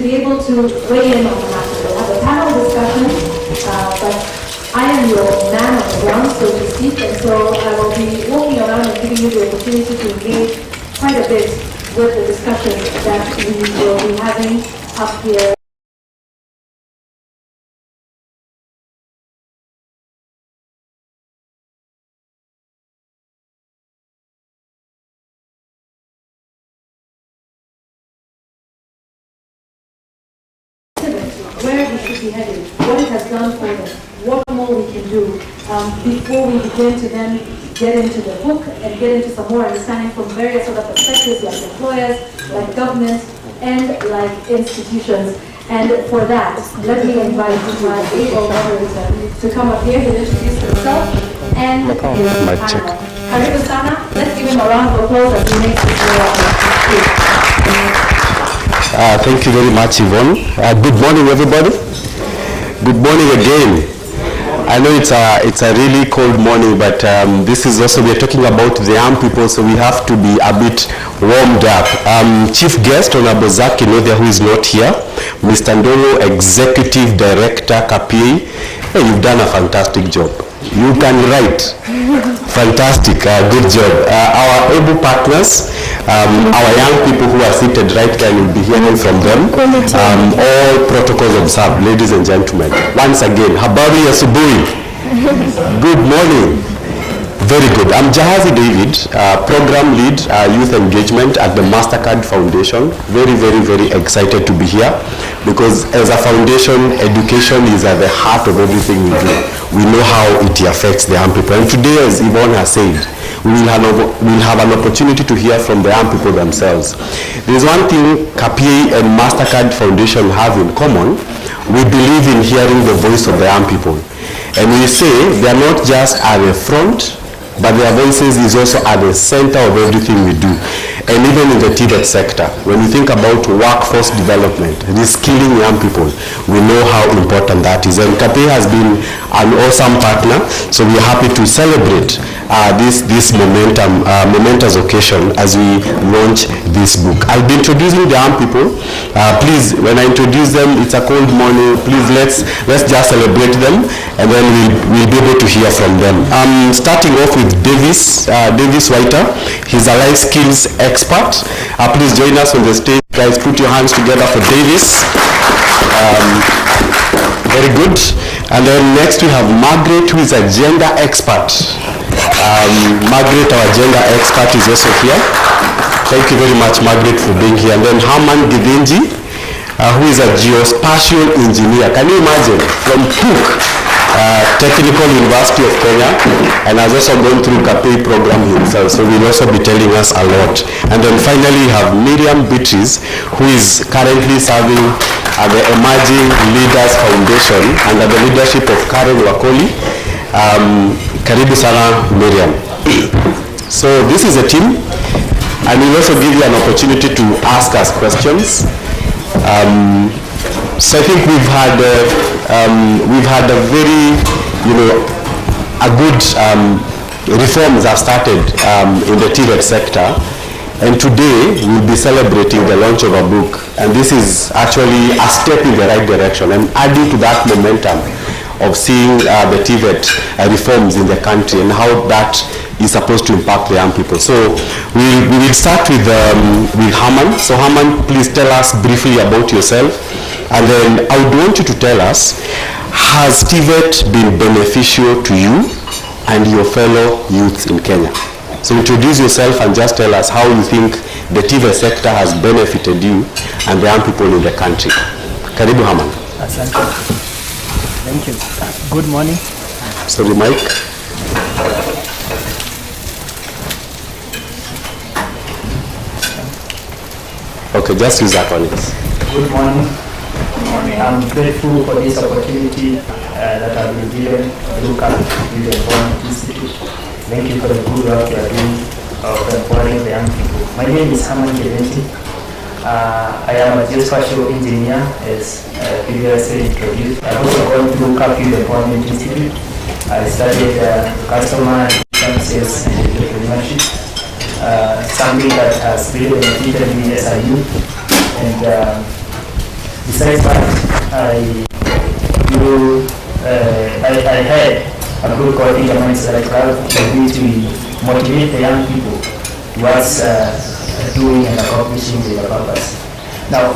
be able to weigh in on the matter. We'll have a panel discussion, but I am your man on the ground, so to speak, and so I will be walking around and giving you the opportunity to engage quite a bit with the discussion that we will be having up here. Where we should be headed, what it has done for them, what more we can do before we begin to then get into the book and get into some more understanding from various other perspectives, like employers, like government, and like institutions. And for that, let me invite my able moderator to come up here and introduce himself and his panel. Karibu sana. Let's give him a round of applause as he makes his way up. Thank you very much, Yvonne. Good morning, everybody. Good morning again. I know it's a really cold morning, but this is also, we're talking about the young people, so we have to be a bit warmed up. Chief guest, Honorable Zach Kinothia, who is not here, Mr. Ndolo, Executive Director, KPA. Hey, you've done a fantastic job. You can write. Fantastic, good job. Our able partners, our young people who are seated right there, you'll be hearing from them. All protocols observed, ladies and gentlemen. Once again, habari asubuhi. Good morning. Very good. I'm Jahazi David, Program Lead, Youth Engagement at the Mastercard Foundation. Very, very, very excited to be here because as a foundation, education is at the heart of everything we do. We know how it affects the young people. And today, as Yvonne has said, we'll have an opportunity to hear from the young people themselves. There's one thing KPA and Mastercard Foundation have in common. We believe in hearing the voice of the young people. And we say they're not just at the front, but their voices is also at the center of everything we do. And even in the Tvet sector, when we think about workforce development, reskilling young people, we know how important that is. And KPA has been an awesome partner, so we are happy to celebrate this momentous occasion as we launch this book. I'll be introducing the young people. Please, when I introduce them, it's a cold morning. Please let's just celebrate them, and then we'll be able to hear from them. Starting off with Davis Whiter. He's a life skills expert. Please join us on the stage, guys. Put your hands together for Davis. Very good. And then next we have Margaret, who is a gender expert. Margaret, our gender expert, is also here. Thank you very much, Margaret, for being here. And then Herman Givinji, who is a geospatial engineer. Can you imagine? From Cook Technical University of Kenya, and has also gone through KPA program himself, so will also be telling us a lot. And then finally we have Miriam Beatrice, who is currently serving at the Emerging Leaders Foundation under the leadership of Karen Wakoli. Karibu sana, Miriam. So this is a team, and we'll also give you an opportunity to ask us questions. So I think we've had a very, a good reforms have started in the Tvet sector, and today we'll be celebrating the launch of a book, and this is actually a step in the right direction and adding to that momentum of seeing the Tvet reforms in the country and how that is supposed to impact the young people. So we will start with Herman. So Herman, please tell us briefly about yourself, and then I would want you to tell us, has Tvet been beneficial to you and your fellow youths in Kenya? So introduce yourself and just tell us how you think the Tvet sector has benefited you and the young people in the country. Karibu Herman. Thank you. Good morning. Sorry, Mike. Okay, just use that one. Good morning. I'm grateful for this opportunity that I've been given to look at the Enrollment Institute. Thank you for the good work you are doing of empowering the young people. My name is Herman Givinji. I am a geospatial engineer, as previously introduced. I've also gone through KPA Enrollment Institute. I studied customer sales and entrepreneurship, something that has really benefited me as a youth. And Besides that, I had a group called Enrollment like that, which we motivate the young people towards doing and accomplishing their purpose. Now,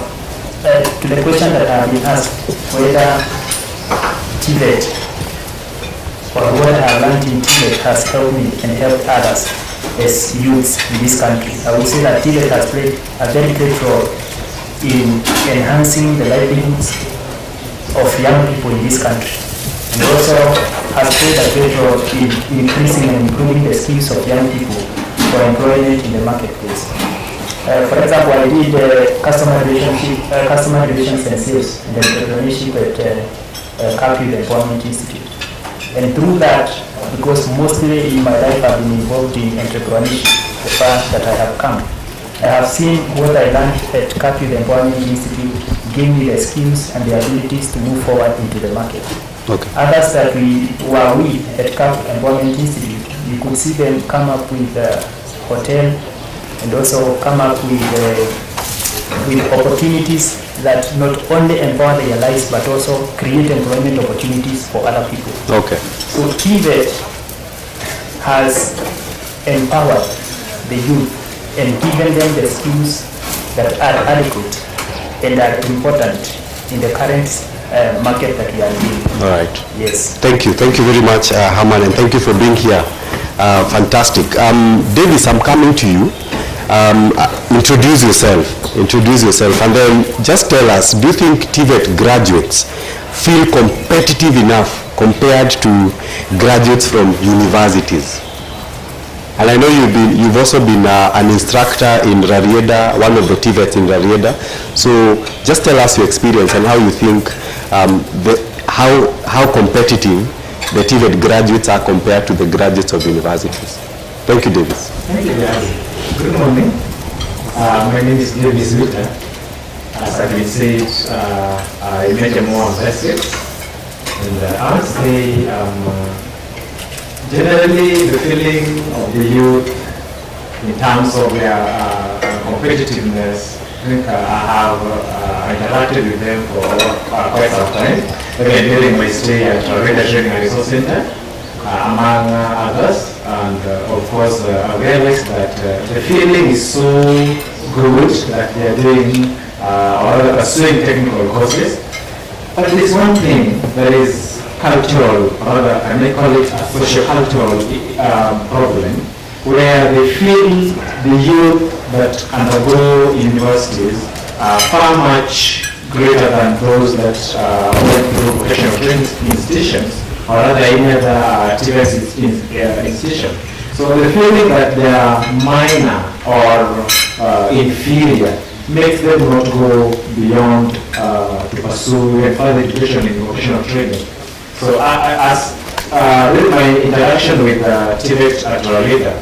to the question that I have been asked, whether Tvet or what I have learned in Tvet has helped me and helped others as youths in this country, I would say that Tvet has played a very great role in enhancing the livelihoods of young people in this country, and also has played a great role in increasing and improving the skills of young people for employment in the marketplace. For example, I did customer relations and sales and entrepreneurship at Tvet Employment Institute. And through that, because mostly in my life I've been involved in entrepreneurship, the path that I have come, I have seen what I learned at Tvet Employment Institute gave me the skills and the abilities to move forward into the market. Okay. Others that we were with at Tvet Employment Institute, you could see them come up with a hotel and also come up with opportunities that not only empower their lives but also create employment opportunities for other people. Okay. So Tvet has empowered the youth and given them the skills that are adequate and are important in the current market that we are in. All right. Yes. Thank you very much, Herman, and thank you for being here. Fantastic. Davis, I'm coming to you. Introduce yourself, and then just tell us, do you think Tvet graduates feel competitive enough compared to graduates from universities? And I know you've also been an instructor in Rarieda, one of the Tvets in Rarieda. So just tell us your experience and how you think how competitive the Tvet graduates are compared to the graduates of universities. Thank you, Davis. Thank you, guys. Good morning. My name is Davis Witter. As I've been said, I major more on physics. And I would say generally the feeling of the youth in terms of their competitiveness, I think I have interacted with them for quite some time. Again, during my stay at Rarieda Training and Resource Center, among others. And of course, I realized that the feeling is so good that they are doing or rather pursuing technical courses. But there is one thing that is cultural, or rather I may call it a socio-cultural problem, where they feel the youth that undergo universities are far much greater than those that went through vocational training institutions or rather any other TVS institution. So the feeling that they are minor or inferior makes them not go beyond to pursue further education in vocational training. So as with my interaction with Tvet at Rarieda,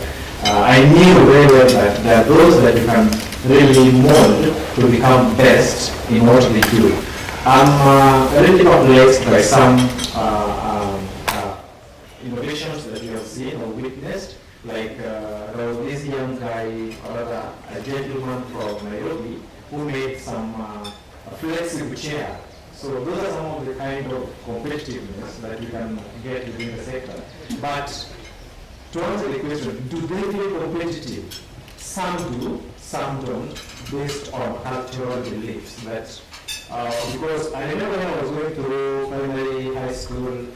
I knew very well that there are those that you can really mold to become best in what they do. I'm really perplexed by some innovations that you have seen or witnessed, like there was this young guy, or rather a gentleman from Nairobi, who made some flexible chair. So those are some of the kind of competitiveness that you can get within the sector. But to answer the question, do they feel competitive? Some do, some don't, based on cultural beliefs. That because I remember when I was going through primary, high school,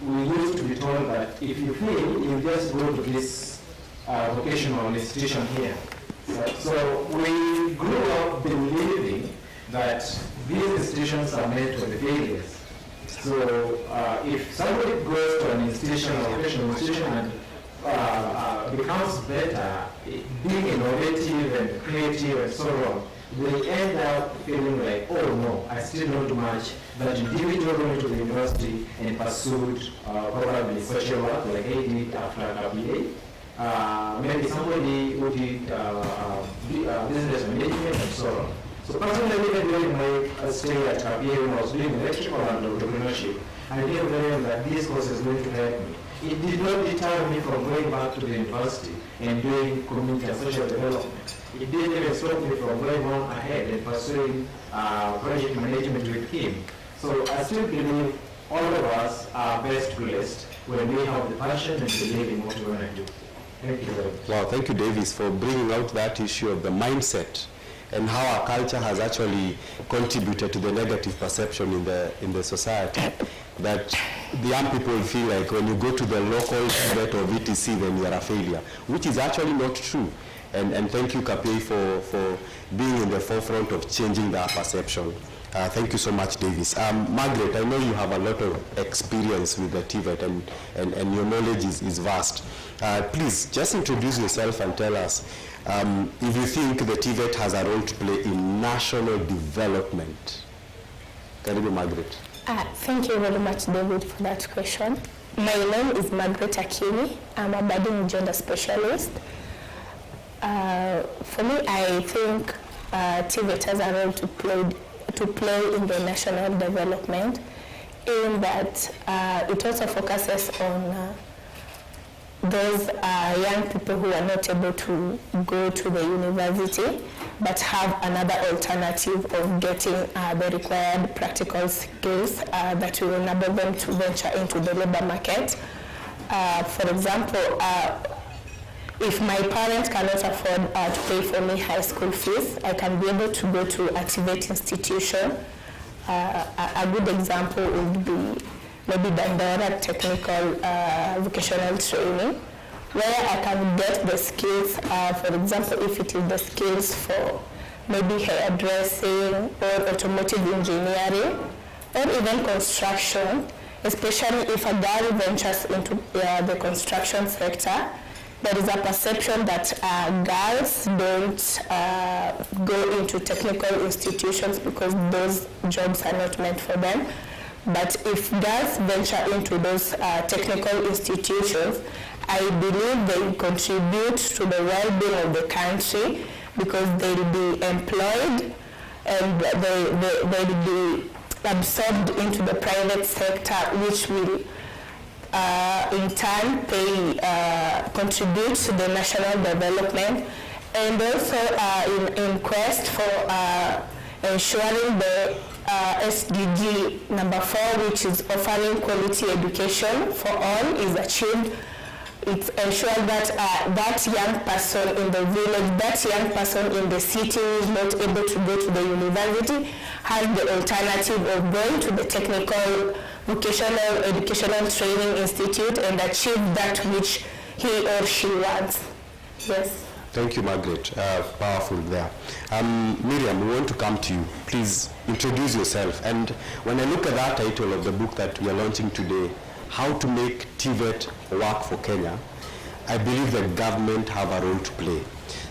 we used to be told that if you fail, you just go to this vocational institution here. So we grew up believing that these institutions are meant for the failures. So if somebody goes to an institution or vocational institution and becomes better, being innovative and creative and so on, they end up feeling like, oh no, I still don't do much. That individual went to the university and pursued probably social work like he did after a BA. Maybe somebody who did business management and so on. So personally, even during my stay at KPA when I was doing electrical and entrepreneurship, I knew very well that this course is going to help me. It did not deter me from going back to the university and doing community and social development. It didn't even stop me from going on ahead and pursuing project management with him. So I still believe all of us are best blessed when we have the passion and believe in what we want to do. Thank you very much. Wow, thank you, Davis, for bringing out that issue of the mindset and how our culture has actually contributed to the negative perception in the society, that the young people feel like when you go to the local Tvet or VTC, then you are a failure, which is actually not true. And thank you, Kapei, for being in the forefront of changing that perception. Thank you so much, Davis. Margaret, I know you have a lot of experience with the Tvet and your knowledge is vast. Please, just introduce yourself and tell us if you think the Tvet has a role to play in national development. Karibu, Margaret. Thank you very much, David, for that question. My name is Margaret Akini. I'm a budding gender specialist. For me, I think Tvet has a role to play in the national development, in that it also focuses on those young people who are not able to go to the university but have another alternative of getting the required practical skills that will enable them to venture into the labor market. For example, if my parents cannot afford to pay for me high school fees, I can be able to go to a Tvet institution. A good example would be maybe Dandora Technical Vocational Training, where I can get the skills, for example, if it is the skills for maybe hairdressing or automotive engineering or even construction, especially if a girl ventures into the construction sector. There is a perception that girls don't go into technical institutions because those jobs are not meant for them. But if girls venture into those technical institutions, I believe they will contribute to the well-being of the country because they will be employed and they will be absorbed into the private sector, which will in turn contribute to the national development, and also in quest for ensuring the SDG number 4, which is offering quality education for all, is achieved. It ensures that that young person in the village, that young person in the city who is not able to go to the university has the alternative of going to the technical vocational educational training institute and achieve that which he or she wants. Yes. Thank you, Margaret. Powerful there. Miriam, we want to come to you. Please introduce yourself. And when I look at that title of the book that we are launching today, How to Make Tvet Work for Kenya, I believe the government have a role to play.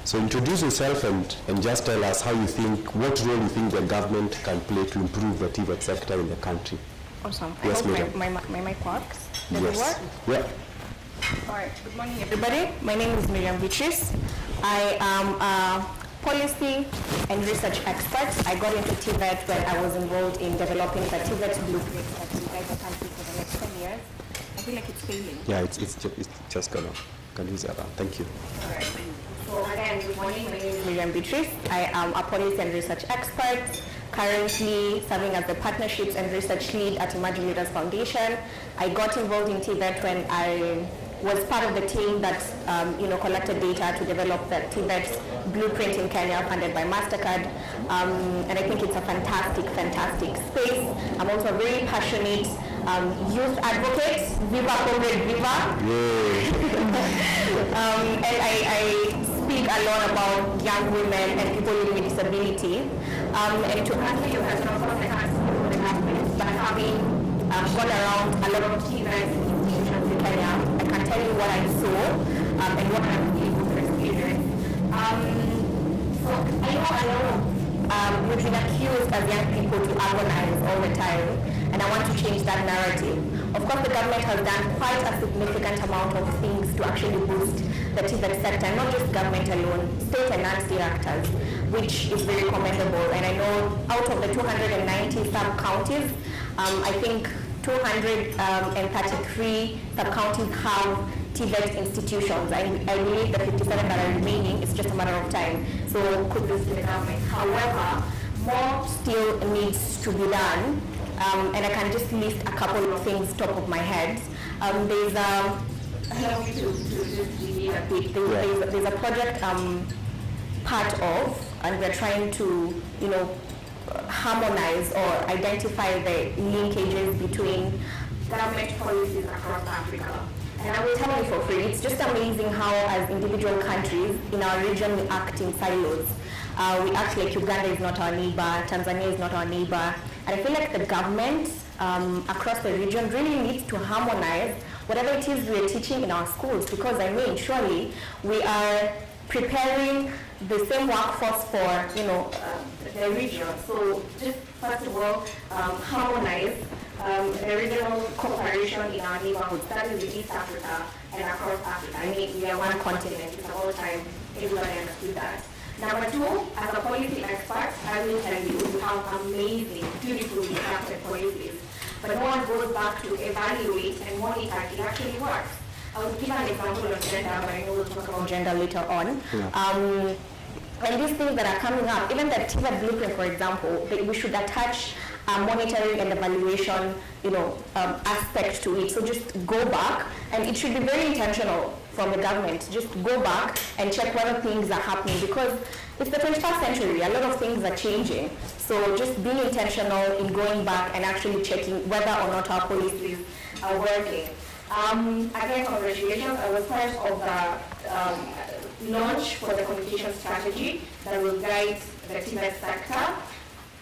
So introduce yourself and just tell us how you think, what role you think the government can play to improve the Tvet sector in the country. Awesome. Yes, I hope my mic works. Does it work? Yeah. All right. Good morning, everybody. My name is Miriam Beatrice. I am a policy and research expert. I got into Tvet when I was involved in developing the Tvet blueprint that will guide the country for the next 10 years. I feel like it's failing. Yeah, it's just gonna use that. Thank you. All right. So again, good morning. My name is Miriam Beatrice. I am a policy and research expert, currently serving as the partnerships and research lead at Emerging Leaders Foundation. I got involved in Tvet when I was part of the team that collected data to develop the Tvet blueprint in Kenya, funded by Mastercard, and I think it's a fantastic space. I'm also a very passionate youth advocate, Viva Comrade Viva, and I speak a lot about young women and people living with disability. And to answer your question, of course, I can't speak for the government, but having gone around a lot of Tvet institutions in Kenya, I can tell you what I saw and what I'm able to experience. So I know a lot of we've been accused as young people to agonize all the time, and I want to change that narrative. Of course, the government has done quite a significant amount of things to actually boost the Tvet sector, not just government alone, state and non-state actors, which is very commendable. And I know out of the 290 sub-counties, I think 233 sub-counties have Tvet institutions. I believe the 57 that are remaining is just a matter of time. so kudos to the government. However, more still needs to be done, and I can just list a couple of things top of my head. There's a there's a project part of, and we're trying to, harmonize or identify the linkages between government policies across Africa. And I will tell you for free, it's just amazing how as individual countries in our region we act in silos. We act like Uganda is not our neighbor, Tanzania is not our neighbor. And I feel like the government across the region really needs to harmonize whatever it is we are teaching in our schools, because surely we are preparing the same workforce for the region. So just first of all, harmonize the regional cooperation in our neighborhoods, that is in East Africa and across Africa. I mean, we are one continent. It's about time everybody understood that. Number two, as a policy expert, I will tell you, we have amazing, beautifully crafted policies, but no one goes back to evaluate and monitor it actually works. I will give an example of gender, but I know we'll talk about gender later on. Yeah. And these things that are coming up, even the Tvet blueprint, for example, we should attach monitoring and evaluation, aspect to it. So just go back, and it should be very intentional from the government. Just go back and check whether things are happening, because it's the 21st century. A lot of things are changing. So just being intentional in going back and actually checking whether or not our policies are working. Again, congratulations. I was part of the launch for the communication strategy that will guide the Tvet sector.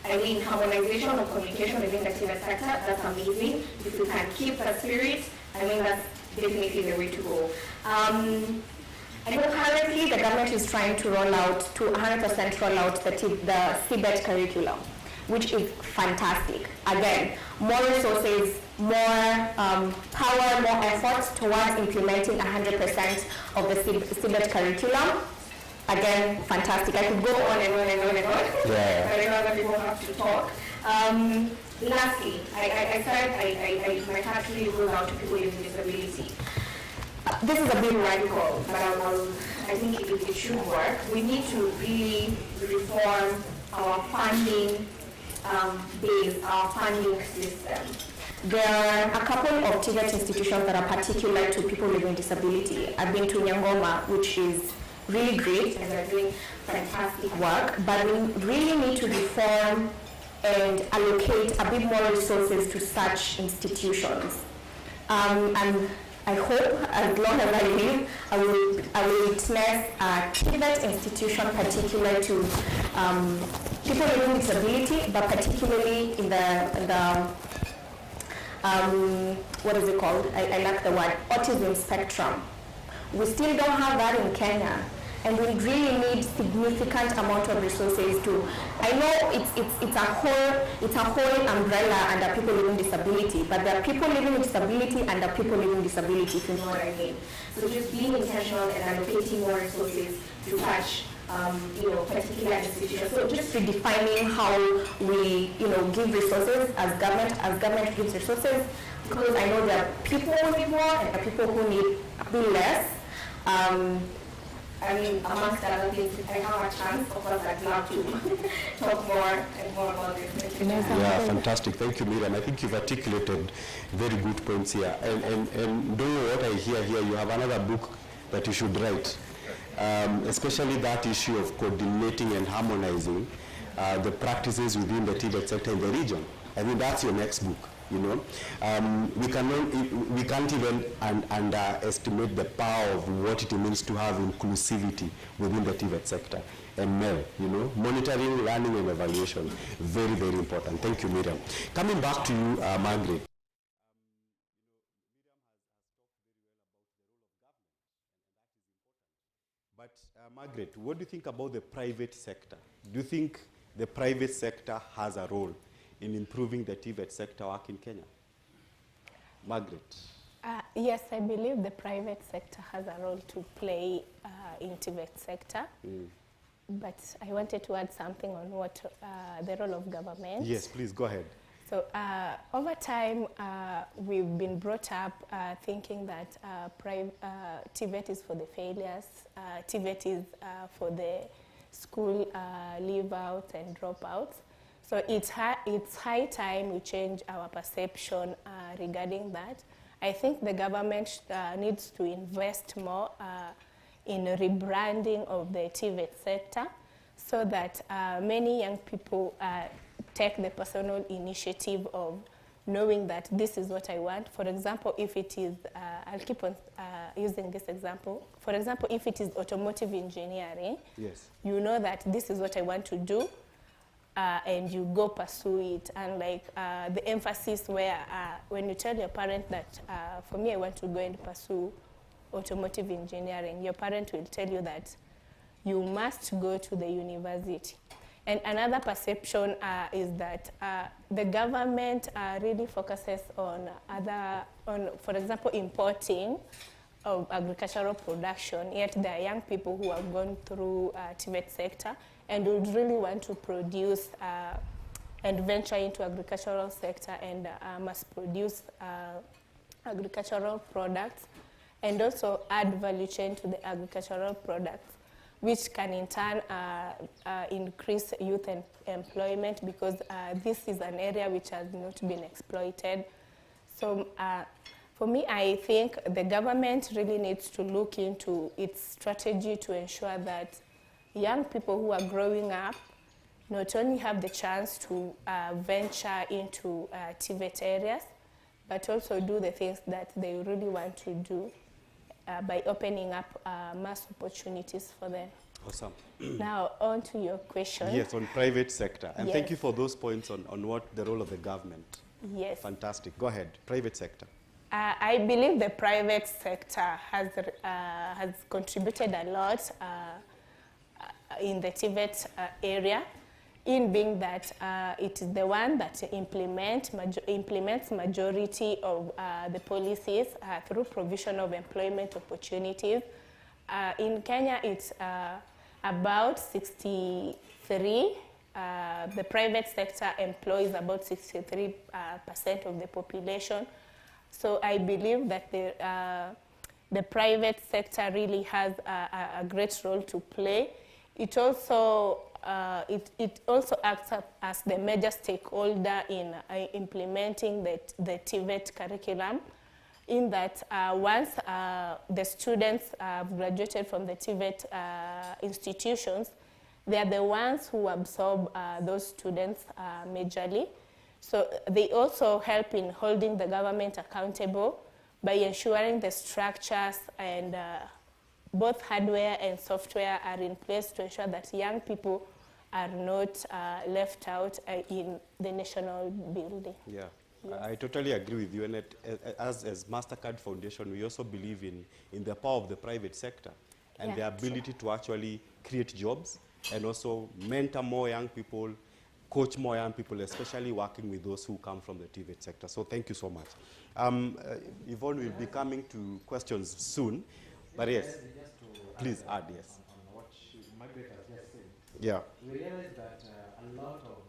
I mean, harmonization of communication within the Tvet sector, that's amazing. If we can keep the spirit, I mean, that's definitely the way to go. I know currently the government is trying to roll out, to 100% roll out the Tvet curriculum, which is fantastic. Again, more resources, more power, more effort towards implementing 100% of the Tvet curriculum. Again, fantastic. I could go on and on and on and on. Yeah. But I know other people have to talk. Lastly, I said my heart really goes out to people with disability. This is a bit radical, but I think it should work. We need to really reform our funding base, our funding system. There are a couple of Tvet institutions that are particular to people living with disability. I've been to Nyangoma, which is really great, and they're doing fantastic work, but we really need to reform and allocate a bit more resources to such institutions. And I hope, as long as I live, I will witness a Tvet institution particular to people living with disability, but particularly in the what is it called? I like the word, autism spectrum. We still don't have that in Kenya, and we really need significant amount of resources to. I know it's a whole umbrella under people living with disability, but there are people living with disability under people living with disability, if you know what I mean. So just being intentional and allocating more resources to touch particular institutions. So just redefining how we give resources as government gives resources, because I know there are people who need more and there are people who need a bit less. I mean, amongst other things, if I have a chance, of course, I'd love to talk more and more about this. Yeah, fantastic. Thank you, Miriam. I think you've articulated very good points here. And doing what I hear here, you have another book that you should write, especially that issue of coordinating and harmonizing the practices within the Tvet sector in the region. I mean, that's your next book. We can't even underestimate the power of what it means to have inclusivity within the Tvet sector. And monitoring, learning, and evaluation, very, very important. Thank you, Miriam. Coming back to you, Margaret. But Margaret, what do you think about the private sector? Do you think the private sector has a role in improving the Tvet sector work in Kenya? Margaret. Yes, I believe the private sector has a role to play in Tvet sector. But I wanted to add something on what the role of government. Yes, please go ahead. So over time, we've been brought up thinking that Tvet is for the failures, Tvet is for the school leave-outs and dropouts. So it's high time we change our perception regarding that. I think the government needs to invest more in rebranding of the Tvet sector so that many young people take the personal initiative of knowing that this is what I want. For example, if it is, I'll keep on using this example. For example, if it is automotive engineering, yes, you know that this is what I want to do, and you go pursue it. And like the emphasis where when you tell your parent that for me I want to go and pursue automotive engineering, your parent will tell you that you must go to the university. And another perception is that the government really focuses on for example, importing of agricultural production, yet there are young people who have gone through Tvet sector and would really want to produce and venture into agricultural sector and must produce agricultural products and also add value chain to the agricultural products, which can in turn increase youth employment because this is an area which has not been exploited. So for me, I think the government really needs to look into its strategy to ensure that young people who are growing up not only have the chance to venture into Tvet areas, but also do the things that they really want to do by opening up mass opportunities for them. Awesome. Now, on to your question. Yes, on private sector. And Yes. thank you for those points on what the role of the government. Yes. Fantastic. Go ahead. Private sector. I believe the private sector has contributed a lot in the Tvet area, in being that it is the one that implements majority of the policies through provision of employment opportunities. In Kenya, it's about 63. The private sector employs about 63% of the population. So I believe that the private sector really has a great role to play. It also acts as the major stakeholder in implementing the Tvet curriculum, in that once the students have graduated from the Tvet institutions, they are the ones who absorb those students majorly. So they also help in holding the government accountable by ensuring the structures and both hardware and software are in place to ensure that young people are not left out in the national building. Yeah, Yes. I totally agree with you. And as Mastercard Foundation, we also believe in the power of the private sector and Yeah, the ability to actually create jobs and also mentor more young people, coach more young people, especially working with those who come from the Tvet sector. So thank you so much. Yvonne will be coming to questions soon, but yes, please add, yes. On what Margaret has just said. Yeah. We realize that a lot of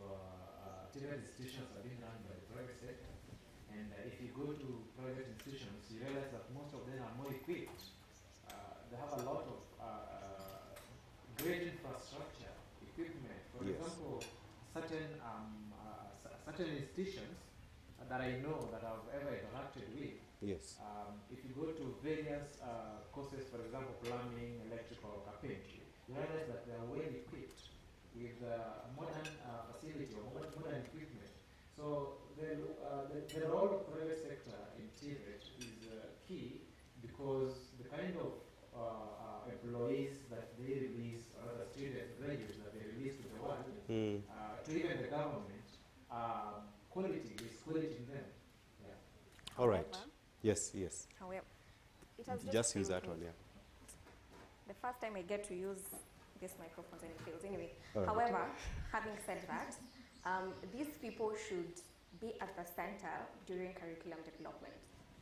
Tvet institutions are being run by the private sector. And if you go to private institutions, you realize that most of them are more equipped. They have a lot of great infrastructure, equipment. For Yes. example, certain institutions that I know that I've ever interacted with. Yes. If you go to various courses, for example, plumbing, electrical, carpentry, you realize that they are well equipped with modern facility or modern equipment. So the role of private sector in Tvet is key because the kind of employees that they release, or the students, graduates that they release to the world, to even the government, quality is quality in them. Yeah. All right. However- Yes, yes. However, it has Just use failed that me. one, yeah. The first time I get to use these microphones and it fails. Anyway, All right. however, having said that, these people should be at the center during curriculum development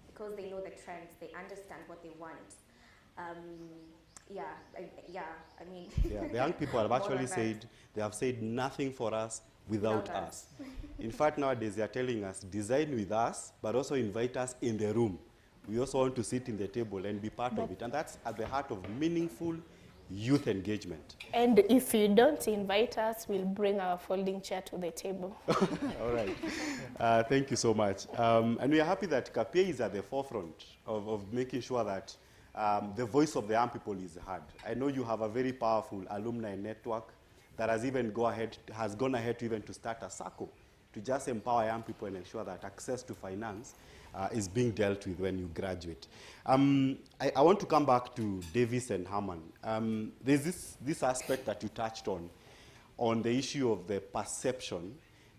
because they know the trends, they understand what they want. I mean. Yeah, the young people have more actually than that. said, they have said nothing for us without Without us. In fact, nowadays they are telling us, design with us, but also invite us in the room. We also want to sit in the table and be part of it. And that's at the heart of meaningful youth engagement. And if you don't invite us, we'll bring our folding chair to the table. All right. Thank you so much. And we are happy that KPA is at the forefront of making sure that the voice of the young people is heard. I know you have a very powerful alumni network that has gone ahead to even to start a circle to just empower young people and ensure that access to finance is being dealt with when you graduate. I want to come back to Davis and Herman. There's this aspect that you touched on the issue of the perception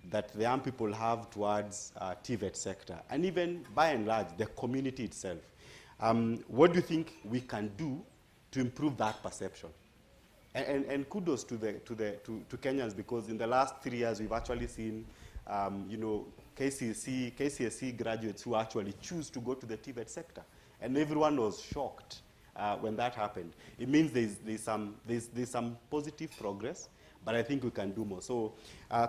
that the young people have towards Tvet sector, and even by and large, the community itself. What do you think we can do to improve that perception? And kudos to Kenyans, because in the last 3 years, we've actually seen KCSE graduates who actually choose to go to the Tvet sector. And everyone was shocked when that happened. It means there's some positive progress, but I think we can do more. So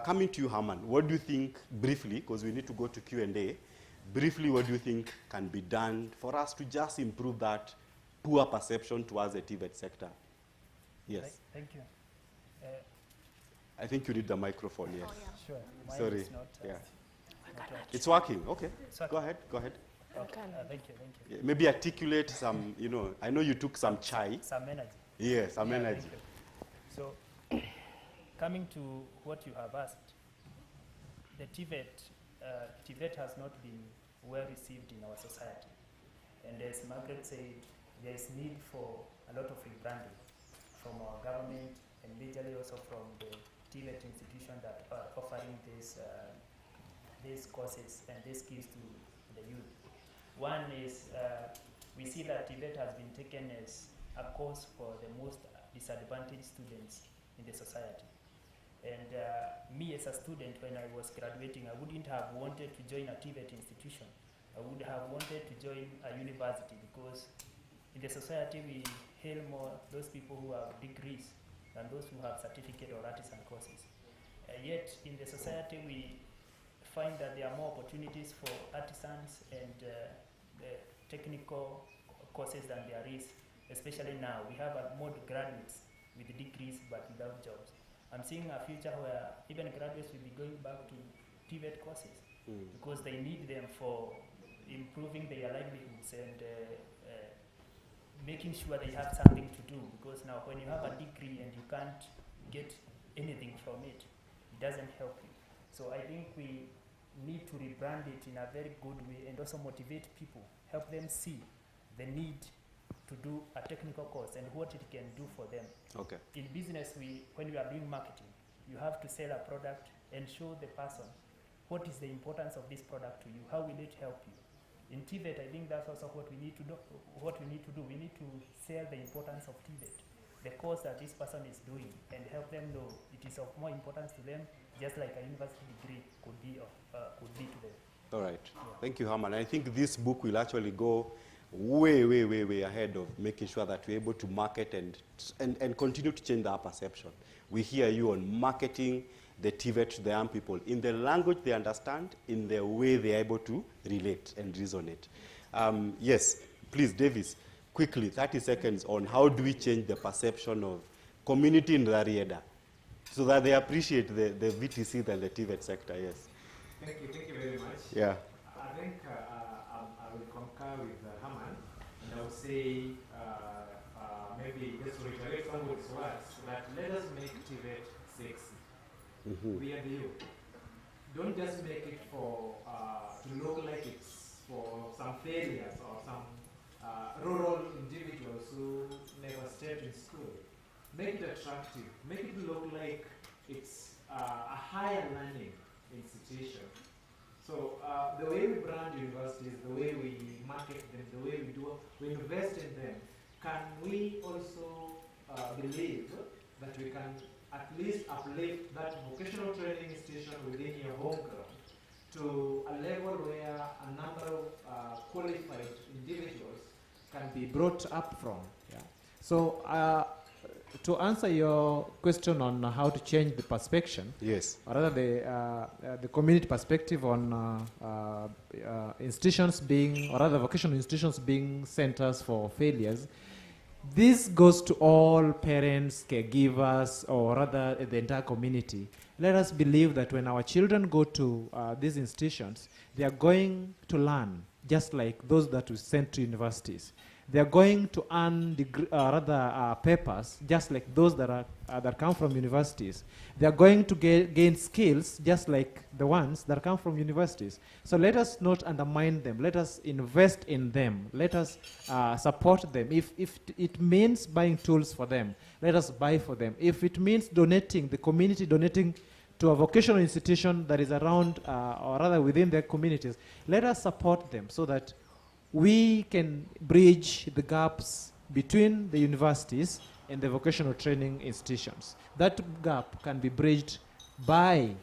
coming to you, Herman, what do you think, briefly, because we need to go to Q&A, briefly, what do you think can be done for us to just improve that poor perception towards the Tvet sector? Yes. Thank you. I think you need the microphone, yes. Oh, yeah. Sure. Mine Sorry. is not, Yeah. not right. It's working. Okay. It's working. Go ahead. Okay. Thank you. Yeah, maybe articulate some, I know you took some chai. Some energy. Yeah, some energy. Thank you. So, coming to what you have asked, the Tvet has not been well received in our society. And as Margaret said, there is need for a lot of rebranding from our government and majorly also from the Tvet institution that are offering these courses and these skills to the youth. One is we see that Tvet has been taken as a course for the most disadvantaged students in the society. And me as a student, when I was graduating, I wouldn't have wanted to join a Tvet institution. I would have wanted to join a university, because in the society we hail more those people who have degrees than those who have certificate or artisan courses. Yet in the society we find that there are more opportunities for artisans and the technical courses than there is, especially now. We have more graduates with degrees but without jobs. I'm seeing a future where even graduates will be going back to Tvet courses because they need them for improving their livelihoods and making sure they have something to do, because now when you have a degree and you can't get anything from it, it doesn't help you. So I think we need to rebrand it in a very good way and also motivate people, help them see the need to do a technical course and what it can do for them. Okay. In business, when we are doing marketing, you have to sell a product and show the person what is the importance of this product to you, how will it help you. In Tvet, I think that's also what we need to do. We need to sell the importance of Tvet, the course that this person is doing, and help them know it is of more importance to them, just like a university degree could be to them. All right. Yeah. Thank you, Herman. I think this book will actually go way ahead of making sure that we're able to market and continue to change our perception. We hear you on marketing the Tvet to the young people in the language they understand, in the way they're able to relate and resonate. Yes, please, Davis, quickly, 30 seconds on how do we change the perception of community in Rarieda so that they appreciate the VTC than the Tvet sector, yes. Thank you very much. Yeah. I think I will concur with Herman, and I would say maybe just to reiterate some of his words, that let us make Tvet sexy. We are the youth. Don't just make it for to look like it's for some failures or some rural individuals who never stepped in school. Make it attractive. Make it look like it's a higher learning institution. So the way we brand universities, the way we market them, the way we invest in them, can we also believe that we can at least uplift that vocational training institution within your home ground to a level where a number of qualified individuals can be brought up from? Yeah. So to answer your question on how to change the perception, yes, or rather the community perspective on institutions being, or rather vocational institutions being centers for failures, This goes to all parents, caregivers, or rather the entire community. Let us believe that when our children go to these institutions, they are going to learn, just like those that we send to universities. They are going to earn papers, just like those that come from universities. They are going to gain skills, just like the ones that come from universities. So let us not undermine them. Let us invest in them. Let us support them. If it means buying tools for them, let us buy for them. If it means donating, the community donating to a vocational institution that is around, or rather within their communities, let us support them so that we can bridge the gaps between the universities and the vocational training institutions. That gap can be bridged by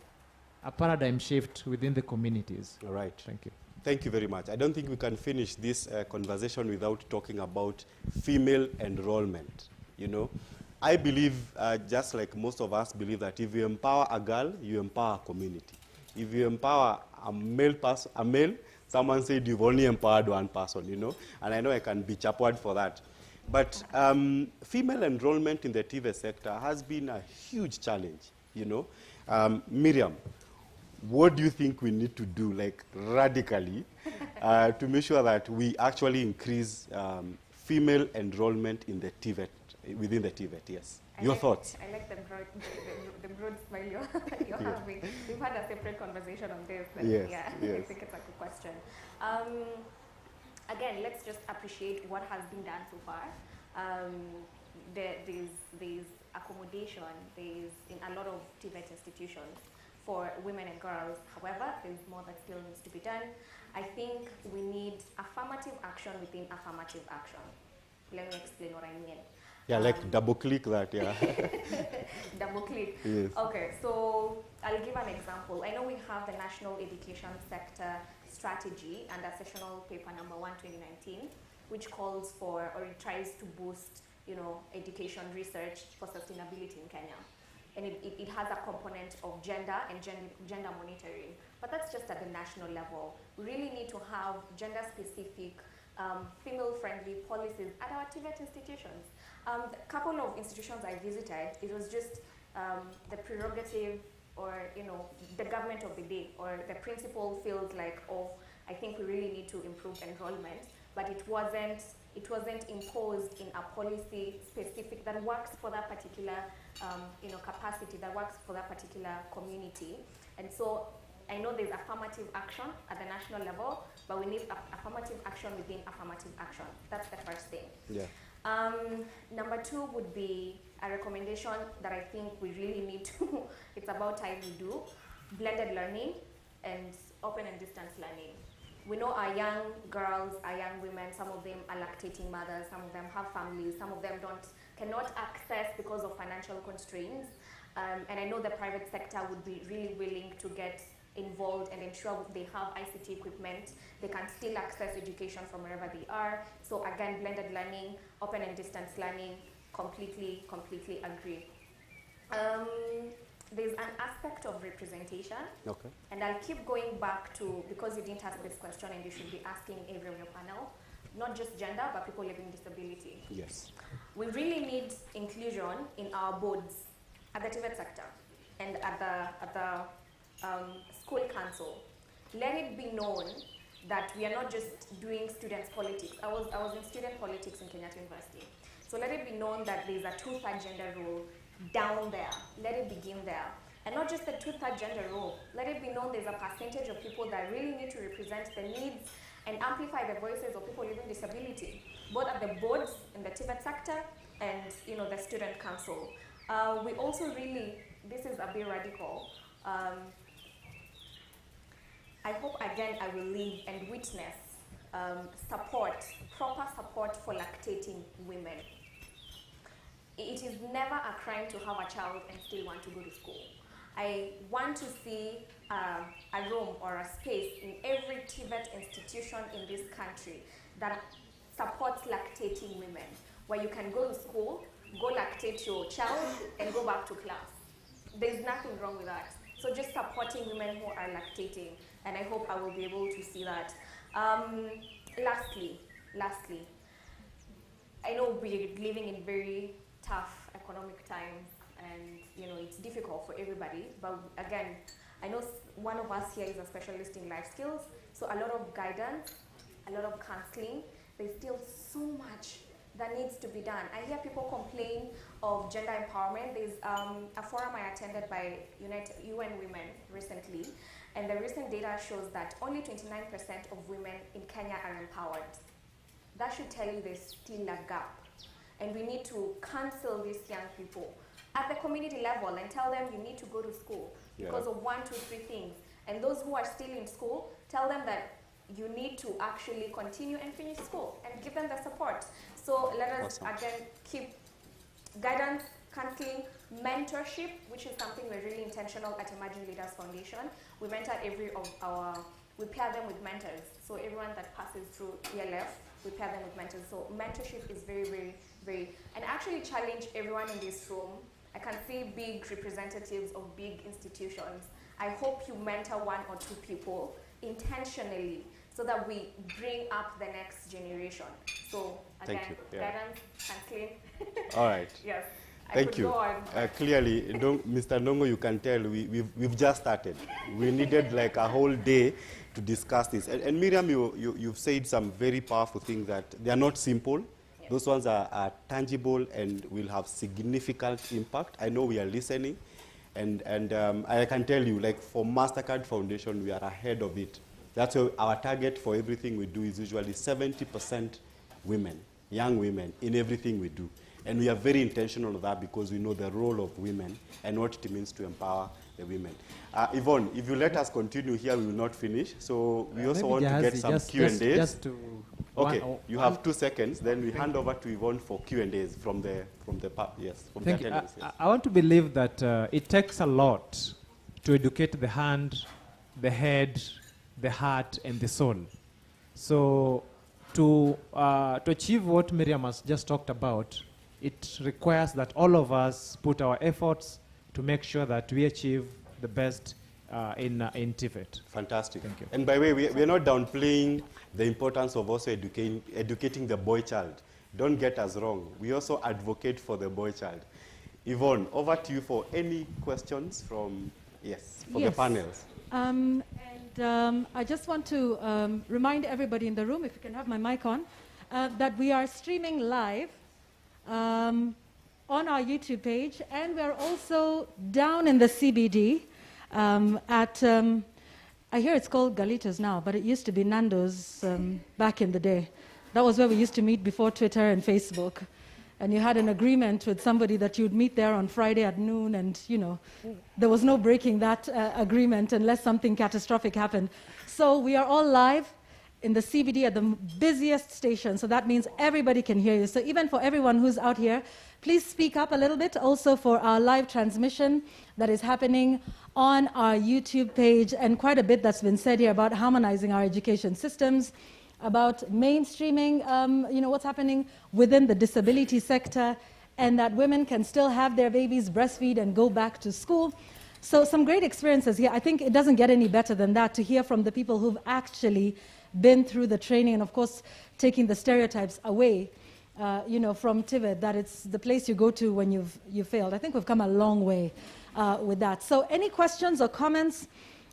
a paradigm shift within the communities. All right. Thank you. Thank you very much. I don't think we can finish this conversation without talking about female enrollment. You know, I believe, just like most of us believe, that if you empower a girl, you empower a community. If you empower a male, someone said you've only empowered one person, you know, and I know I can be chapward for that. But female enrollment in the Tvet sector has been a huge challenge, you know. Miriam, what do you think we need to do, like radically, to make sure that we actually increase female enrollment in the Tvet, within the Tvet? Yes. Your thoughts? I like the broad smile you're having. We've had a separate conversation on this. Yes, yeah, yes. I think it's a good question. Again, let's just appreciate what has been done so far. There's accommodation, there's in a lot of Tvet institutions for women and girls. However, there's more that still needs to be done. I think we need affirmative action within affirmative action. Let me explain what I mean. Yeah, like double click that, yeah. Double click. Yes. Okay, so I'll give an example. I know we have the National Education Sector Strategy under Sessional Paper number 1, 2019, which calls for, or it tries to boost, you know, education research for sustainability in Kenya. And it has a component of gender and gender monitoring. But that's just at the national level. We really need to have gender-specific, female-friendly policies at our Tvet institutions. A couple of institutions I visited, it was just the prerogative, or you know, the government of the day, or the principal feels like, oh, I think we really need to improve enrollment, but it wasn't imposed in a policy specific that works for that particular you know, capacity, that works for that particular community. And so I know there's affirmative action at the national level, but we need affirmative action within affirmative action. That's the first thing. Yeah. Number 2 would be a recommendation that I think we really need to, it's about time we do, blended learning and open and distance learning. We know our young girls, our young women, some of them are lactating mothers, some of them have families, some of them cannot access because of financial constraints. And I know the private sector would be really willing to get involved and ensure they have ICT equipment, they can still access education from wherever they are. So again, blended learning, open and distance learning, completely agree. There's an aspect of representation, Okay. and I'll keep going back to, because you didn't ask this question and you should be asking every of your panel, not just gender, but people living with disability. Yes. We really need inclusion in our boards at the Tvet sector and at the school council. Let it be known that we are not just doing students' politics. I was in student politics in Kenyatta University. So let it be known that there's a 2/3 gender role down there. Let it begin there. And not just the 2/3 gender role. Let it be known there's a percentage of people that really need to represent the needs and amplify the voices of people living with disability, both at the boards in the Tvet sector and, you know, the student council. We also really, this is a bit radical. I hope again I will live and witness proper support for lactating women. It is never a crime to have a child and still want to go to school. I want to see a room or a space in every Tvet institution in this country that supports lactating women, where you can go to school, go lactate your child, and go back to class. There's nothing wrong with that. So just supporting women who are lactating, and I hope I will be able to see that. Lastly, I know we're living in very tough economic times, and it's difficult for everybody. But again, I know one of us here is a specialist in life skills, so a lot of guidance, a lot of counseling. There's still so much that needs to be done. I hear people complain of gender empowerment. There's a forum I attended by UN Women recently, and the recent data shows that only 29% of women in Kenya are empowered. That should tell you there's still a gap, and we need to counsel these young people at the community level and tell them you need to go to school because of 1, 2, 3 things. And those who are still in school, tell them that you need to actually continue and finish school and give them the support. So let us again keep guidance, counseling, mentorship, which is something we're really intentional at Emerging Leaders Foundation. We mentor we pair them with mentors. So everyone that passes through ELF, we pair them with mentors. So mentorship is very, very, very, and actually challenge everyone in this room. I can see big representatives of big institutions. I hope you mentor 1 or 2 people intentionally so that we bring up the next generation. So again, guidance, counseling. All right. Yes. Thank you. Clearly, Mr. Ndongo, you can tell we've just started. We needed like a whole day to discuss this. And Miriam, you've said some very powerful things that they are not simple. Yep. Those ones are tangible and will have significant impact. I know we are listening. And I can tell you, like for Mastercard Foundation, we are ahead of it. That's why our target for everything we do is usually 70% women, young women, in everything we do. And we are very intentional of that because we know the role of women and what it means to empower the women. Yvonne, if you let us continue here, we will not finish. So we also want to get some Q&As. Okay, you have 2 seconds. Then we hand over to Yvonne for Q&As from the attendance. I want to believe that it takes a lot to educate the hand, the head, the heart, and the soul. So to achieve what Miriam has just talked about, it requires that all of us put our efforts to make sure that we achieve the best in Tvet. Fantastic. Thank you. And by the way, we are not downplaying the importance of also educating the boy child. Don't get us wrong. We also advocate for the boy child. Yvonne, over to you for any questions from, the panels. I just want to remind everybody in the room, if you can have my mic on, that we are streaming live on our YouTube page, and we're also down in the CBD I hear it's called Galitos now, but it used to be Nando's back in the day. That was where we used to meet before Twitter and Facebook. And you had an agreement with somebody that you'd meet there on Friday at noon, and there was no breaking that agreement unless something catastrophic happened. So we are all live in the CBD at the busiest station, so that means everybody can hear you. So even for everyone who's out here, please speak up a little bit also for our live transmission that is happening on our YouTube page, and quite a bit that's been said here about harmonizing our education systems, about mainstreaming, what's happening within the disability sector, and that women can still have their babies, breastfeed, and go back to school. So some great experiences here. I think it doesn't get any better than that to hear from the people who've actually been through the training, and of course, taking the stereotypes away, from Tvet, that it's the place you go to when you've failed. I think we've come a long way with that. So any questions or comments?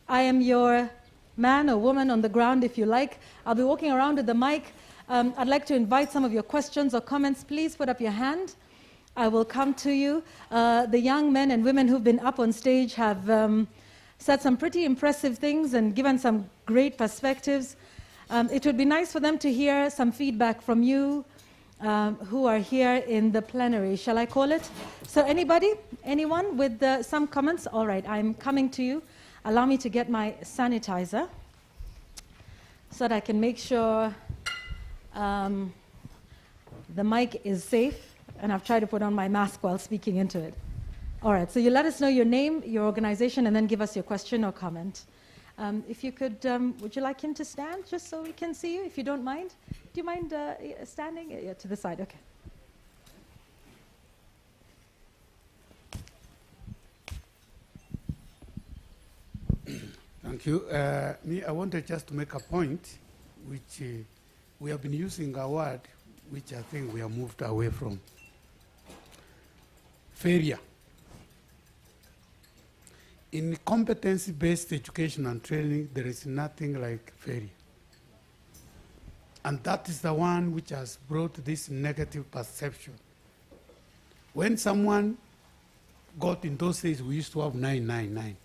I am your man or woman on the ground, if you like. I'll be walking around with the mic. I'd like to invite some of your questions or comments. Please put up your hand. I will come to you. The young men and women who've been up on stage have said some pretty impressive things and given some great perspectives. It would be nice for them to hear some feedback from you who are here in the plenary, shall I call it? So anybody, anyone with some comments? All right, I'm coming to you. Allow me to get my sanitizer so that I can make sure the mic is safe, and I've tried to put on my mask while speaking into it. All right, so you let us know your name, your organization, and then give us your question or comment. If you could, would you like him to stand just so we can see you, if you don't mind? Do you mind standing? Yeah, to the side, okay. Thank you. I wanted just to make a point, which we have been using a word which I think we have moved away from. Failure. In competency-based education and training, there is nothing like failure. And that is the one which has brought this negative perception. When someone got in those days, we used to have 999.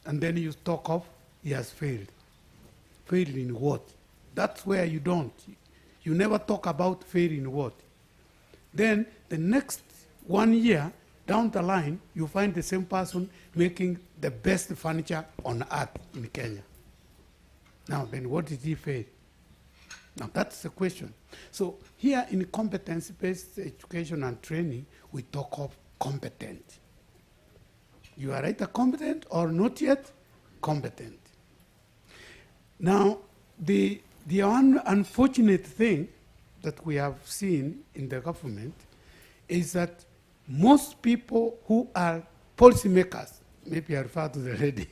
And then you talk of, he has failed. Failed in what? That's where you don't. You never talk about fail in what. Then the next 1 year down the line, you find the same person making the best furniture on earth in Kenya. Now, then what did he fail? Now, that's the question. So here in competency-based education and training, we talk of competent. You are either competent or not yet competent. Now, the unfortunate thing that we have seen in the government is that most people who are policymakers, maybe I refer to the lady,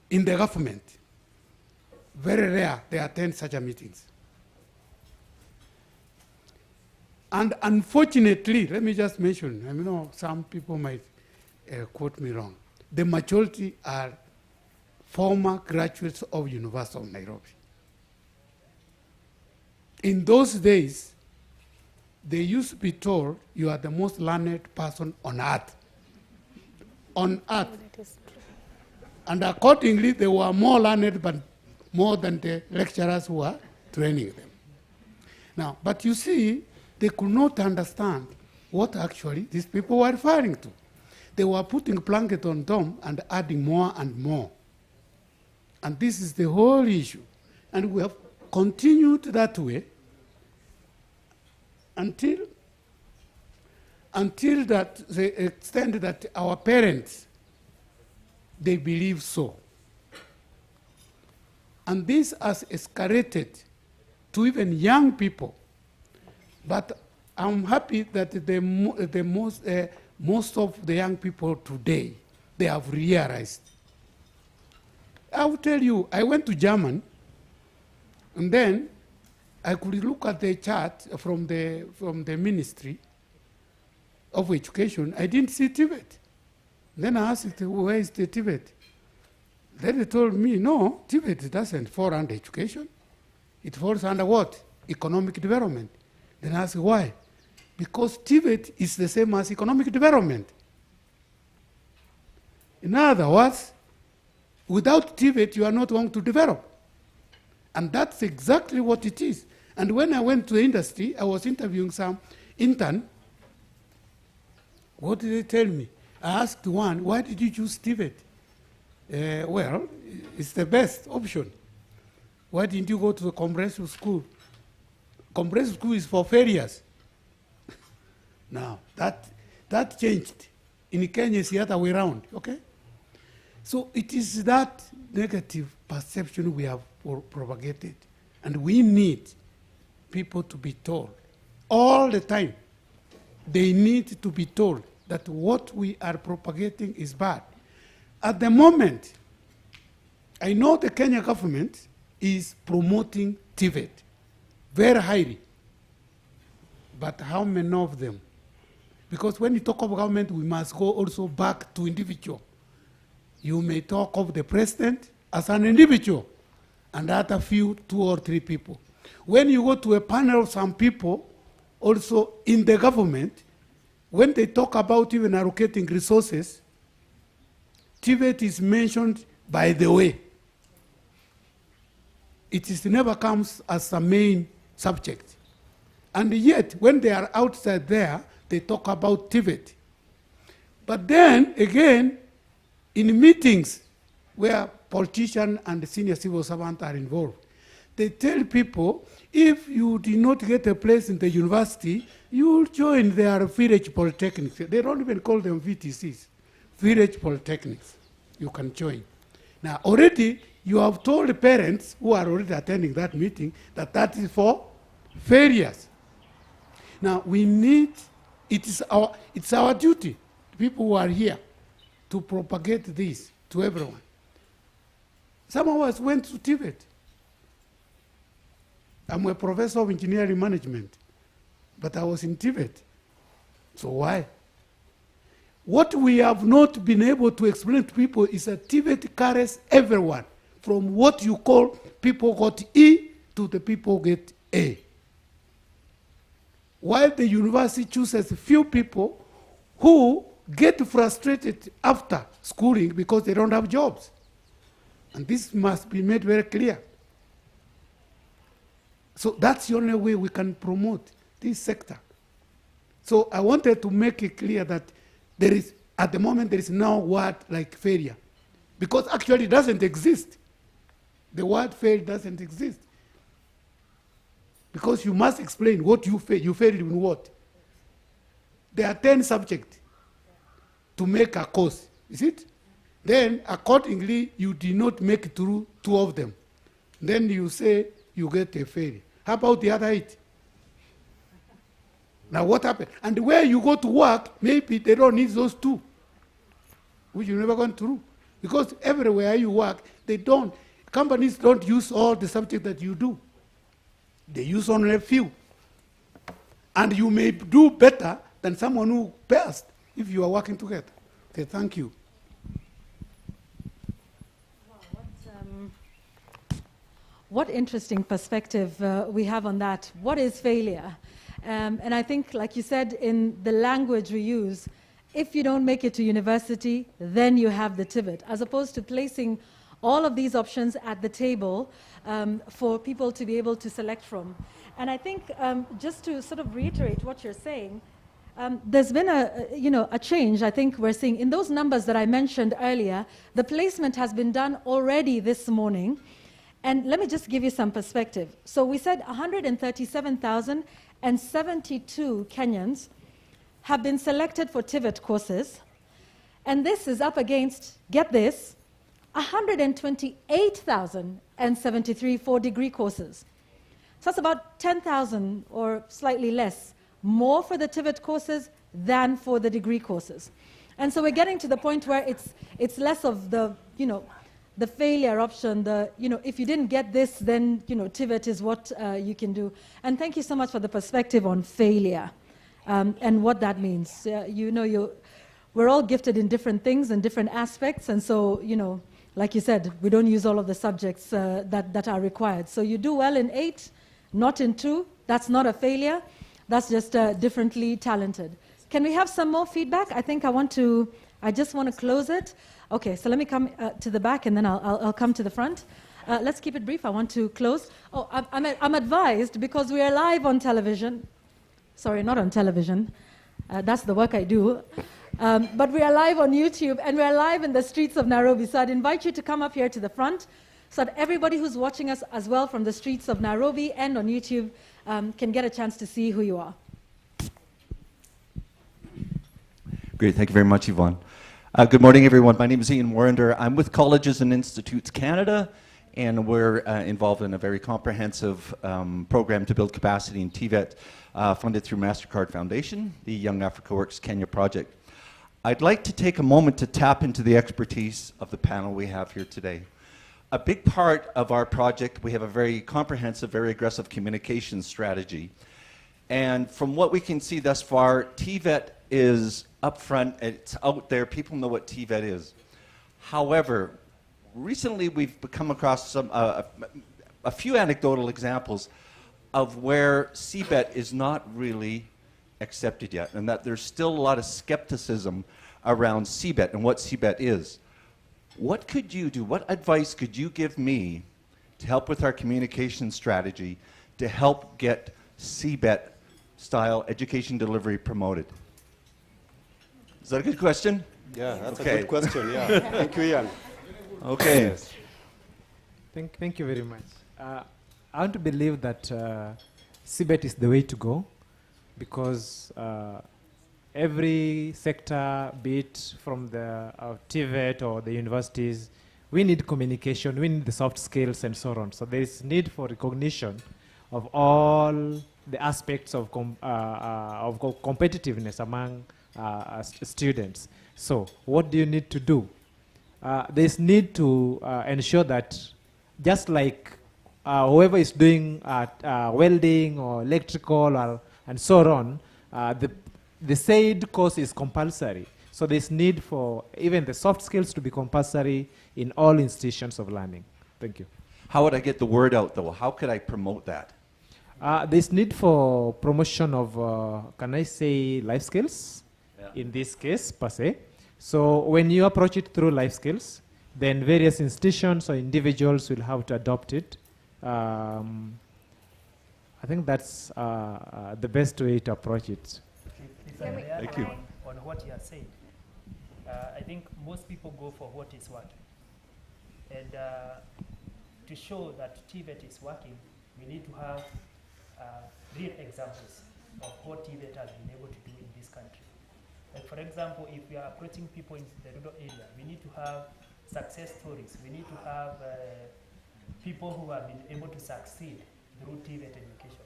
in the government, very rare they attend such meetings. And unfortunately, let me just mention, I know some people might quote me wrong, the majority are former graduates of University of Nairobi. In those days, they used to be told, you are the most learned person on earth. On earth. And accordingly, they were more learned, but more than the lecturers who were training them. Now, but you see, they could not understand what actually these people were referring to. They were putting blanket on them and adding more and more. And this is the whole issue. And we have continued that way until that the extent that our parents, they believe so. And this has escalated to even young people. But I'm happy that most of the young people today, they have realized. I will tell you, I went to Germany, and then I could look at the chart from the Ministry of Education. I didn't see Tvet. Then I asked, where is the Tvet? Then they told me, no, Tvet doesn't fall under education. It falls under what? Economic development. Then I asked, why? Because Tvet is the same as economic development. In other words, without Tvet, you are not going to develop. And that's exactly what it is. And when I went to the industry, I was interviewing some intern. What did they tell me? I asked one, why did you choose Tvet? Well, it's the best option. Why didn't you go to the comprehensive school? Comprehensive school is for failures. Now, that changed. In Kenya, it's the other way around, okay? So it is that negative perception we have propagated. And we need people to be told all the time. They need to be told that what we are propagating is bad. At the moment, I know the Kenya government is promoting Tvet very highly. But how many of them? Because when you talk of government, we must go also back to individual. You may talk of the president as an individual and other few, 2 or 3 people. When you go to a panel of some people, also in the government, when they talk about even allocating resources, Tvet is mentioned by the way. It never comes as a main subject. And yet, when they are outside there, they talk about Tvet. But then, again, in meetings where politicians and senior civil servants are involved, they tell people, if you did not get a place in the university, you will join their village polytechnics. They don't even call them VTCs, village polytechnics. You can join. Now, already, you have told the parents who are already attending that meeting that that is for failures. Now, we need, it's our duty, people who are here, to propagate this to everyone. Some of us went to Tvet. I'm a professor of engineering management, but I was in Tvet. So why? What we have not been able to explain to people is that Tvet carries everyone, from what you call people got E to the people get A. While the university chooses few people who get frustrated after schooling because they don't have jobs. And this must be made very clear. So that's the only way we can promote this sector. So I wanted to make it clear that there is, at the moment, there is no word like failure. Because actually it doesn't exist. The word fail doesn't exist. Because you must explain what you failed. You failed in what? There are 10 subjects to make a course, is it? Then, accordingly, you did not make it through 2 of them. Then you say you get a fail. How about the other 8? Now what happened? And where you go to work, maybe they don't need those 2, which you never gone through. Because everywhere you work, companies don't use all the subjects that you do. They use only a few. And you may do better than someone who passed if you are working together. Okay, thank you. What interesting perspective we have on that. What is failure? And I think, like you said, in the language we use, if you don't make it to university, then you have the Tvet, as opposed to placing all of these options at the table for people to be able to select from. And I think just to sort of reiterate what you're saying, there's been a change. I think we're seeing in those numbers that I mentioned earlier, the placement has been done already this morning. And let me just give you some perspective. So we said 137,072 Kenyans have been selected for Tvet courses. And this is up against, get this, 128,073 for degree courses. So that's about 10,000 or slightly less more for the Tvet courses than for the degree courses. And so we're getting to the point where it's less of the, the failure option, if you didn't get this, then, Tvet is what you can do. And thank you so much for the perspective on failure and what that means. We're all gifted in different things and different aspects, and so, like you said, we don't use all of the subjects that are required. So you do well in 8, not in 2. That's not a failure. That's just differently talented. Can we have some more feedback? I think I just want to close it. Okay, so let me come to the back, and then I'll come to the front. Let's keep it brief. I want to close. Oh, I'm advised, because we are live on television. Sorry, not on television. That's the work I do. But we are live on YouTube, and we are live in the streets of Nairobi. So I'd invite you to come up here to the front so that everybody who's watching us as well from the streets of Nairobi and on YouTube can get a chance to see who you are. Great, thank you very much, Yvonne. Good morning, everyone. My name is Ian Warrender. I'm with Colleges and Institutes Canada, and we're involved in a very comprehensive program to build capacity in Tvet, funded through Mastercard Foundation, the Young Africa Works Kenya project. I'd like to take a moment to tap into the expertise of the panel we have here today. A big part of our project, we have a very comprehensive, very aggressive communication strategy. And from what we can see thus far, Tvet is up front, it's out there, people know what Tvet is. However, recently we've come across a few anecdotal examples of where CBET is not really accepted yet, and that there's still a lot of skepticism around CBET and what CBET is. What could you do, what advice could you give me to help with our communication strategy to help get CBET style education delivery promoted? Is that a good question? Yeah, that's a good question, yeah. Thank you, Ian. Okay. Yes. Thank you very much. I want to believe that CBET is the way to go, because every sector, be it from the Tvet or the universities, we need communication, we need the soft skills and so on. So there is need for recognition of all the aspects of competitiveness among students. So what do you need to do? There's need to ensure that, just like whoever is doing welding or electrical and so on, the said course is compulsory. So there's need for even the soft skills to be compulsory in all institutions of learning. Thank you. How would I get the word out, though? How could I promote that? There's need for promotion of, can I say, life skills, in this case, per se. So when you approach it through life skills, then various institutions or individuals will have to adopt it. I think that's the best way to approach it. If I may add Thank you. on what you have said, I think most people go for what is working. And to show that Tvet is working, we need to have real examples of what Tvet has been able to do in this country. Like for example, if we are approaching people in the rural area, we need to have success stories. We need to have people who have been able to succeed through Tvet education.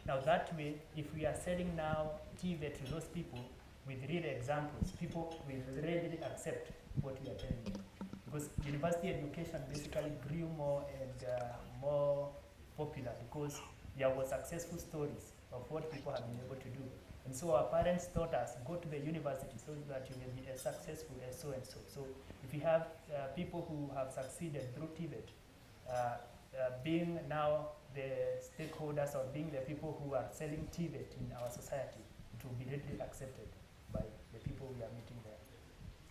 Now that way, if we are selling now Tvet to those people with real examples, people will readily accept what we are telling them. Because university education basically grew more and more popular because there were successful stories of what people have been able to do. And so our parents taught us, go to the university so that you will be as successful as so and so. So if you have people who have succeeded through Tvet, being now the stakeholders or being the people who are selling Tvet in our society, it will be readily accepted by the people we are meeting there.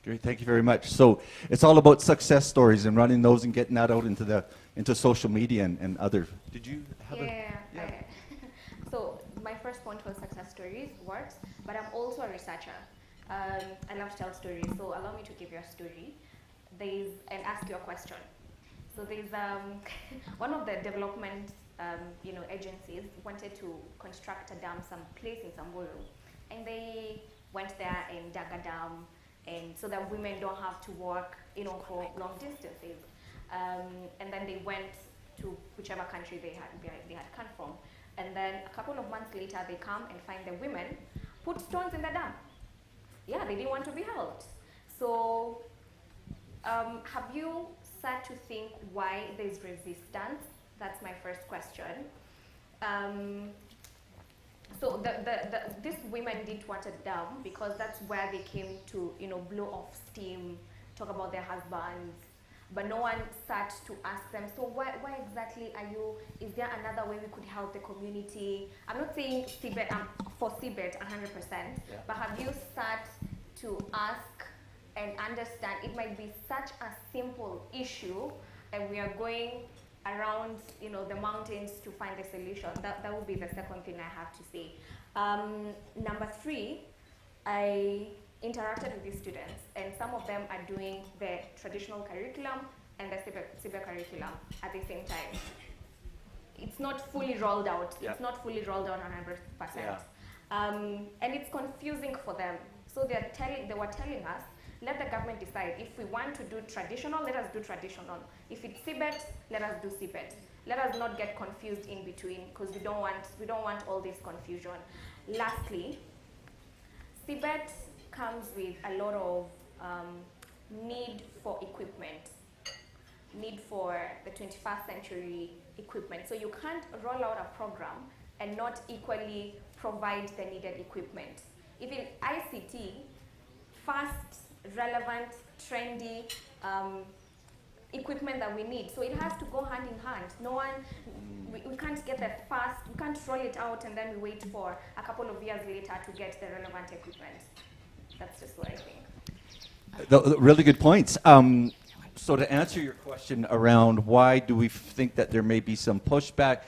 Great, thank you very much. So it's all about success stories and running those and getting that out into social media and other. Did you have So my first point was success stories, works, but I'm also a researcher. I love to tell stories, so allow me to give you a story and ask you a question. So there's one of the development agencies wanted to construct a dam someplace in Samburu, and they went there and dug a dam, and so that women don't have to work, for long distances. And then they went to whichever country they had come from. And then a couple of months later, they come and find the women put stones in the dam. Yeah, they didn't want to be helped. So have you sat to think why there's resistance? That's my first question. So these women didn't want a dam because that's where they came to, blow off steam, talk about their husbands, but no one sat to ask them, so why exactly is there another way we could help the community? I'm not saying Tvet, for Tvet 100%, but have you sat to ask and understand it might be such a simple issue and we are going around the mountains to find a solution? That would be the second thing I have to say. Number 3, I interacted with these students, and some of them are doing the traditional curriculum and the Tvet curriculum at the same time. It's not fully rolled out. Yeah. It's not fully rolled out 100%. Yeah. And it's confusing for them. So they were telling us, let the government decide. If we want to do traditional, let us do traditional. If it's Tvet, let us do Tvet. Let us not get confused in between, because we don't want all this confusion. Lastly, Tvet comes with a lot of need for equipment, need for the 21st century equipment. So you can't roll out a program and not equally provide the needed equipment. Even ICT, fast, relevant, trendy equipment that we need. So it has to go hand in hand. We can't get the fast, we can't roll it out and then we wait for a couple of years later to get the relevant equipment. That's just what I think. Really good points. So to answer your question around why do we think that there may be some pushback,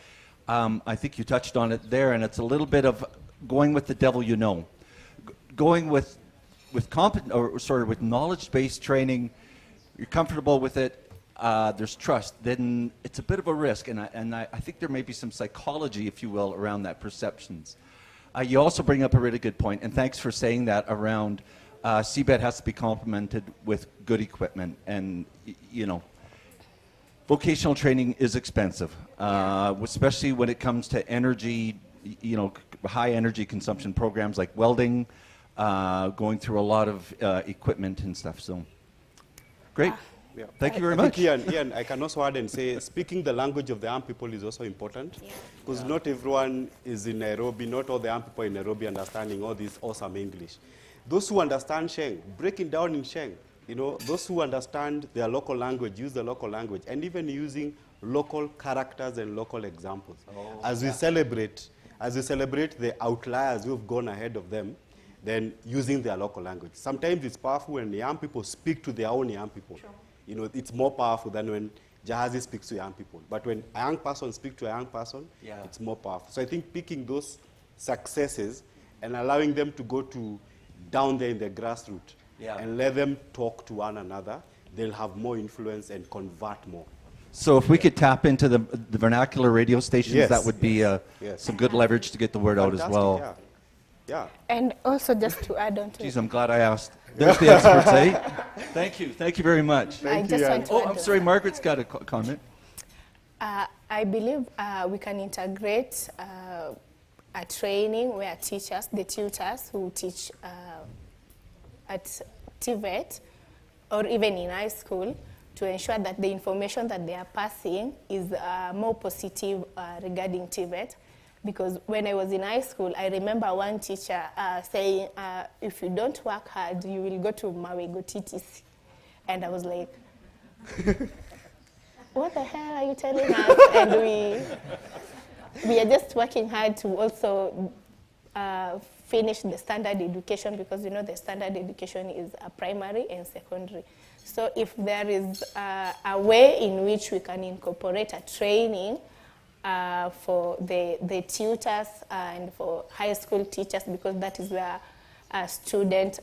I think you touched on it there, and it's a little bit of going with the devil you know. Going with knowledge-based training, you're comfortable with it, there's trust, then it's a bit of a risk, and I think there may be some psychology, if you will, around that perceptions. You also bring up a really good point, and thanks for saying that around Tvet has to be complemented with good equipment, and vocational training is expensive, especially when it comes to energy, high energy consumption programs like welding, going through a lot of equipment and stuff. So, great. Yeah. Thank you very I much. think, Ian, I can also add and say speaking the language of the young people is also important, because not everyone is in Nairobi, not all the young people in Nairobi understanding all this awesome English. Those who understand Sheng, breaking down in Sheng, you know, those who understand their local language, use the local language, and even using local characters and local examples. As we celebrate the outliers who have gone ahead of them, then using their local language. Sometimes it's powerful when young people speak to their own young people. Sure. You know, it's more powerful than when Jahazi speaks to young people. But when a young person speaks to a young person, it's more powerful. So I think picking those successes and allowing them to go to down there in the grassroots and let them talk to one another, they'll have more influence and convert more. So if we could tap into the vernacular radio stations, Yes. that would be some good leverage to get the word out as well. Fantastic, yeah. And also just to add on to Geez, I'm glad I asked. There's the experts, eh? Thank you. Thank you very much. I just want to Oh, add I'm sorry, Margaret's got a comment. I believe we can integrate a training where teachers, the tutors who teach at Tvet or even in high school, to ensure that the information that they are passing is more positive regarding Tvet. Because when I was in high school, I remember one teacher saying, if you don't work hard, you will go to Mawego TTC. And I was like, what the hell are you telling us? And we are just working hard to also finish the standard education, because you know the standard education is primary and secondary. So if there is a way in which we can incorporate a training for the tutors and for high school teachers, because that is where students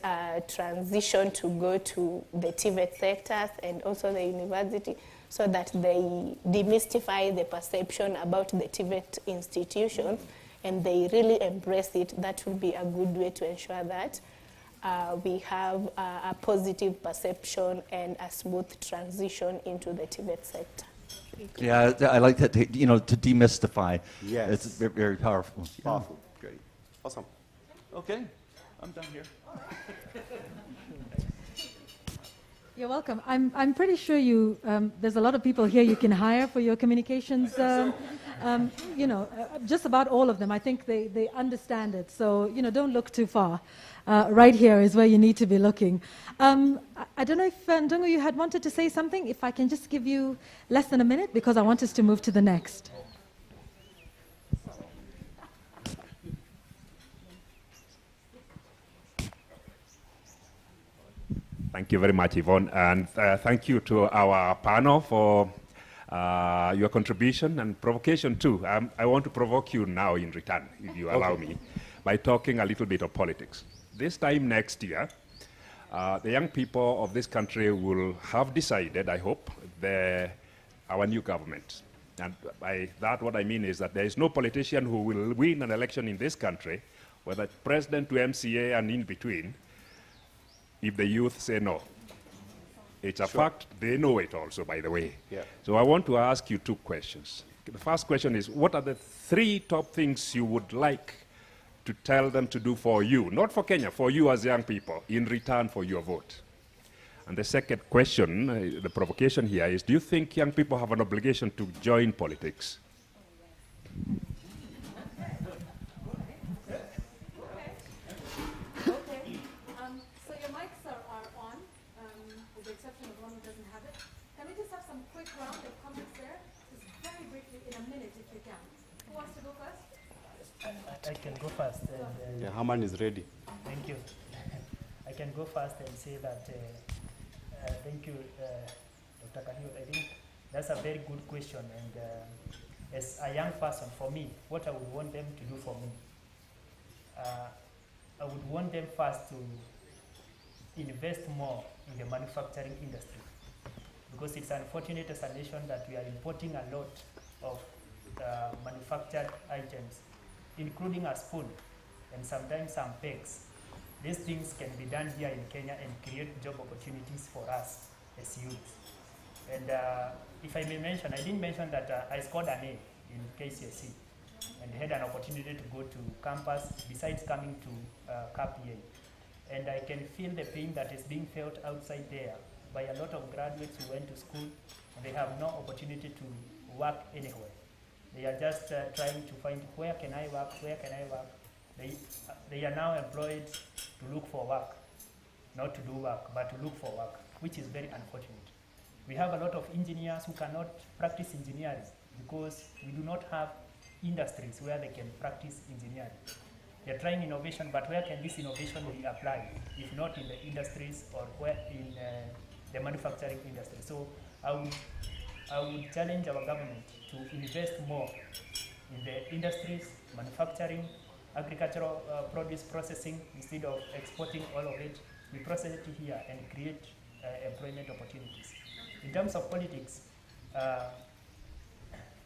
transition to go to the Tvet sectors and also the university, so that they demystify the perception about the Tvet institutions and they really embrace it. That will be a good way to ensure that we have a positive perception and a smooth transition into the Tvet sector. Yeah, I like that, to demystify. Yes. It's very powerful. Powerful. Great. Awesome. Okay, I'm done here. You're welcome. I'm pretty sure you. There's a lot of people here you can hire for your communications. Just about all of them. I think they understand it. So don't look too far. Right here is where you need to be looking. I don't know if Ndongo, you had wanted to say something. If I can just give you less than a minute, because I want us to move to the next. Thank you very much, Yvonne, and thank you to our panel for your contribution and provocation too. I want to provoke you now in return, if you allow me, by talking a little bit of politics. This time next year, the young people of this country will have decided, I hope, our new government. And by that, what I mean is that there is no politician who will win an election in this country, whether president to MCA and in between, if the youth say no. It's a fact. They know it also, by the way. Yeah. So I want to ask you two questions. The first question is, what are the 3 top things you would like to tell them to do for you, not for Kenya, for you as young people, in return for your vote? And the second question, the provocation here is, do you think young people have an obligation to join politics? I can go first. Yeah, Haman is ready. Thank you. I can go first and say that thank you, Dr. Kahil. I think that's a very good question. And as a young person, for me, what I would want them to do for me, I would want them first to invest more in the manufacturing industry. Because it's unfortunate as a nation that we are importing a lot of manufactured items, including a spoon and sometimes some pegs. These things can be done here in Kenya and create job opportunities for us as youth. And if I may mention, I didn't mention that I scored an A in KCSE and had an opportunity to go to campus besides coming to KPA. And I can feel the pain that is being felt outside there by a lot of graduates who went to school and they have no opportunity to work anywhere. They are just trying to find where can I work, where can I work. They are now employed to look for work, not to do work, but to look for work, which is very unfortunate. We have a lot of engineers who cannot practice engineering because we do not have industries where they can practice engineering. They are trying innovation, but where can this innovation be applied, if not in the industries or where in the manufacturing industry? So I would challenge our government to invest more in the industries, manufacturing, agricultural produce processing, instead of exporting all of it. We process it here and create employment opportunities. In terms of politics,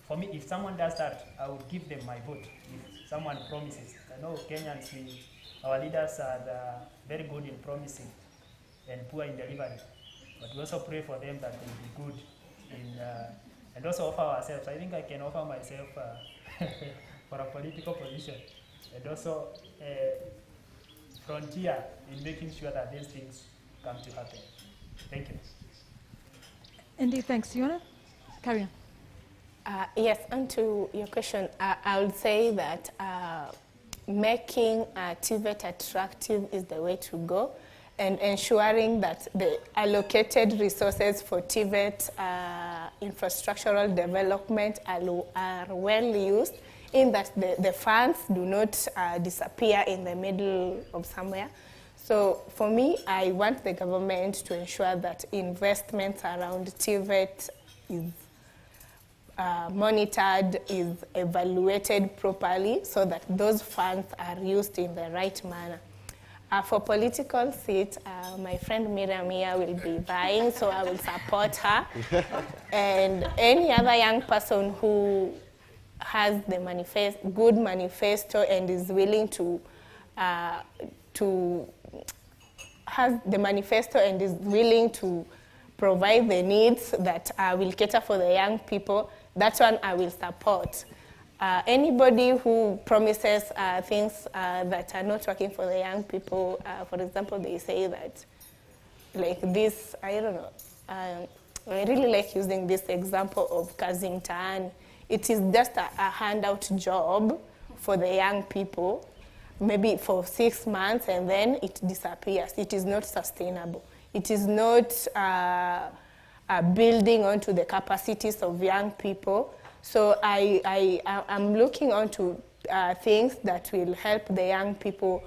for me, if someone does that, I would give them my vote. If someone promises, I know Kenyans, our leaders are very good in promising and poor in delivery. But we also pray for them that they will be good in, and also offer ourselves. I think I can offer myself for a political position, and also frontier in making sure that these things come to happen. Thank you. Indeed, thanks. You want to carry on? Yes, and to your question, I would say that making Tvet attractive is the way to go, and ensuring that the allocated resources for Tvet infrastructural development are well used, in that the funds do not disappear in the middle of somewhere. So for me, I want the government to ensure that investments around Tvet is monitored, is evaluated properly, so that those funds are used in the right manner. For political seats, my friend Miriam here will be vying, so I will support her. And any other young person who has the good manifesto and is willing to have the manifesto and is willing to provide the needs that will cater for the young people, that one I will support. Anybody who promises things that are not working for the young people, for example, they say that, like this, I don't know, I really like using this example of kazi mtaani. It is just a handout job for the young people, maybe for 6 months, and then it disappears. It is not sustainable. It is not building onto the capacities of young people. So I'm looking onto things that will help the young people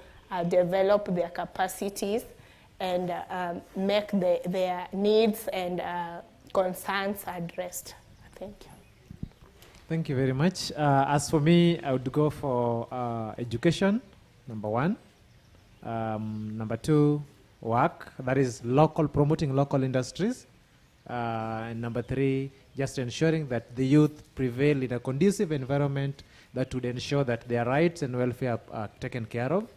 develop their capacities and make their needs and concerns addressed. Thank you. Thank you very much. As for me, I would go for education, number 1. Number 2, work, that is promoting local industries. And number 3, just ensuring that the youth prevail in a conducive environment that would ensure that their rights and welfare are taken care of.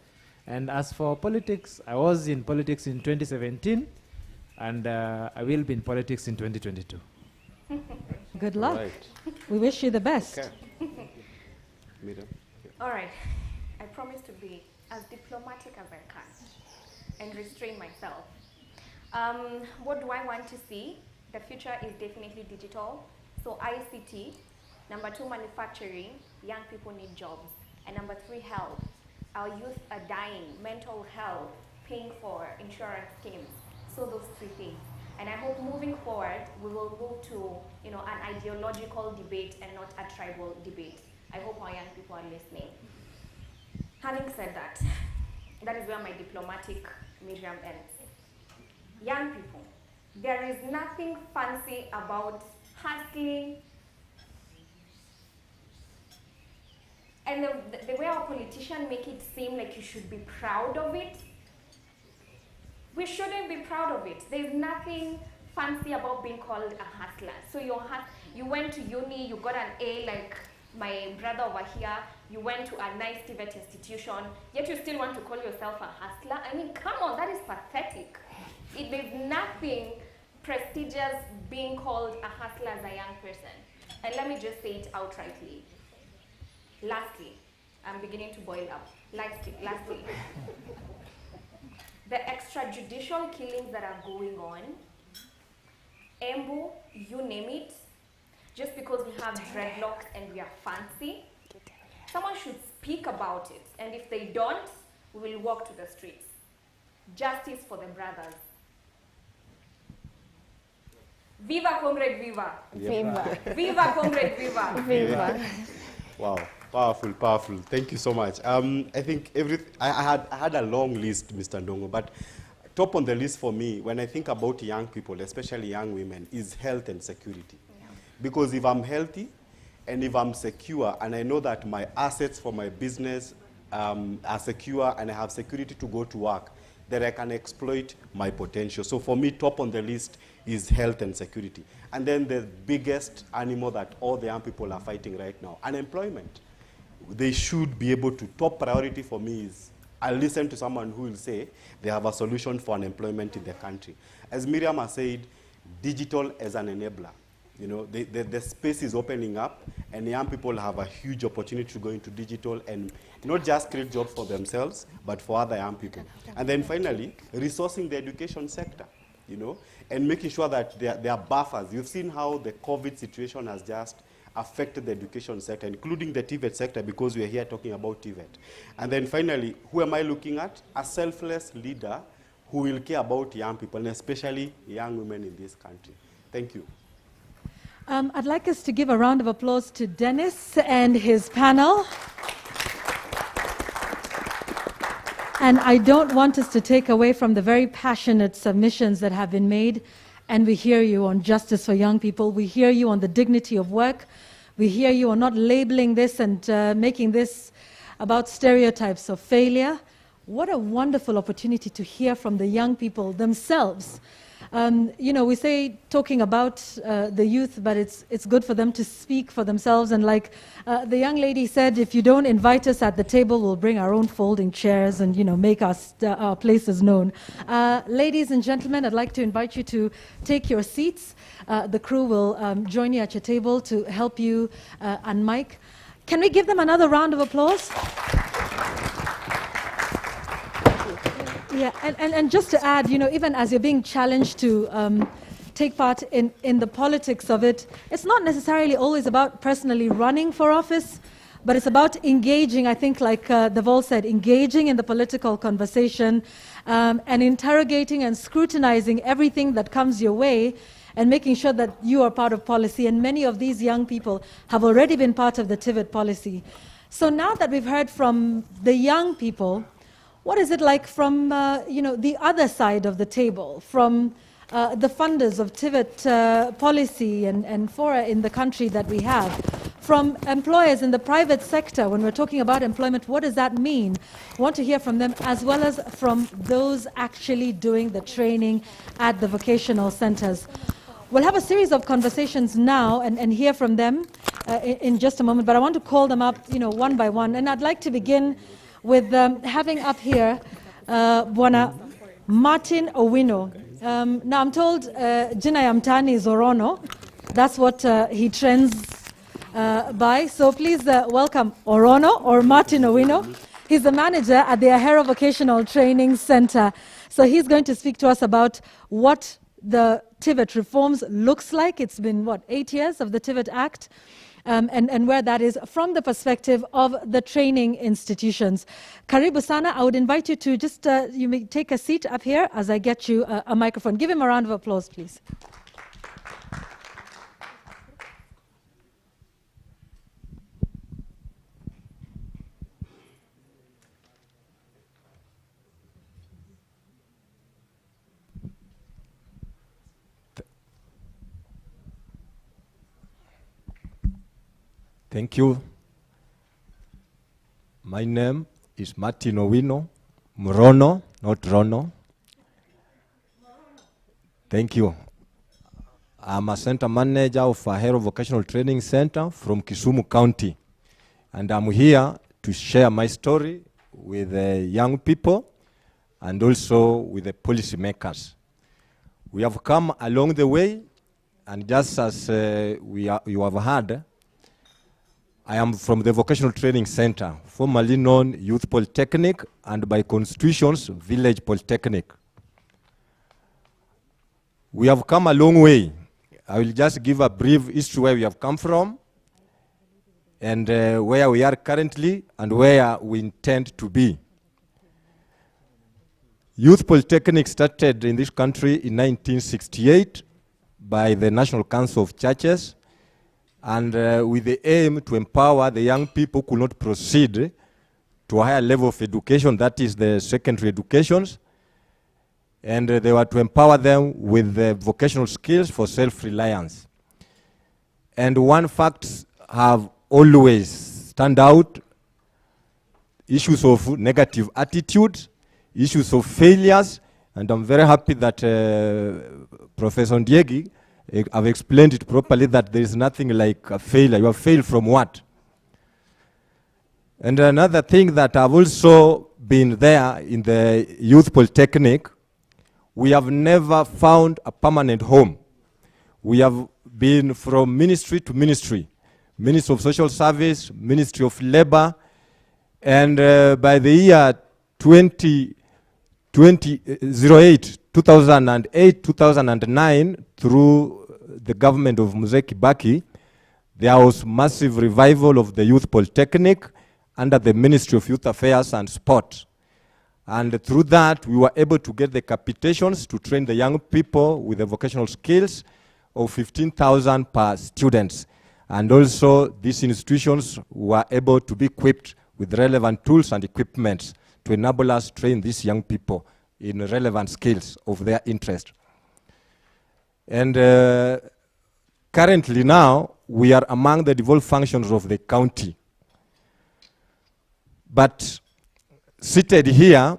And as for politics, I was in politics in 2017, and I will be in politics in 2022. Good luck. Right. We wish you the best. Okay. Miriam. All right. I promise to be as diplomatic as I can and restrain myself. What do I want to see? The future is definitely digital. So ICT. Number 2, manufacturing. Young people need jobs. And number 3, health. Our youth are dying. Mental health, paying for insurance schemes. So those 3 things. And I hope moving forward, we will move to an ideological debate and not a tribal debate. I hope our young people are listening. Having said that, that is where my diplomatic medium ends. Young people, there is nothing fancy about hustling. And the way our politicians make it seem like you should be proud of it, we shouldn't be proud of it. There's nothing fancy about being called a hustler. So you went to uni, you got an A like my brother over here, you went to a nice Tvet institution, yet you still want to call yourself a hustler? I mean, come on, that is pathetic. There's nothing prestigious being called a hustler as a young person. And let me just say it outrightly. Lastly, I'm beginning to boil up. Lastly, the extrajudicial killings that are going on Embu, you name it. Just because we have dreadlocks and we are fancy, someone should speak about it. And if they don't, we will walk to the streets. Justice for the brothers. Viva, comrade, viva. Viva. Viva, comrade, viva. Viva. Wow, powerful, powerful. Thank you so much. I think I had a long list, Mr. Ndongo, but top on the list for me, when I think about young people, especially young women, is health and security. Yeah. Because if I'm healthy and if I'm secure, and I know that my assets for my business are secure and I have security to go to work, then I can exploit my potential. So for me, top on the list is health and security. And then the biggest animal that all the young people are fighting right now, unemployment. They should be able to, top priority for me is, I listen to someone who will say they have a solution for unemployment in the country. As Miriam has said, digital as an enabler. You know, the space is opening up, and young people have a huge opportunity to go into digital and not just create jobs for themselves, but for other young people. And then finally, resourcing the education sector, you know, and making sure that there are buffers. You've seen how the COVID situation has just affected the education sector, including the Tvet sector, because we are here talking about Tvet. And then finally, who am I looking at? A selfless leader who will care about young people, and especially young women in this country. Thank you. I'd like us to give a round of applause to Dennis and his panel. And I don't want us to take away from the very passionate submissions that have been made. And we hear you on justice for young people. We hear you on the dignity of work. We hear you on not labeling this and making this about stereotypes of failure. What a wonderful opportunity to hear from the young people themselves. You know, we say talking about the youth, but it's good for them to speak for themselves. And like the young lady said, if you don't invite us at the table, we'll bring our own folding chairs and, you know, make our places known. Ladies and gentlemen, I'd like to invite you to take your seats. The crew will join you at your table to help you unmic. Can we give them another round of applause? Yeah, and just to add, you know, even as you're being challenged to take part in the politics of it, it's not necessarily always about personally running for office, but it's about engaging, I think, like the Vol said, engaging in the political conversation and interrogating and scrutinizing everything that comes your way and making sure that you are part of policy. And many of these young people have already been part of the Tvet policy. So now that we've heard from the young people, what is it like from you know, the other side of the table, from the funders of Tvet policy and fora in the country that we have, from employers in the private sector? When we're talking about employment, what does that mean? I want to hear from them, as well as from those actually doing the training at the vocational centers. We'll have a series of conversations now and hear from them in just a moment, but I want to call them up, you know, one by one. And I'd like to begin with having up here Bwana Martin Owino. Now I'm told Jina ya mtaani is Orono. That's what he trends by. So please welcome Orono, or Martin Owino. He's the manager at the Ahero Vocational Training Center. So he's going to speak to us about what the Tvet reforms looks like. It's been, what, 8 years of the Tvet Act? And where that is from the perspective of the training institutions. Karibu sana. I would invite you to just, you may take a seat up here as I get you a microphone. Give him a round of applause, please. Thank you. My name is Martin Owino, Mrono, not Rono. Thank you. I'm a center manager of Ahero Vocational Training Center from Kisumu County. And I'm here to share my story with the young people and also with the policy makers. We have come along the way, and just as you have heard, I am from the Vocational Training Center, formerly known Youth Polytechnic, and by constitutions, Village Polytechnic. We have come a long way, I will just give a brief history where we have come from and where we are currently and where we intend to be. Youth Polytechnic started in this country in 1968 by the National Council of Churches, and with the aim to empower the young people who could not proceed to a higher level of education, that is the secondary educations, and they were to empower them with the vocational skills for self-reliance. And one fact have always stand out: issues of negative attitudes, issues of failures, and I'm very happy that Professor Ndiegi have explained it properly, that there is nothing like a failure. You have failed from what? And another thing that I've also been there in the Youth Polytechnic, we have never found a permanent home. We have been from ministry to ministry, Ministry of Social Service, Ministry of Labor, and by the year 2008, 2009, through the government of Mzee Kibaki, there was massive revival of the Youth Polytechnic under the Ministry of Youth Affairs and Sport. And through that, we were able to get the capitations to train the young people with the vocational skills of 15,000 per students. And also, these institutions were able to be equipped with relevant tools and equipment to enable us to train these young people in relevant skills of their interest. And currently now, we are among the devolved functions of the county. But seated here,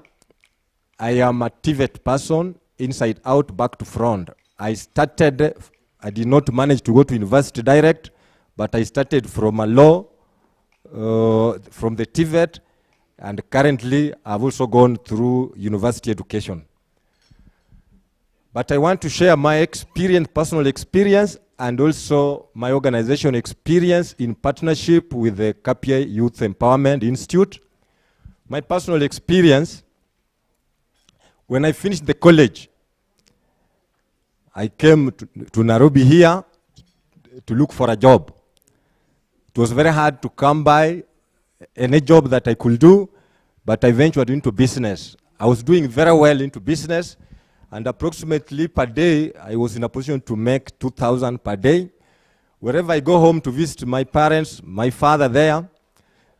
I am a Tvet person, inside out, back to front. I did not manage to go to university direct, but I started from a law, from the Tvet, and currently I've also gone through university education. But I want to share my experience, personal experience, and also my organization experience in partnership with the Kapia Youth Empowerment Institute. My personal experience: when I finished the college, I came to Nairobi here to look for a job. It was very hard to come by any job that I could do, but I ventured into business. I was doing very well into business, and approximately per day, I was in a position to make 2,000 per day. Wherever I go home to visit my parents, my father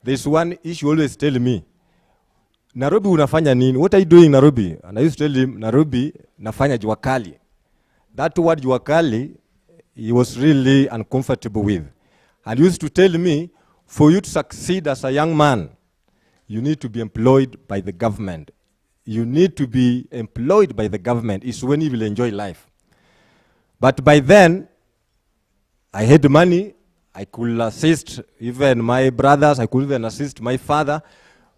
there's one issue always tell me, Nairobi unafanya nini? What are you doing in Nairobi? And I used to tell him, Nairobi nafanya jua kali. That word jua kali, he was really uncomfortable with. And he used to tell me, for you to succeed as a young man, you need to be employed by the government. You need to be employed by the government. It's when you will enjoy life. But by then, I had money. I could assist even my brothers. I could even assist my father.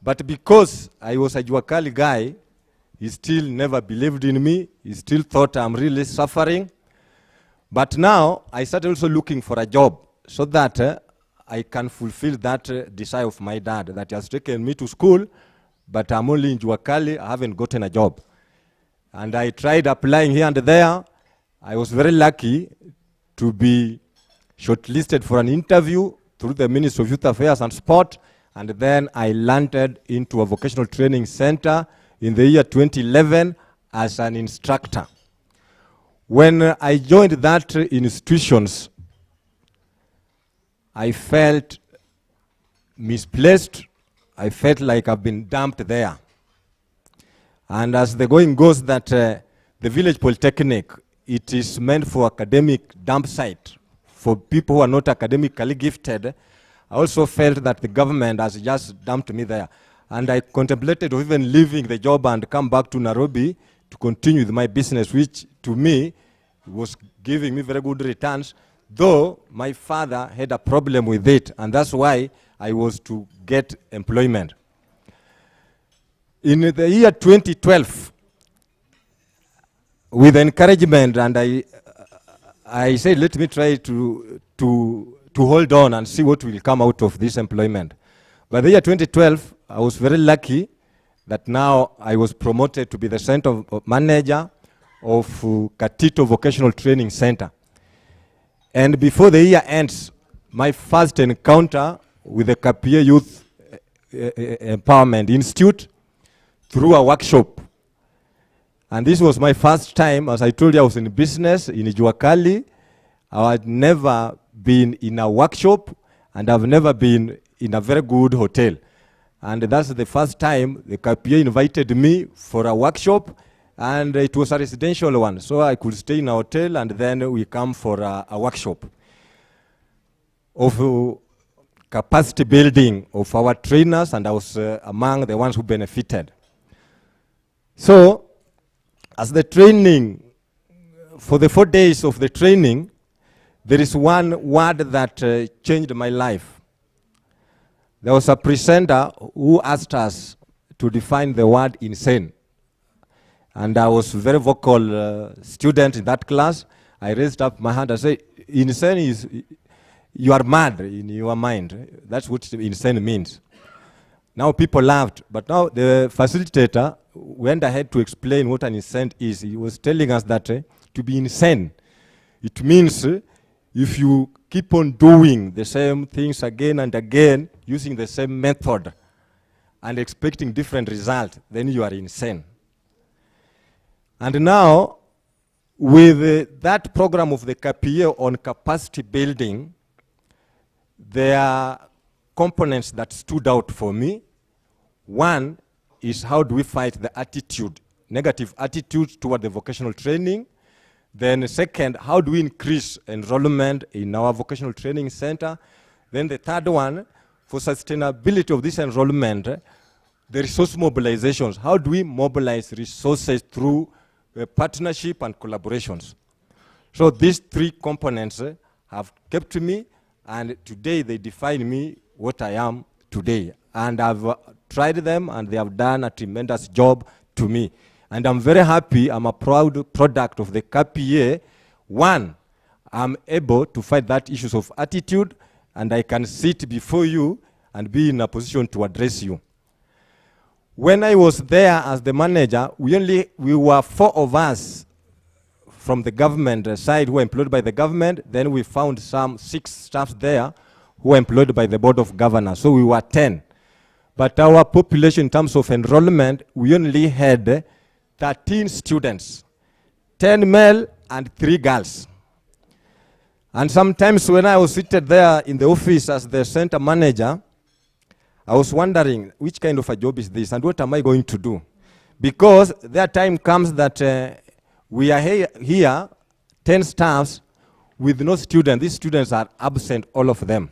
But because I was a Juakali guy, he still never believed in me. He still thought I'm really suffering. But now, I started also looking for a job so that I can fulfill that desire of my dad that has taken me to school, but I'm only in Juakali, I haven't gotten a job. And I tried applying here and there. I was very lucky to be shortlisted for an interview through the Ministry of Youth Affairs and Sport, and then I landed into a vocational training center in the year 2011 as an instructor. When I joined that institutions, I felt misplaced. I felt like I've been dumped there. And as the going goes that the village polytechnic, it is meant for academic dump site, for people who are not academically gifted. I also felt that the government has just dumped me there. And I contemplated of even leaving the job and come back to Nairobi to continue with my business, which to me was giving me very good returns, though my father had a problem with it, and that's why I was to get employment. In the year 2012, with encouragement, and I said, let me try to hold on and see what will come out of this employment. By the year 2012, I was very lucky that now I was promoted to be the center manager of Katito Vocational Training Center. And before the year ends, my first encounter with the Kapia Youth Empowerment Institute through a workshop. And this was my first time, as I told you, I was in business in Juakali. I had never been in a workshop, and I've never been in a very good hotel. And that's the first time the Kapia invited me for a workshop, and it was a residential one. So I could stay in a hotel, and then we come for a workshop of capacity building of our trainers, and I was among the ones who benefited. So, as the training, for the 4 days of the training, there is one word that changed my life. There was a presenter who asked us to define the word insane. And I was a very vocal student in that class. I raised up my hand and said, insane is, you are mad in your mind. That's what insane means. Now people laughed, but now the facilitator went ahead to explain what an insane is. He was telling us that to be insane, it means if you keep on doing the same things again and again, using the same method, and expecting different results, then you are insane. And now, with that program of the KPA on capacity building, there are components that stood out for me. One is how do we fight the attitude, negative attitude toward the vocational training. Then second, how do we increase enrollment in our vocational training center? Then the third one, for sustainability of this enrollment, the resource mobilizations. How do we mobilize resources through partnership and collaborations? So these three components have kept me, and today they define me what I am today. And I've tried them, and they have done a tremendous job to me. And I'm very happy, I'm a proud product of the KPA. One, I'm able to fight that issues of attitude, and I can sit before you and be in a position to address you. When I was there as the manager, we were 4 of us from the government side who were employed by the government. Then we found some 6 staffs there who were employed by the Board of Governors. So we were 10. But our population in terms of enrollment, we only had 13 students, 10 male and 3 girls. And sometimes when I was seated there in the office as the center manager, I was wondering which kind of a job is this and what am I going to do? Because there time comes that we are here 10 staffs with no students. These students are absent, all of them.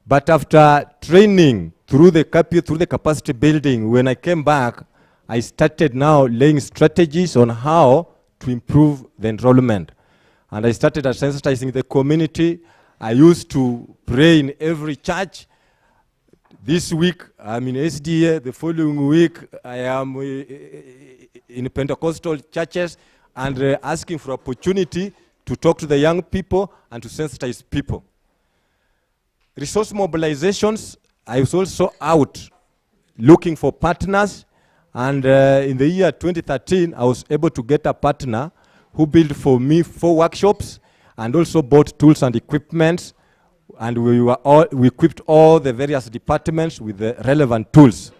But after training through the capacity building, when I came back, I started now laying strategies on how to improve the enrollment. And I started sensitizing the community. I used to pray in every church. This week, I'm in SDA. The following week, I am in Pentecostal churches and asking for opportunity to talk to the young people and to sensitize people. Resource mobilizations, I was also out looking for partners. And in the year 2013, I was able to get a partner who built for me 4 workshops and also bought tools and equipment. And we equipped all the various departments with the relevant tools.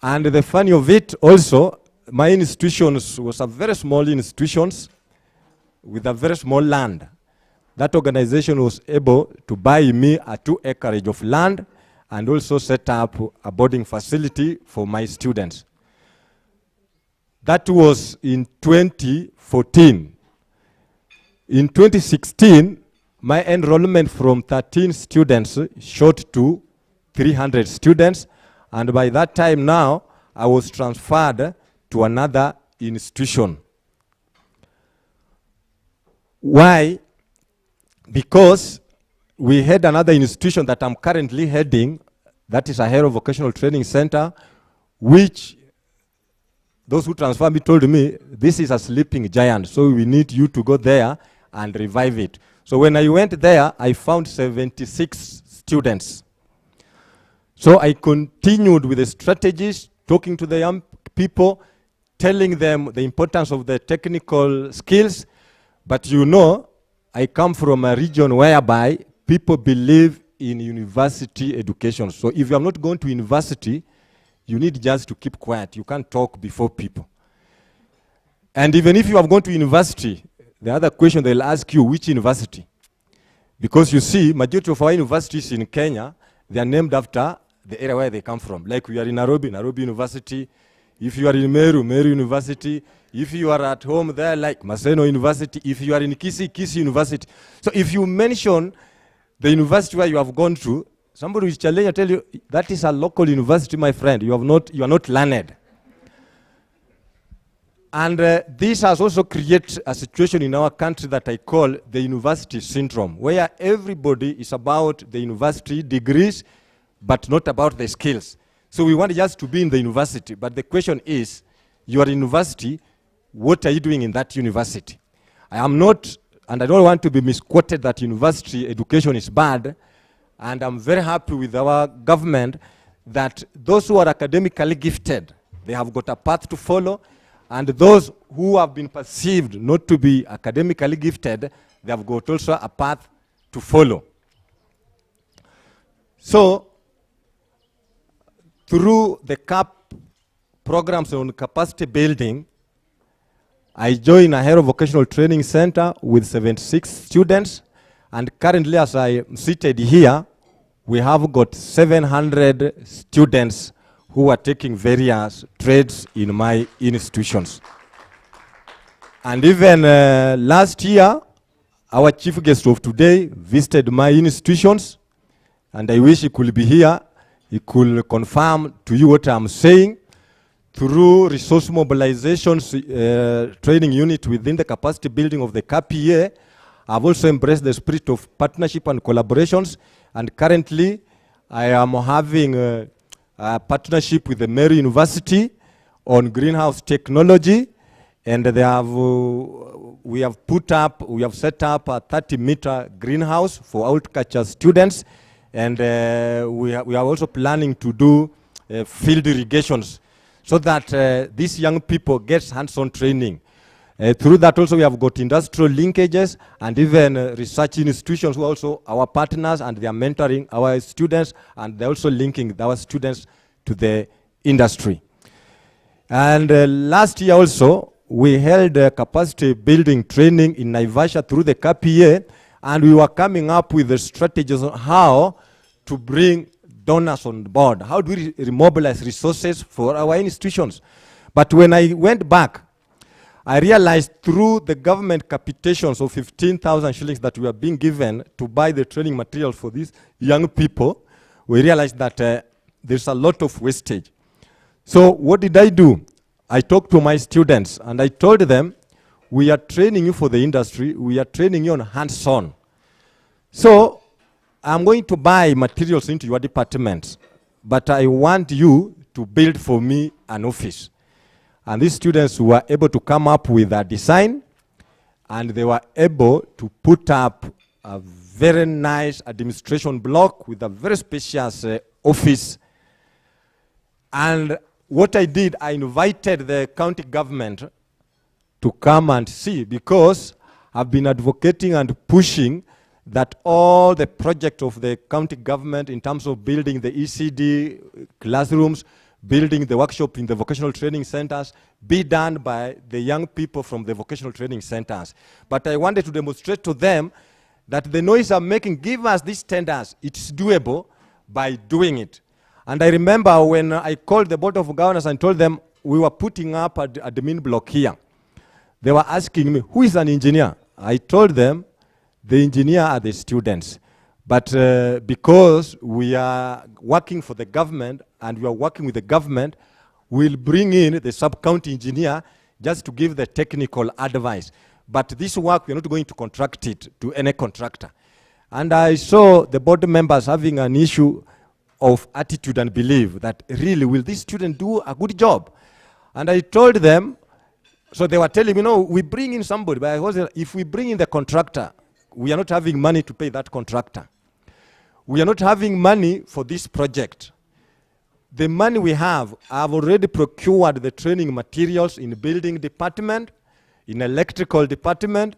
And the funny of it also, my institutions was a very small institutions with a very small land. That organization was able to buy me a 2 acreage of land and also set up a boarding facility for my students. That was in 2014. In 2016, my enrollment from 13 students shot to 300 students, and by that time now, I was transferred to another institution. Why? Because we had another institution that I'm currently heading, that is a Hero Vocational Training Center, which those who transferred me told me, this is a sleeping giant, so we need you to go there and revive it. So when I went there, I found 76 students. So I continued with the strategies, talking to the young people, telling them the importance of the technical skills. But you know, I come from a region whereby people believe in university education. So if you are not going to university, you need just to keep quiet. You can't talk before people. And even if you have gone to university, the other question they'll ask you, which university? Because you see, majority of our universities in Kenya, they are named after the area where they come from. Like we are in Nairobi, Nairobi University. If you are in Meru, Meru University. If you are at home there, like Maseno University. If you are in Kisii, Kisii University. So if you mention the university where you have gone to, somebody will challenge and tell you, that is a local university, my friend. You are not learned. And this has also created a situation in our country that I call the university syndrome, where everybody is about the university degrees, but not about the skills. So we want just to be in the university, but the question is, you are in university, what are you doing in that university? I am not, and I don't want to be misquoted that university education is bad, and I'm very happy with our government that those who are academically gifted, they have got a path to follow, and those who have been perceived not to be academically gifted, they have got also a path to follow. So, through the CAP programs on capacity building, I joined a Hero Vocational Training Center with 76 students, and currently as I am seated here, we have got 700 students who are taking various trades in my institutions. And even last year, our chief guest of today visited my institutions, and I wish he could be here. He could confirm to you what I'm saying. Through resource mobilizations training unit within the capacity building of the KPA, I've also embraced the spirit of partnership and collaborations, and currently I am having a partnership with the Mary University on greenhouse technology, and they have, we have set up a 30-meter greenhouse for horticulture students, and we are also planning to do field irrigations so that these young people get hands-on training. Through that also we have got industrial linkages and even research institutions who are also our partners, and they are mentoring our students, and they're also linking our students to the industry. And last year also, we held a capacity building training in Naivasha through the KPA, and we were coming up with the strategies on how to bring donors on board. How do we remobilize resources for our institutions? But when I went back, I realized through the government capitations of 15,000 shillings that we are being given to buy the training material for these young people, we realized that there's a lot of wastage. So what did I do? I talked to my students and I told them, we are training you for the industry, we are training you on hands-on. So I'm going to buy materials into your department, but I want you to build for me an office. And these students were able to come up with a design, and they were able to put up a very nice administration block with a very spacious office. And what I did, I invited the county government to come and see, because I've been advocating and pushing that all the projects of the county government in terms of building the ECD classrooms, building the workshop in the vocational training centers, be done by the young people from the vocational training centers. But I wanted to demonstrate to them that the noise I'm making, give us these tenders, it's doable by doing it. And I remember when I called the Board of Governors and told them we were putting up a admin block here. They were asking me, who is an engineer? I told them, the engineer are the students. But because we are working for the government and we are working with the government, we'll bring in the sub-county engineer just to give the technical advice. But this work, we're not going to contract it to any contractor. And I saw the board members having an issue of attitude and belief that really, will this student do a good job? And I told them, so they were telling me, no, we bring in somebody, but I was, if we bring in the contractor, we are not having money to pay that contractor. We are not having money for this project. The money we have, I've already procured the training materials in building department, in electrical department,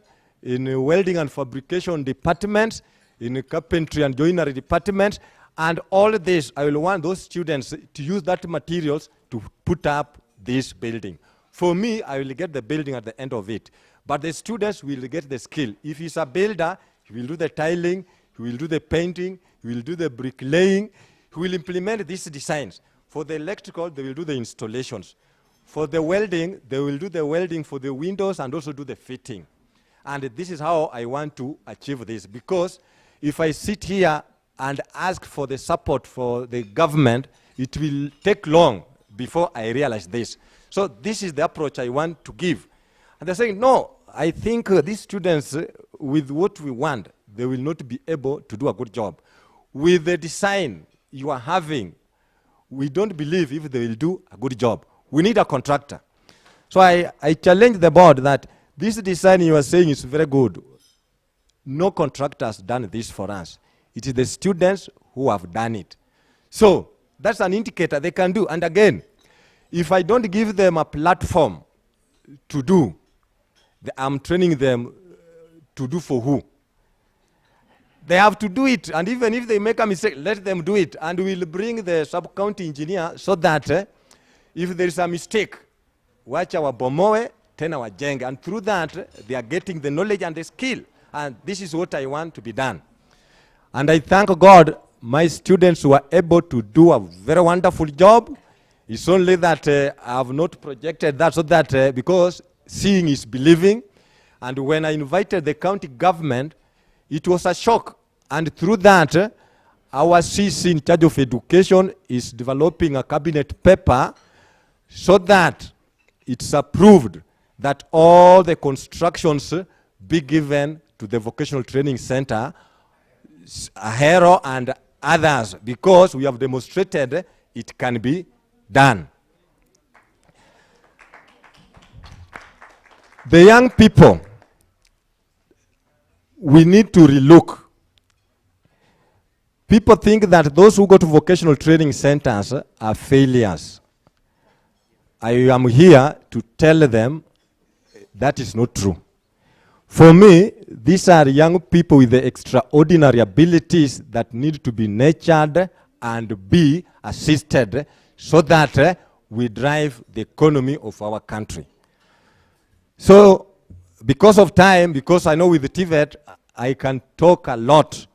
in welding and fabrication departments, in carpentry and joinery departments, and all this, I will want those students to use that materials to put up this building. For me, I will get the building at the end of it, but the students will get the skill. If he's a builder, he will do the tiling, he will do the painting, he will do the bricklaying, he will implement these designs. For the electrical, they will do the installations. For the welding, they will do the welding for the windows and also do the fitting. And this is how I want to achieve this, because if I sit here and ask for the support for the government, it will take long before I realize this. So this is the approach I want to give. And they're saying, no, I think these students, with what we want, they will not be able to do a good job. With the design you are having, we don't believe if they will do a good job. We need a contractor. So I challenge the board that this design you are saying is very good. No contractor has done this for us. It is the students who have done it. So that's an indicator they can do. And again, if I don't give them a platform to do, I'm training them to do for who? They have to do it, and even if they make a mistake, let them do it, and we'll bring the sub-county engineer so that if there is a mistake, watch our bomoe, tena wajenge, and through that, they are getting the knowledge and the skill, and this is what I want to be done. And I thank God, my students were able to do a very wonderful job. It's only that I have not projected that, so that because seeing is believing, and when I invited the county government, it was a shock, and through that, our CC in charge of education is developing a cabinet paper so that it's approved that all the constructions be given to the vocational training center, Ahero and others, because we have demonstrated it can be done. The young people, we need to relook. People think that those who go to vocational training centers are failures. I am here to tell them that is not true. For me, these are young people with the extraordinary abilities that need to be nurtured and be assisted so that we drive the economy of our country. So, because of time, because I know with the Tvet, I can talk a lot,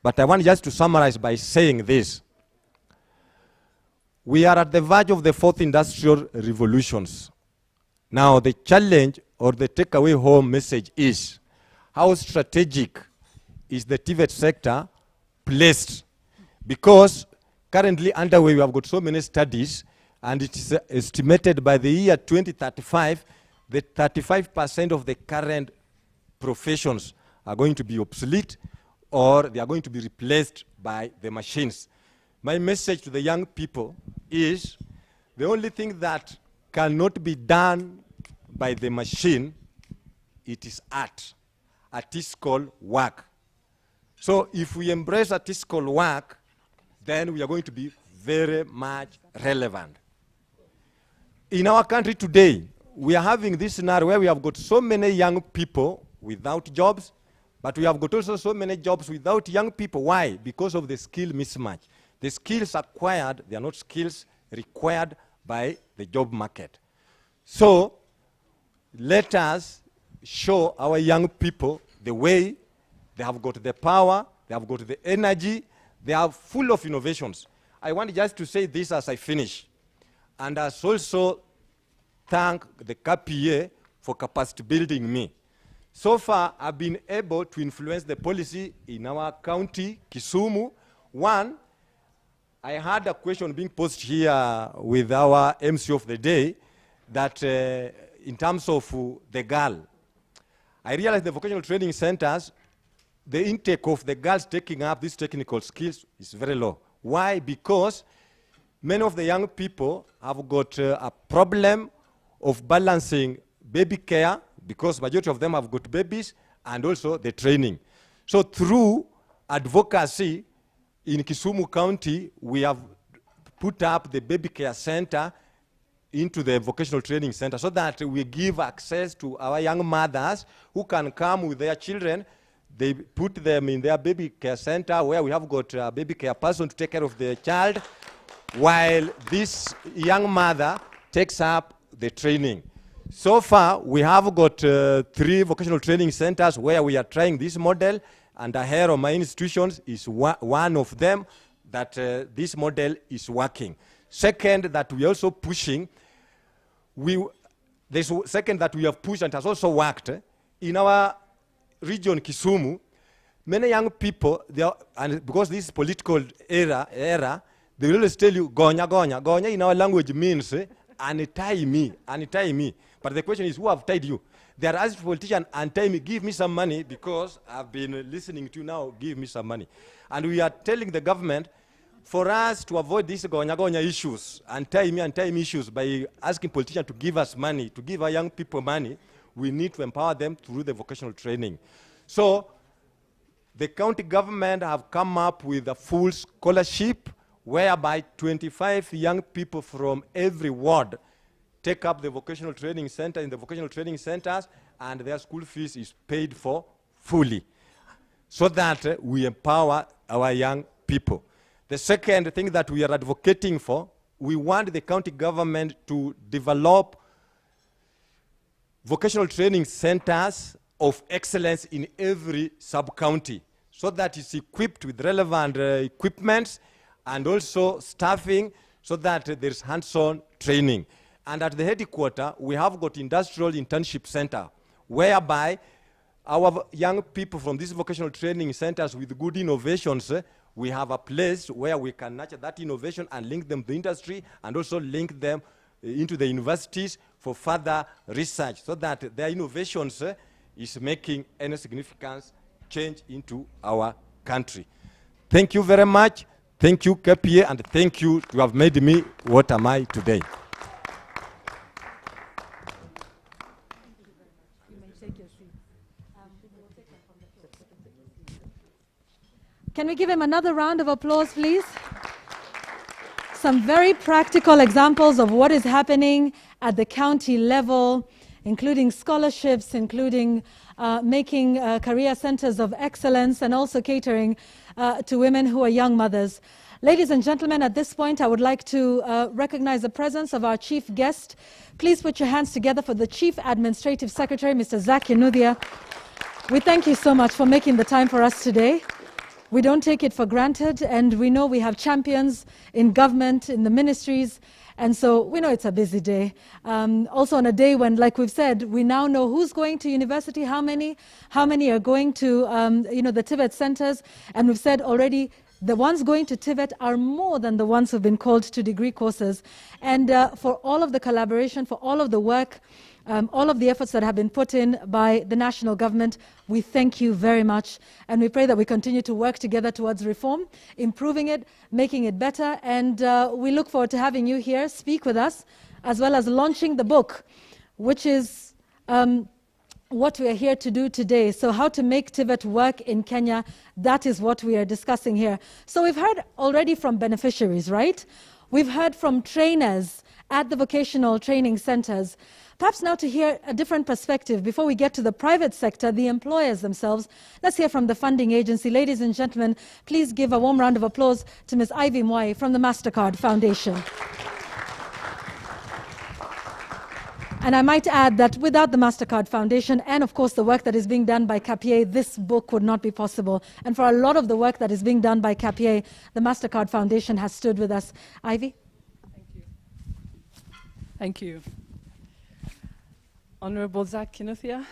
but I want just to summarize by saying this. We are at the verge of the fourth industrial revolutions. Now, the challenge or the takeaway home message is, how strategic is the Tvet sector placed? Because currently underway, we have got so many studies, and it is estimated by the year 2035, that 35% of the current professions are going to be obsolete, or they are going to be replaced by the machines. My message to the young people is, the only thing that cannot be done by the machine, it is art, artistical work. So if we embrace artistical work, then we are going to be very much relevant. In our country today, we are having this scenario where we have got so many young people without jobs, but we have got also so many jobs without young people. Why? Because of the skill mismatch. The skills acquired, they are not skills required by the job market. So let us show our young people the way. They have got the power, they have got the energy, they are full of innovations. I want just to say this as I finish, and as also thank the KPA for capacity building me. So far, I've been able to influence the policy in our county, Kisumu. One, I had a question being posed here with our MC of the day that in terms of the girl, I realized the vocational training centers, the intake of the girls taking up these technical skills is very low. Why? Because many of the young people have got a problem of balancing baby care, because majority of them have got babies, and also the training. So through advocacy in Kisumu County, we have put up the baby care center into the vocational training center so that we give access to our young mothers who can come with their children. They put them in their baby care center where we have got a baby care person to take care of the child while this young mother takes up the training. So far, we have got 3 vocational training centers where we are trying this model, and Ahero, my institutions, is one of them that this model is working. Second, that we are also pushing, second that we have pushed and has also worked in our region, Kisumu, many young people, and because this is political era, they will always tell you, gonya, gonya. Gonya in our language means, untie me. But the question is, who have tied you? They are asking politicians, untie me, give me some money, because I've been listening to you now, give me some money. And we are telling the government, for us to avoid these gonya issues, untie me issues, by asking politicians to give us money, to give our young people money, we need to empower them through the vocational training. So the county government have come up with a full scholarship whereby 25 young people from every ward take up the vocational training center in the vocational training centers, and their school fees is paid for fully, so that we empower our young people. The second thing that we are advocating for, we want the county government to develop vocational training centers of excellence in every sub-county, so that it's equipped with relevant equipments and also staffing, so that there's hands-on training. And at the headquarters, we have got industrial internship center, whereby our young people from these vocational training centers with good innovations, we have a place where we can nurture that innovation and link them to industry, and also link them into the universities for further research, so that their innovations is making any significant change into our country. Thank you very much. Thank you, KPA, and thank you to have made me what am I today. Can we give him another round of applause, please? Some very practical examples of what is happening at the county level, including scholarships, including making career centers of excellence, and also catering to women who are young mothers. Ladies and gentlemen, at this point, I would like to recognize the presence of our chief guest. Please put your hands together for the Chief Administrative Secretary, Mr. Zach Yanuthia. We thank you so much for making the time for us today. We don't take it for granted, and we know we have champions in government, in the ministries, and so we know it's a busy day. Also on a day when, like we've said, we now know who's going to university, how many are going to the Tvet centers, and we've said already the ones going to Tvet are more than the ones who've been called to degree courses. And for all of the collaboration, for all of the work, all of the efforts that have been put in by the national government, we thank you very much, and we pray that we continue to work together towards reform, improving it, making it better, and we look forward to having you here speak with us, as well as launching the book, which is what we are here to do today. So how to make Tvet work in Kenya, that is what we are discussing here. So we've heard already from beneficiaries, right? We've heard from trainers at the vocational training centers. Perhaps now to hear a different perspective, before we get to the private sector, the employers themselves, let's hear from the funding agency. Ladies and gentlemen, please give a warm round of applause to Ms. Ivy Mwai from the Mastercard Foundation. And I might add that without the Mastercard Foundation, and of course the work that is being done by KPA, this book would not be possible. And for a lot of the work that is being done by KPA, the Mastercard Foundation has stood with us. Ivy? Thank you. Thank you. Honorable Zach Yanuthia,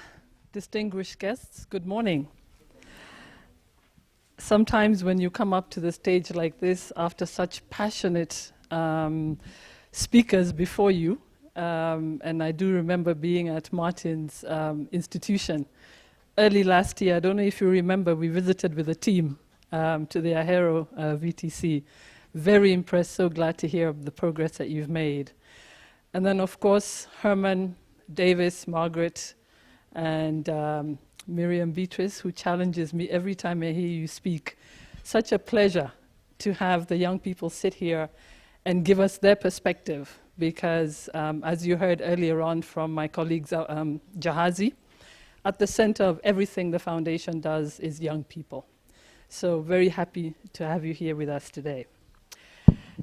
distinguished guests, good morning. Sometimes when you come up to the stage like this after such passionate speakers before you, and I do remember being at Martin's institution early last year. I don't know if you remember, we visited with a team to the Ahero VTC. Very impressed, so glad to hear of the progress that you've made. And then of course, Herman, Davis, Margaret, and Miriam Beatrice, who challenges me every time I hear you speak. Such a pleasure to have the young people sit here and give us their perspective, because as you heard earlier on from my colleagues, Jahazi, at the center of everything the foundation does is young people. So very happy to have you here with us today.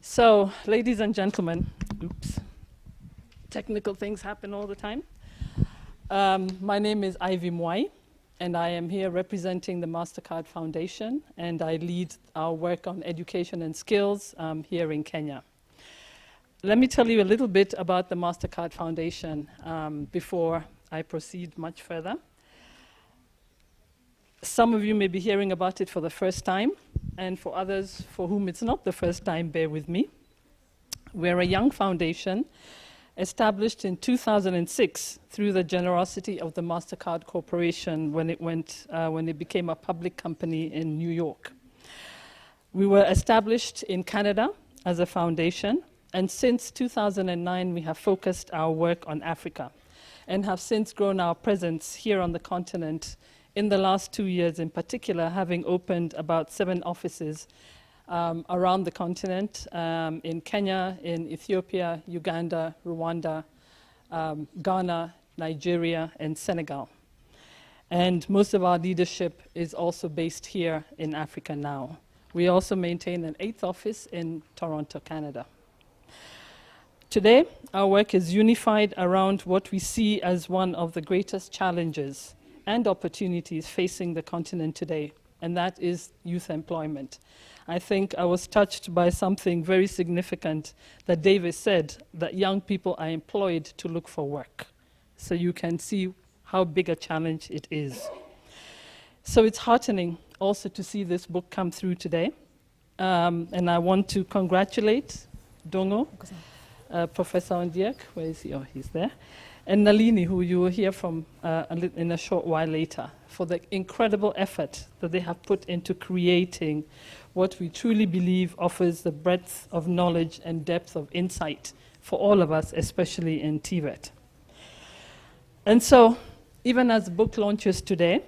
So, ladies and gentlemen, oops, technical things happen all the time. My name is Ivy Mwai, and I am here representing the Mastercard Foundation, and I lead our work on education and skills here in Kenya. Let me tell you a little bit about the Mastercard Foundation before I proceed much further. Some of you may be hearing about it for the first time, and for others for whom it's not the first time, bear with me. We're a young foundation established in 2006 through the generosity of the Mastercard Corporation when it became a public company in New York. We were established in Canada as a foundation, and since 2009 we have focused our work on Africa and have since grown our presence here on the continent, in the last 2 years in particular, having opened about 7 offices around the continent, in Kenya, in Ethiopia, Uganda, Rwanda, Ghana, Nigeria, and Senegal. And most of our leadership is also based here in Africa now. We also maintain an 8th office in Toronto, Canada. Today, our work is unified around what we see as one of the greatest challenges and opportunities facing the continent today, and that is youth employment. I think I was touched by something very significant that David said, that young people are employed to look for work. So you can see how big a challenge it is. So it's heartening also to see this book come through today. And I want to congratulate Dongo, Professor Ondiek, where is he? Oh, he's there. And Nalini, who you will hear from in a short while later, for the incredible effort that they have put into creating what we truly believe offers the breadth of knowledge and depth of insight for all of us, especially in Tvet. And so, even as the book launches today,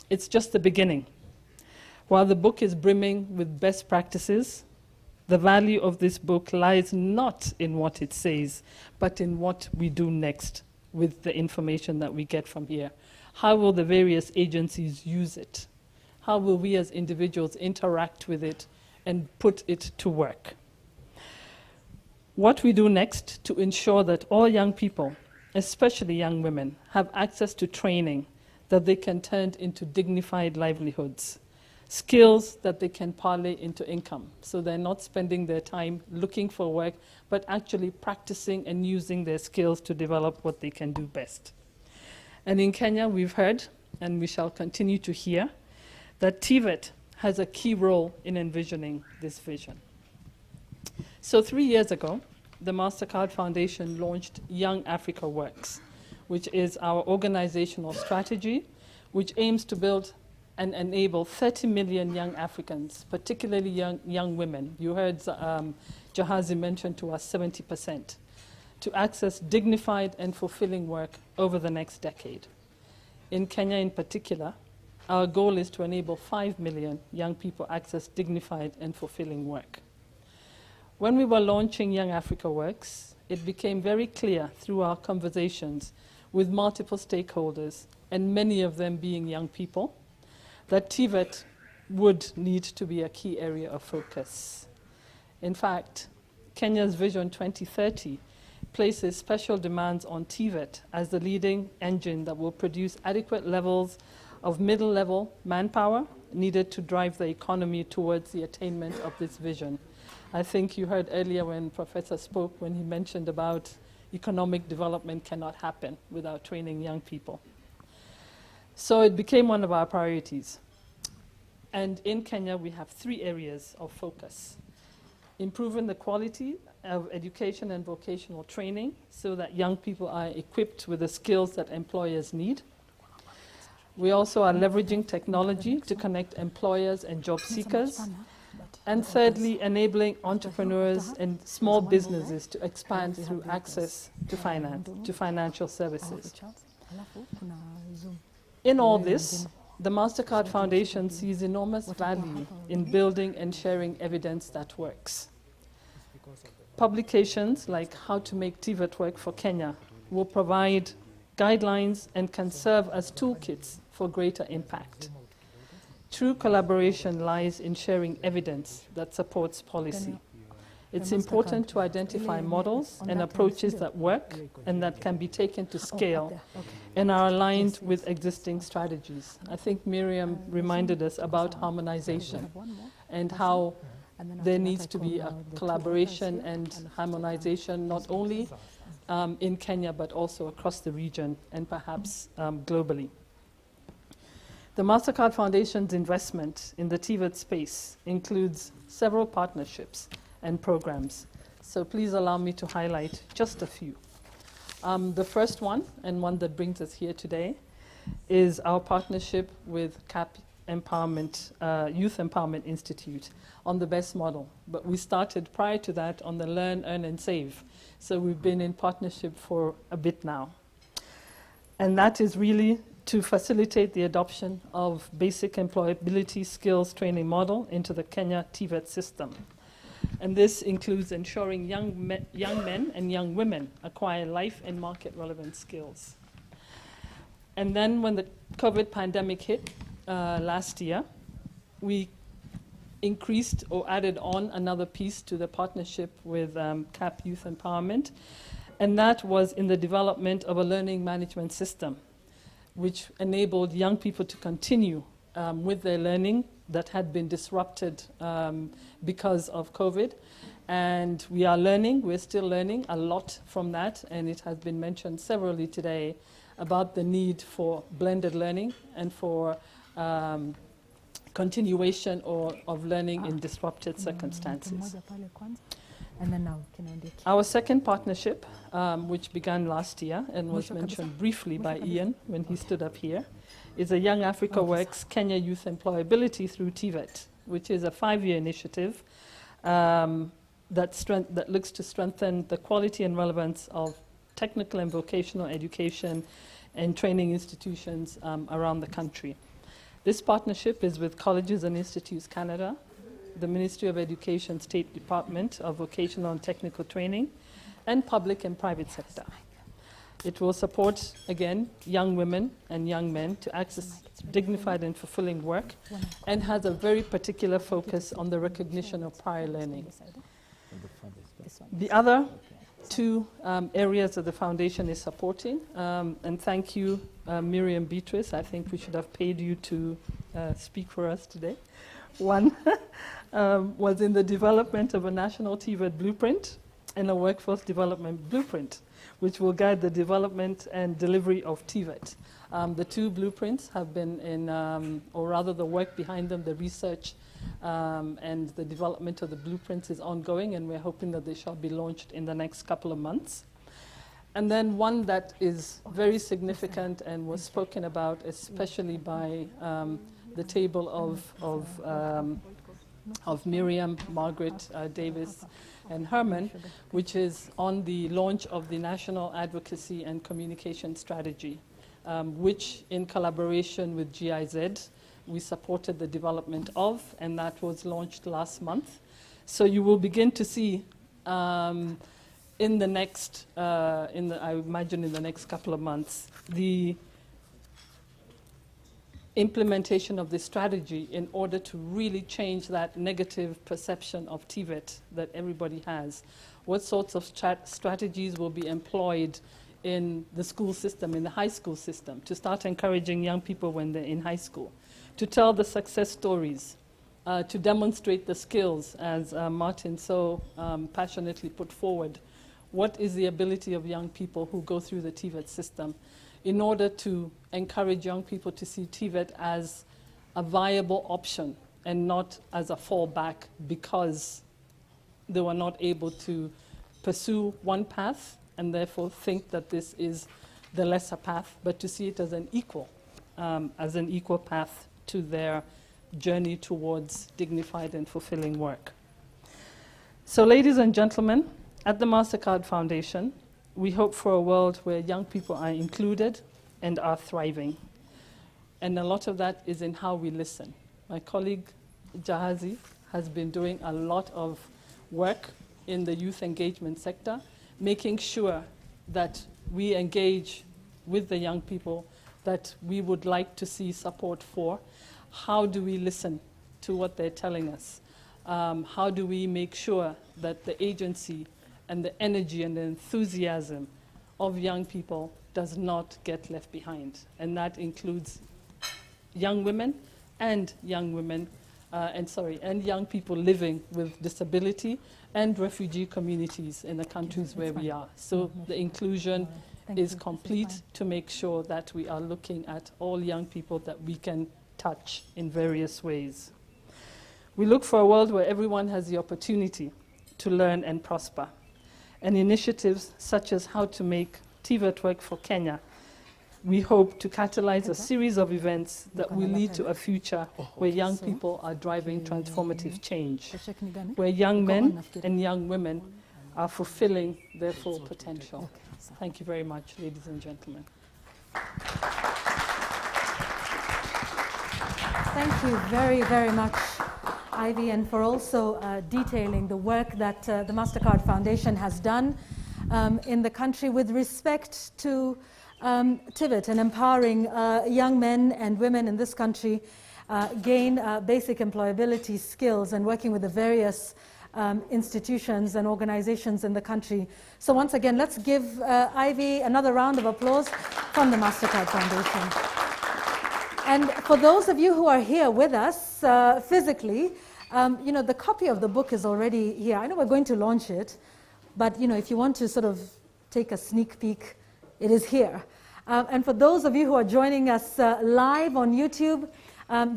it's just the beginning. While the book is brimming with best practices, the value of this book lies not in what it says, but in what we do next with the information that we get from here. How will the various agencies use it? How will we as individuals interact with it and put it to work? What we do next to ensure that all young people, especially young women, have access to training that they can turn into dignified livelihoods, skills that they can parlay into income, so they're not spending their time looking for work, but actually practicing and using their skills to develop what they can do best. And in Kenya, we've heard, and we shall continue to hear, that Tvet has a key role in envisioning this vision. So 3 years ago, the Mastercard Foundation launched Young Africa Works, which is our organizational strategy, which aims to build and enable 30 million young Africans, particularly young women. You heard Jahazi mention to us 70%, to access dignified and fulfilling work over the next decade. In Kenya in particular, our goal is to enable 5 million young people access dignified and fulfilling work. When we were launching Young Africa Works, it became very clear through our conversations with multiple stakeholders, and many of them being young people, that Tvet would need to be a key area of focus. In fact, Kenya's Vision 2030 places special demands on Tvet as the leading engine that will produce adequate levels of middle-level manpower needed to drive the economy towards the attainment of this vision. I think you heard earlier when Professor spoke, when he mentioned about economic development cannot happen without training young people. So it became one of our priorities. And in Kenya, we have 3 areas of focus. Improving the quality of education and vocational training so that young people are equipped with the skills that employers need. We also are leveraging technology to connect employers and job seekers. And thirdly, enabling entrepreneurs and small businesses to expand through access to finance, to financial services. In all this, the Mastercard Foundation sees enormous value in building and sharing evidence that works. publications like How to Make Tvet Work for Kenya will provide guidelines and can serve as toolkits for greater impact. True collaboration lies in sharing evidence that supports policy. It's important to identify models and approaches that work and that can be taken to scale and are aligned with existing strategies. I think Miriam reminded us about harmonization and how there needs to be a collaboration and harmonization not only in Kenya but also across the region and perhaps globally. The Mastercard Foundation's investment in the Tvet space includes several partnerships and programs. So please allow me to highlight just a few. The first one, and one that brings us here today, is our partnership with CAP Empowerment, Youth Empowerment Institute on the BEST model. But we started prior to that on the Learn, Earn and Save. So we've been in partnership for a bit now. And that is really to facilitate the adoption of basic employability skills training model into the Kenya Tvet system. And this includes ensuring young men and young women acquire life and market relevant skills. And then when the COVID pandemic hit last year, we increased or added on another piece to the partnership with CAP Youth Empowerment, and that was in the development of a learning management system, which enabled young people to continue with their learning that had been disrupted because of COVID. And we're still learning a lot from that, and it has been mentioned severally today about the need for blended learning and for continuation of learning in disrupted circumstances. Our second partnership, which began last year and was mentioned briefly by Ian when he stood up here, is a Young Africa Works Kenya Youth Employability through Tvet, which is a 5-year initiative that looks to strengthen the quality and relevance of technical and vocational education and training institutions around the country. This partnership is with Colleges and Institutes Canada, the Ministry of Education State Department of Vocational and Technical Training, and public and private sector. It will support, again, young women and young men to access dignified and fulfilling work, and has a very particular focus on the recognition of prior learning. The other two areas that the foundation is supporting, and thank you, Miriam Beatrice, I think we should have paid you to speak for us today. One was in the development of a national Tvet blueprint and a workforce development blueprint, which will guide the development and delivery of Tvet. The two blueprints have been in, or rather the work behind them, the research and the development of the blueprints is ongoing, and we're hoping that they shall be launched in the next couple of months. And then one that is very significant and was spoken about, especially by the table of Miriam, Margaret, Davis, and Herman, which is on the launch of the National Advocacy and Communication Strategy, which in collaboration with GIZ, we supported the development of, and that was launched last month. So you will begin to see in the next, I imagine in the next couple of months, the implementation of this strategy in order to really change that negative perception of Tvet that everybody has. What sorts of strategies will be employed in the school system, in the high school system, to start encouraging young people when they're in high school, to tell the success stories, to demonstrate the skills, as Martin so passionately put forward. What is the ability of young people who go through the Tvet system in order to encourage young people to see Tvet as a viable option and not as a fallback because they were not able to pursue one path and therefore think that this is the lesser path, but to see it as an equal path to their journey towards dignified and fulfilling work. So, ladies and gentlemen, at the Mastercard Foundation, we hope for a world where young people are included and are thriving. And a lot of that is in how we listen. My colleague Jahazi has been doing a lot of work in the youth engagement sector, making sure that we engage with the young people that we would like to see support for. How do we listen to what they're telling us? How do we make sure that the agency and the energy and the enthusiasm of young people does not get left behind? And that includes young women and young people living with disability and refugee communities in the countries where we are. So the inclusion is complete to make sure that we are looking at all young people that we can touch in various ways. We look for a world where everyone has the opportunity to learn and prosper. And initiatives such as how to make Tvet work for Kenya, we hope to catalyze a series of events that will lead to a future where young people are driving transformative change, where young men and young women are fulfilling their full potential. Thank you very much, ladies and gentlemen. Thank you very, very much, Ivy, and for also detailing the work that the Mastercard Foundation has done in the country with respect to Tvet and empowering young men and women in this country gain basic employability skills and working with the various institutions and organizations in the country. So once again, let's give Ivy another round of applause from the Mastercard Foundation. And for those of you who are here with us physically, you know, the copy of the book is already here. I know we're going to launch it, but you know, if you want to sort of take a sneak peek, it is here. And for those of you who are joining us live on YouTube,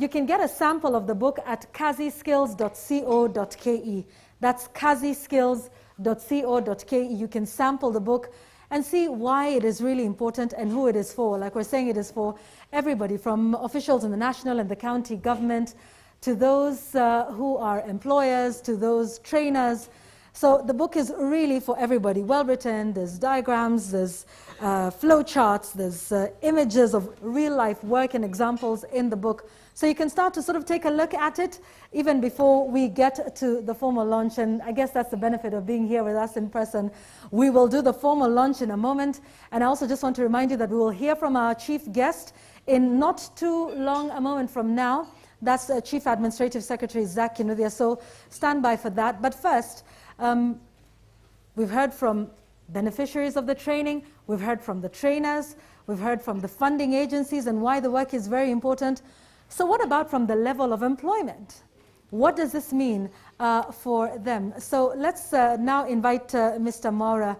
you can get a sample of the book at kaziskills.co.ke. That's kaziskills.co.ke. You can sample the book and see why it is really important and who it is for. Like we're saying, it is for everybody, from officials in the national and the county government to those who are employers, to those trainers. So the book is really for everybody, well written. There's diagrams, there's flow charts, there's images of real life work and examples in the book. So you can start to sort of take a look at it even before we get to the formal launch. And I guess that's the benefit of being here with us in person. We will do the formal launch in a moment. And I also just want to remind you that we will hear from our chief guest in not too long a moment from now. That's Chief Administrative Secretary Zach Kinuthia. So stand by for that. But first, we've heard from beneficiaries of the training, we've heard from the trainers, we've heard from the funding agencies and why the work is very important. So what about from the level of employment? What does this mean for them? So let's now invite Mr. Maura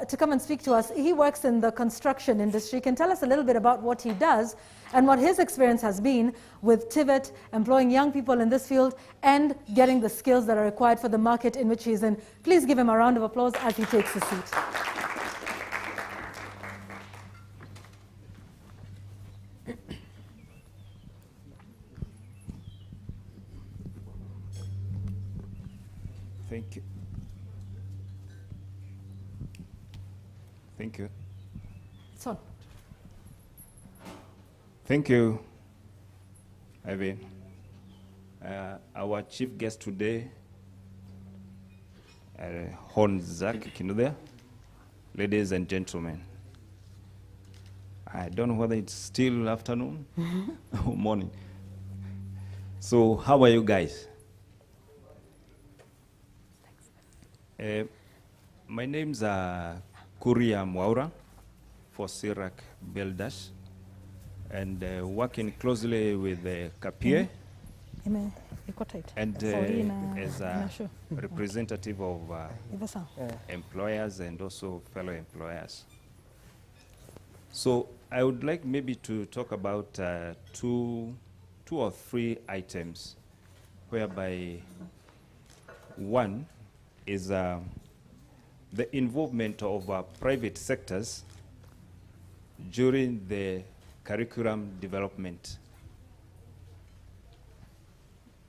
to come and speak to us. He works in the construction industry. He can tell us a little bit about what he does and what his experience has been with Tvet, employing young people in this field and getting the skills that are required for the market in which he's in. Please give him a round of applause as he takes his seat. Thank you. Thank you. It's on. Thank you, Ivy. Our chief guest today, Hon Zach Kinuthia. Ladies and gentlemen, I don't know whether it's still afternoon or morning. So how are you guys? My name's Kuria Mwaura for Sirac Beldash, and working closely with Kapie and as a representative of employers and also fellow employers. So I would like maybe to talk about two or three items, whereby one is the involvement of private sectors during the curriculum development.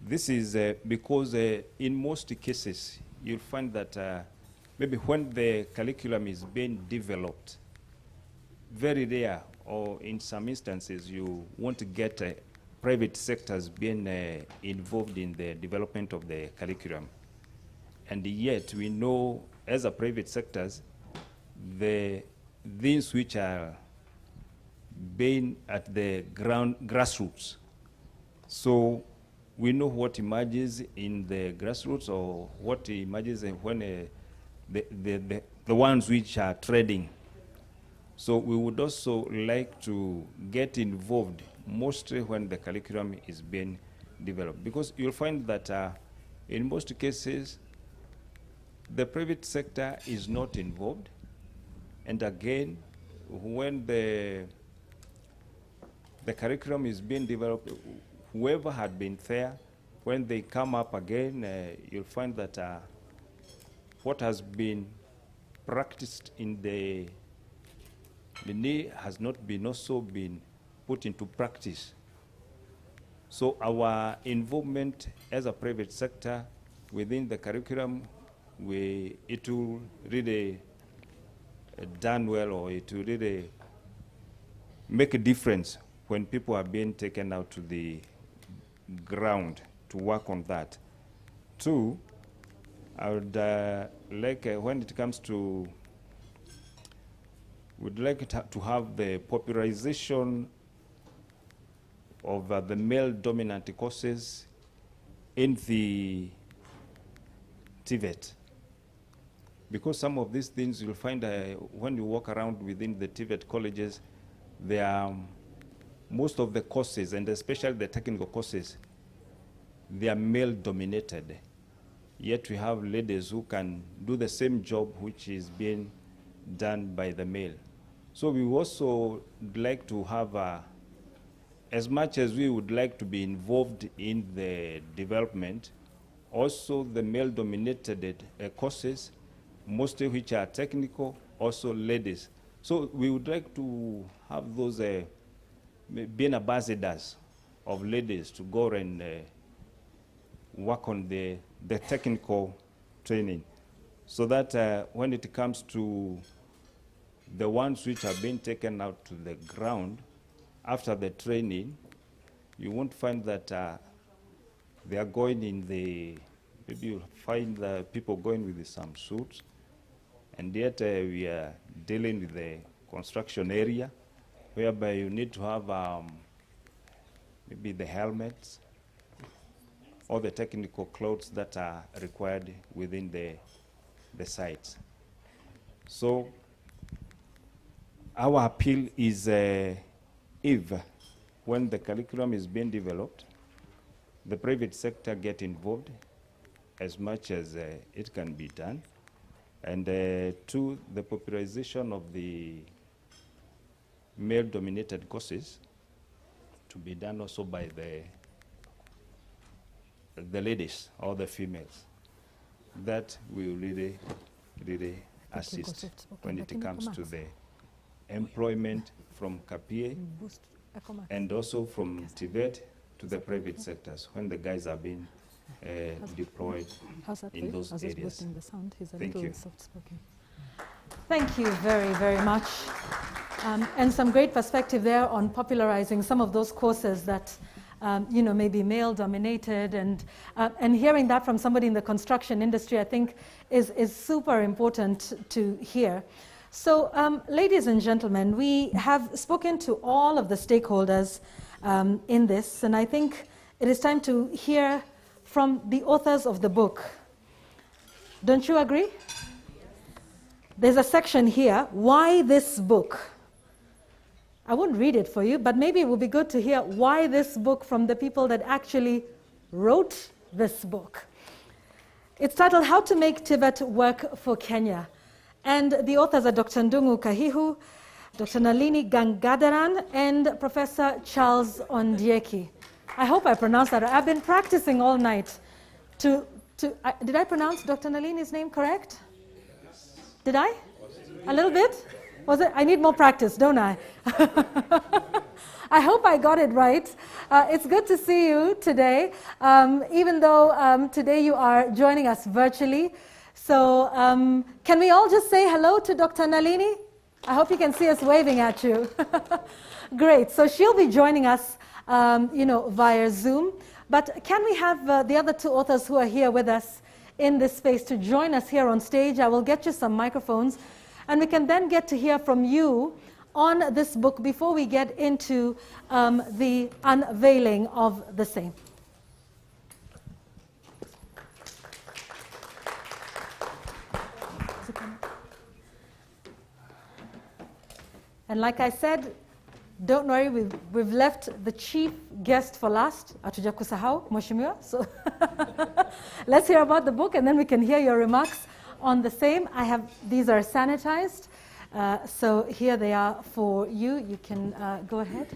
This is because in most cases, you'll find that maybe when the curriculum is being developed, very rare, or in some instances, you want to get private sectors being involved in the development of the curriculum. and yet we know as a private sectors, the things which are being at the grassroots. So we know what emerges in the grassroots or what emerges when the ones which are trading. So we would also like to get involved mostly when the curriculum is being developed, because you'll find that in most cases, the private sector is not involved. And again, when the curriculum is being developed, whoever had been there, when they come up again, you'll find that what has been practiced in the has not been also been put into practice. So our involvement as a private sector within the curriculum, it will really done well, or it will really make a difference when people are being taken out to the ground to work on that. Two, I would like, when it comes to, would like to have the popularization of the male-dominant courses in the Tvet. Because some of these things you'll find when you walk around within the Tvet colleges, there are most of the courses, and especially the technical courses, they are male-dominated. Yet we have ladies who can do the same job which is being done by the male. So we also like to have, as much as we would like to be involved in the development, also the male-dominated courses, mostly which are technical, also ladies. So we would like to have those being ambassadors of ladies to go and work on the technical training, so that when it comes to the ones which are being taken out to the ground after the training, you won't find that they are going in the, maybe you'll find the people going with some suits, and yet we are dealing with the construction area, whereby you need to have maybe the helmets or the technical clothes that are required within the sites. So our appeal is if, when the curriculum is being developed, the private sector get involved as much as it can be done, and two, the popularization of the male-dominated courses to be done also by the ladies or the females. That will really, really assist when it comes to the employment from KPA and also from Tvet to the private sectors when the guys are being deployed in those areas. Thank you. Thank you very, very much. And some great perspective there on popularizing some of those courses that may be male-dominated, and hearing that from somebody in the construction industry, I think, is super important to hear. So, ladies and gentlemen, we have spoken to all of the stakeholders in this, and I think it is time to hear from the authors of the book. Don't you agree? There's a section here, why this book? I won't read it for you, but maybe it would be good to hear why this book from the people that actually wrote this book. It's titled How to Make Tvet Work for Kenya. And the authors are Dr. Ndungu Kahihu, Dr. Nalini Gangadaran, and Professor Charles Ondieki. I hope I pronounced that. I've been practicing all night did I pronounce Dr. Nalini's name correct? Did I? A little bit? Was it? I need more practice, don't I? I hope I got it right. It's good to see you today, even though today you are joining us virtually. So can we all just say hello to Dr. Nalini? I hope you can see us waving at you. Great. So she'll be joining us, via Zoom. But can we have the other two authors who are here with us in this space to join us here on stage. I will get you some microphones, and we can then get to hear from you on this book before we get into the unveiling of the same. And like I said, don't worry, we've left the chief guest for last. Hatuja kusahau, Mheshimiwa. So let's hear about the book, and then we can hear your remarks on the same. These are sanitized, so here they are for you. You can go ahead.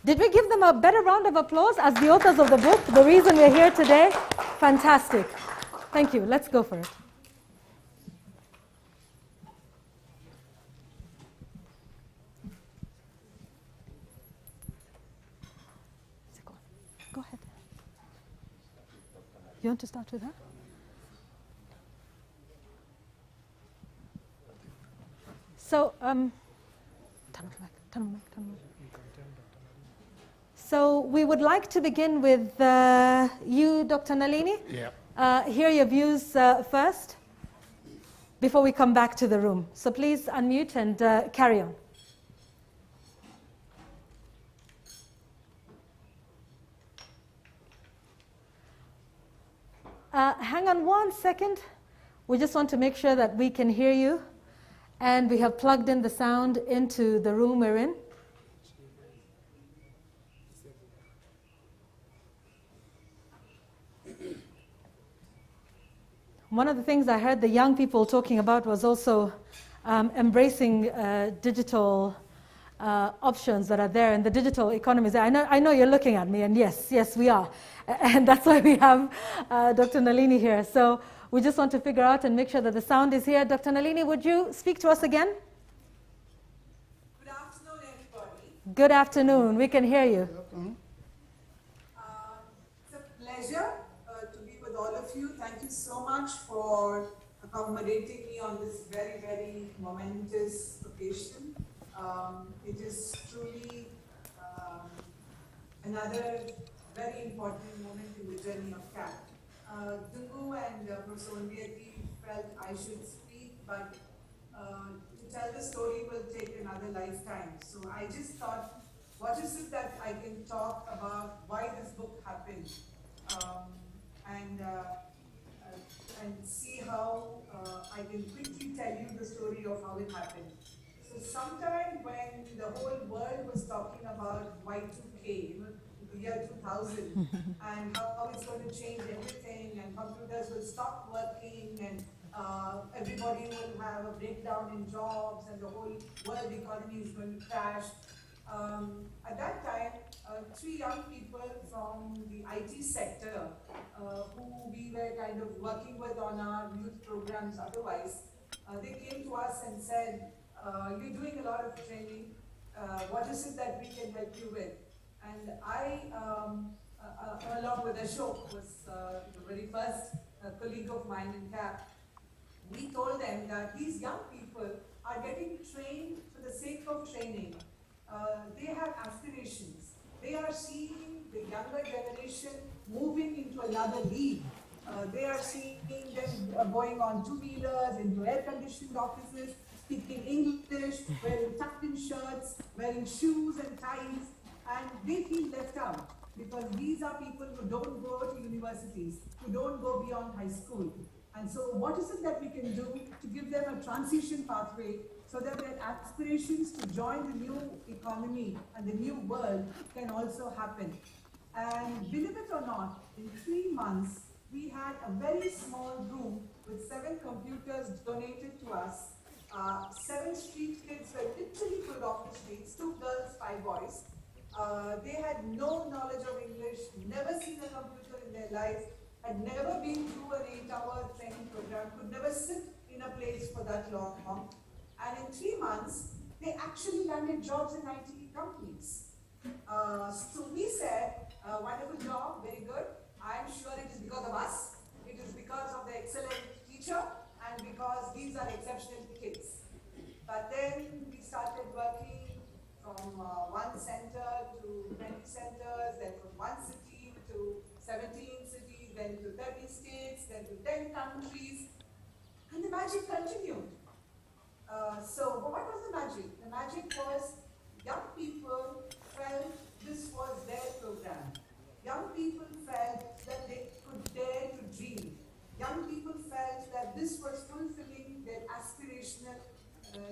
Did we give them a better round of applause as the authors of the book? The reason we're here today? Fantastic. Thank you. Let's go for it. Go ahead. You want to start with her? So, so we would like to begin with you, Dr. Nalini. Yeah. Hear your views first before we come back to the room. So please unmute and carry on. Hang on 1 second. We just want to make sure that we can hear you, and we have plugged in the sound into the room we're in. One of the things I heard the young people talking about was also embracing digital options that are there in the digital economies. I know you're looking at me, and yes, we are. And that's why we have Dr. Nalini here. So we just want to figure out and make sure that the sound is here. Dr. Nalini, would you speak to us again? Good afternoon, everybody. Good afternoon. We can hear you. It's a pleasure to be with all of you. Thank you so much for accommodating me on this very, very momentous occasion. It is truly another very important moment in the journey of CAP. Dungu and Professor Ondiati felt I should speak, but to tell the story will take another lifetime. So I just thought, what is it that I can talk about why this book happened, and see how I can quickly tell you the story of how it happened. So sometime when the whole world was talking about Y2K, the year 2000, and how it's going to change everything, and computers will stop working, and everybody will have a breakdown in jobs, and the whole world economy is going to crash. At that time, 3 young people from the IT sector, who we were kind of working with on our youth programs otherwise, they came to us and said, you're doing a lot of training, what is it that we can help you with? And I, along with Ashok, was the very first colleague of mine in CAP. We told them that these young people are getting trained for the sake of training. They have aspirations. They are seeing the younger generation moving into another league. They are seeing them going on 2-wheelers, into air-conditioned offices, speaking English, wearing tucked-in shirts, wearing shoes and ties, and they feel left out because these are people who don't go to universities, who don't go beyond high school. And so what is it that we can do to give them a transition pathway so that their aspirations to join the new economy and the new world can also happen? And believe it or not, in 3 months, we had a very small room with 7 computers donated to us. 7 street kids were literally pulled off the streets, 2 girls, 5 boys. They had no knowledge of English, never seen a computer in their lives, had never been through an 8-hour training program, could never sit in a place for that long. And in 3 months, they actually landed jobs in IT companies. So we said, wonderful job, very good. I'm sure it is because of us. It is because of the excellent teacher and because these are exceptional kids. But then we started working from 1 center to 20 centers, then from 1 city to 17 cities, then 30 states, then to 10 countries, and the magic continued. So what was the magic? The magic was young people felt this was their program. Young people felt that they could dare to dream. Young people felt that this was fulfilling their aspirational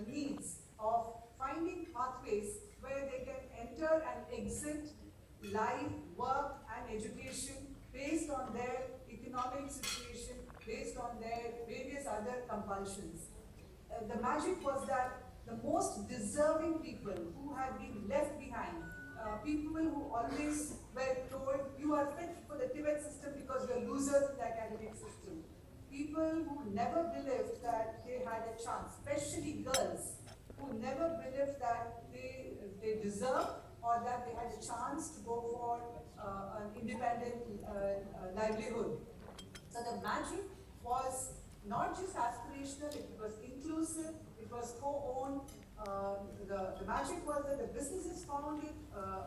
needs of finding pathways where they can enter and exit life, work, and education based on their economic situation, based on their various other compulsions. The magic was that the most deserving people who had been left behind, people who always were told, you are fit for the Tvet system because you are losers in the academic system. People who never believed that they had a chance, especially girls, who never believed that they deserved or that they had a chance to go for an independent livelihood. So the magic was not just aspirational, it was inclusive, it was co-owned. The magic was that the businesses found it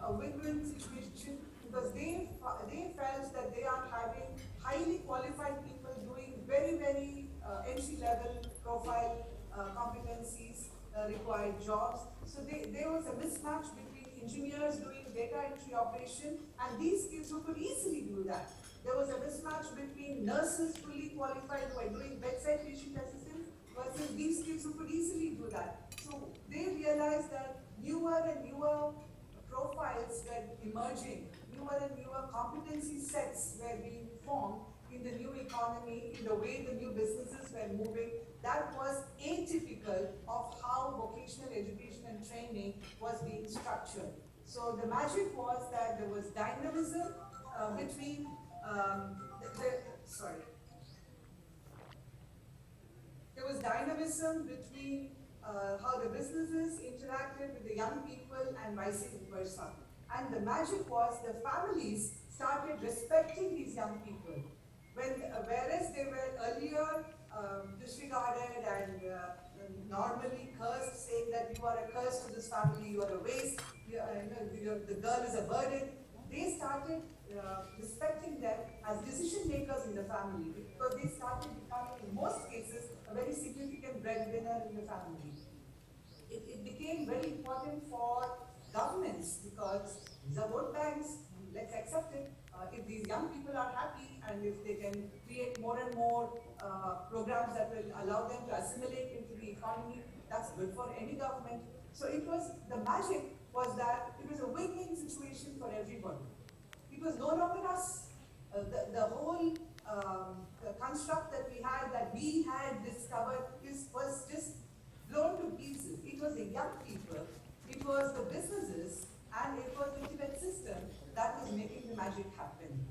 a win-win situation because they felt that they are having highly qualified people doing very, very entry-level profile competencies, required jobs. So there was a mismatch between engineers doing data entry operation and these kids who could easily do that. There was a mismatch between nurses fully qualified who are doing bedside patient assistance versus these kids who could easily do that. So they realized that newer and newer profiles were emerging, newer and newer competency sets were being formed in the new economy, in the way the new businesses were moving. That was atypical of how vocational education and training was being structured. So the magic was that there was dynamism between there was dynamism between how the businesses interacted with the young people and vice versa. And the magic was the families started respecting these young people. Whereas they were earlier disregarded and normally cursed, saying that you are a curse to this family, you are a waste, the girl is a burden, they started respecting them as decision makers in the family because they started becoming, in most cases, a very significant breadwinner in the family. It became very important for governments because these are vote banks, let's accept it. If these young people are happy and if they can create more and more programs that will allow them to assimilate into the economy, that's good for any government. So it was, the magic was that it was a win-win situation for everybody. It was no longer us. The whole construct that we had discovered was just blown to pieces. It was the young people, it was the businesses, and it was the Tvet system that was making the magic happen.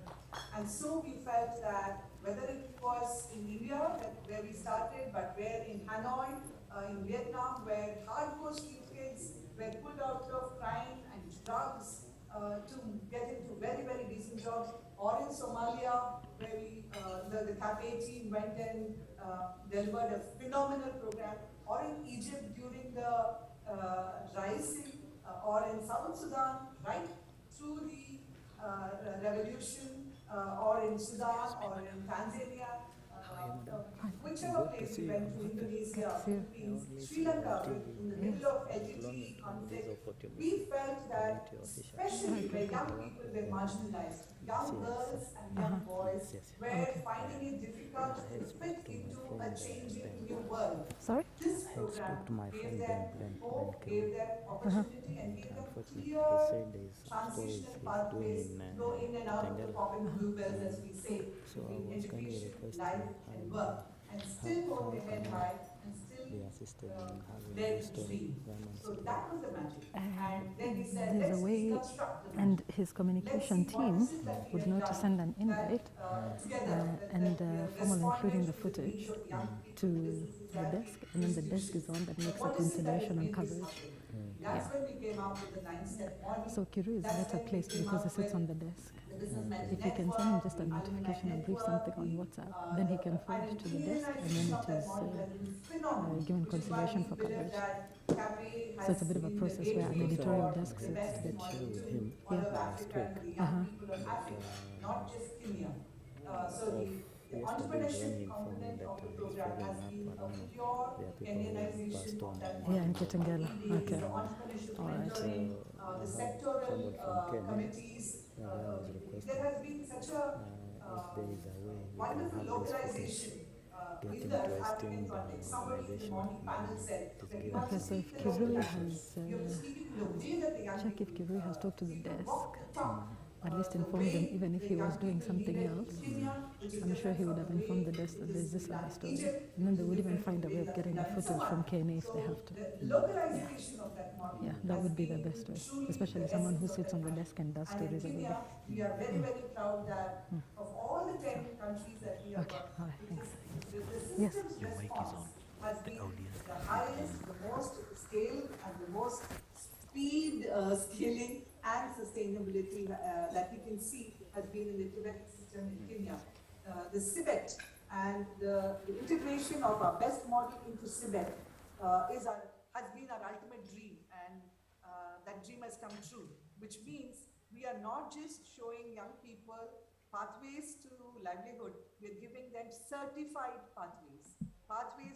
And so we felt that whether it was in India, where we started, but where in Hanoi, in Vietnam, where hardcore street kids were pulled out of crime and drugs to get into very, very decent jobs, or in Somalia, where the cafe team went and delivered a phenomenal program, or in Egypt during the rising, or in South Sudan, right through the revolution, or in Sudan, or in Tanzania, whichever place we went to, Indonesia, Philippines, Sri Lanka, in the middle of LGT conflict, we felt that, especially where young people were marginalized, young girls and young boys were finding it difficult to fit into a changing new world. Sorry? This program gave them hope, gave them opportunity, and gave them clear transitional pathways to go in and out of the pop and bluebells, as we say, between education, life, and work, and still hold their head high and still dare to dream. So that was the magic. And then we said, There's let's a way, deconstruct the and magic. his communication team would know to send an invite and formally including the footage to the desk, and then the desk is the one that makes a consideration on coverage. That's when we came out with the 9-step model. So Kiru is better placed because he sits on the desk. If you can send him just a notification or brief something on WhatsApp, then he can forward it to the desk, and then it is given consideration for coverage. So it's a bit of a process where an editorial desk sits. Not just Kenya. So the entrepreneurship component of the program has been a pure Kenyanization of that model. Yeah, in Kitengela. Okay. The entrepreneurship All right. mentoring, the sectoral committees. There has been such a wonderful localization in the African context. Somebody in the morning panel said that you have Okay, to so if speak the local Kivuli language. has, You have to speak it in the way that the young check if people Kivuli has talked to the desk, walk the talk. at least inform them, even if he was doing something else. I'm sure he would have informed the desk that there's this other story. And then they would even find a way of getting the footage from KNA if they have to. The localization of that model. Yeah, that would be the best way, especially someone who sits on the desk and does stories every day. We are very, very proud that of all the 10 countries that we have worked, all right, thanks. the system's response has been the highest, the most scale, and the most speed scaling and sustainability that we can see has been in the Tvet system in Kenya. The Tvet and the integration of our best model into Tvet has been our ultimate dream, and that dream has come true, which means we are not just showing young people pathways to livelihood, we are giving them certified pathways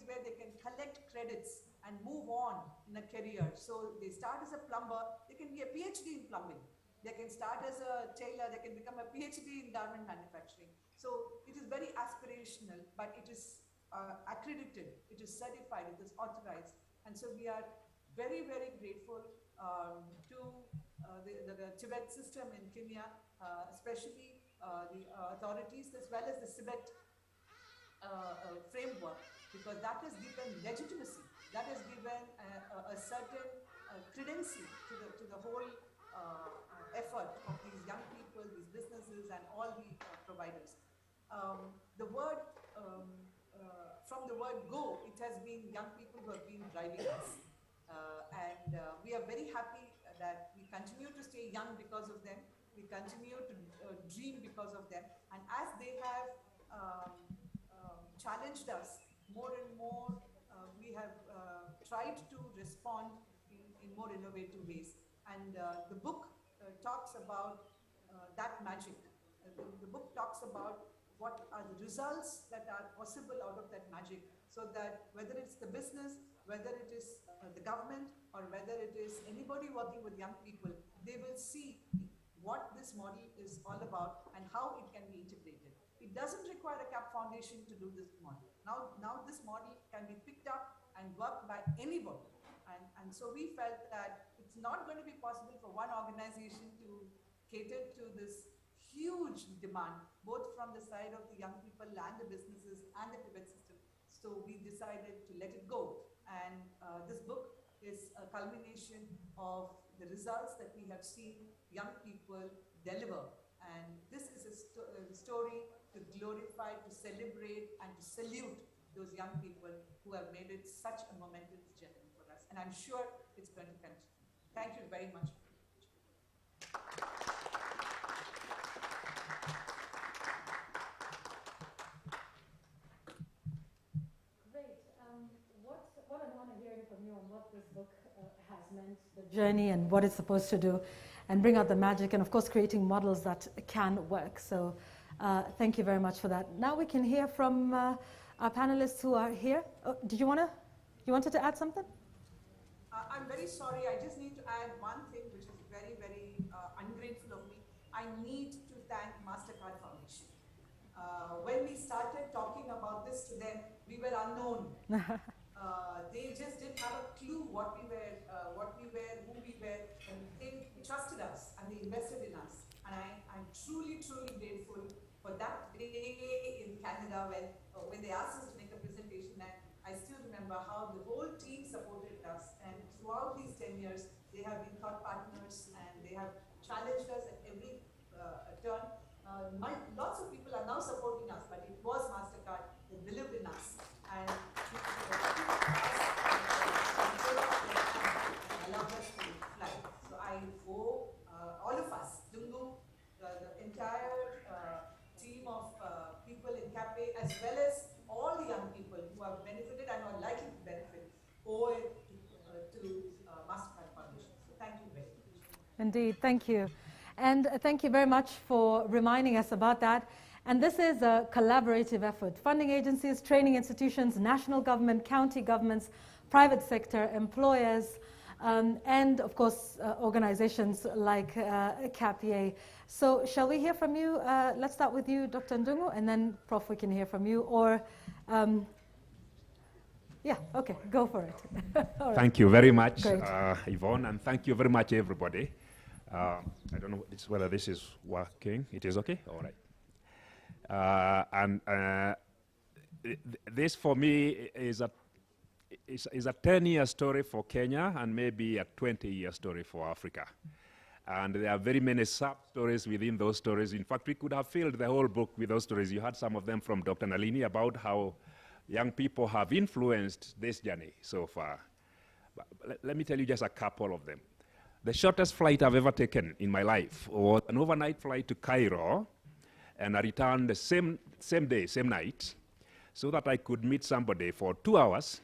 where they can collect credits and move on in a career. So they start as a plumber, they can be a PhD in plumbing. They can start as a tailor, they can become a PhD in garment manufacturing. So it is very aspirational, but it is accredited, it is certified, it is authorized. And so we are very, very grateful to the Tvet system in Kenya, especially the authorities as well as the Tvet framework, because that has given legitimacy, that has given a certain credency to the whole effort of these young people, these businesses, and all the providers. The word, from the word go, it has been young people who have been driving us. And we are very happy that we continue to stay young because of them. We continue to dream because of them. And as they have challenged us more and more, we have tried to respond in more innovative ways. And the book talks about that magic. The book talks about what are the results that are possible out of that magic, so that whether it's the business, whether it is the government, or whether it is anybody working with young people, they will see what this model is all about and how it can be integrated. It doesn't require a CAP foundation to do this model. Now this model can be picked up and worked by anybody. And so we felt that it's not going to be possible for one organization to cater to this huge demand, both from the side of the young people and the businesses and the Tvet system. So we decided to let it go. And this book is a culmination of the results that we have seen young people deliver. And this is a story to glorify, to celebrate, and to salute those young people who have made it such a momentous journey for us. And I'm sure it's going to continue. Thank you very much. Great. What an honor hearing from you on what this book has meant, the journey and what it's supposed to do, and bring out the magic, and of course creating models that can work. So thank you very much for that. Now we can hear from our panelists who are here. Oh, you wanted to add something? I'm very sorry, I just need to add one thing which is very, very ungrateful of me. I need to thank Mastercard Foundation. When we started talking about this to them, we were unknown. They just didn't have a clue what we were, who we were, and they trusted us and they invested in us. And I'm truly, truly grateful for that day in Canada when they asked us to make a presentation. And I still remember how the whole team supported us. And throughout these 10 years, they have been thought partners and they have challenged us at every turn. Lots of people are now supporting us, but it was Mastercard that believed in us and allowed us to fly. So I owe all of us, Dungu, the entire team of people in CAPE, as well as all the young people who have benefited and are likely to benefit, owe it to Mastercard Foundation. So thank you very much. Indeed, thank you. And thank you very much for reminding us about that. And this is a collaborative effort. Funding agencies, training institutions, national government, county governments, private sector, employers, and of course, organizations like CAPA. So shall we hear from you? Let's start with you, Dr. Ndungu, and then Prof, we can hear from you. Or, yeah, okay, go for it. All right. Thank you very much, Great. Yvonne, and thank you very much, everybody. I don't know whether this is working. It is okay? All right. This for me is a 10-year story for Kenya and maybe a 20-year story for Africa. And there are very many sub-stories within those stories. In fact, we could have filled the whole book with those stories. You had some of them from Dr. Nalini about how young people have influenced this journey so far. But let me tell you just a couple of them. The shortest flight I've ever taken in my life was an overnight flight to Cairo, and I returned the same day, same night, so that I could meet somebody for 2 hours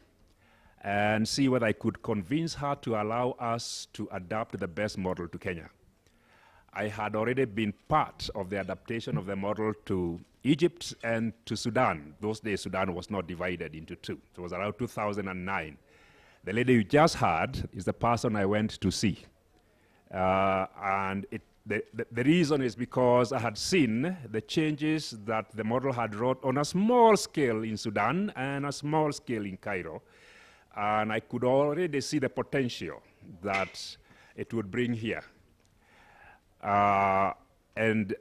and see whether I could convince her to allow us to adapt the best model to Kenya. I had already been part of the adaptation of the model to Egypt and to Sudan. Those days, Sudan was not divided into two. It was around 2009. The lady you just heard is the person I went to see. And the reason is because I had seen the changes that the model had wrought on a small scale in Sudan and a small scale in Cairo. And I could already see the potential that it would bring here. And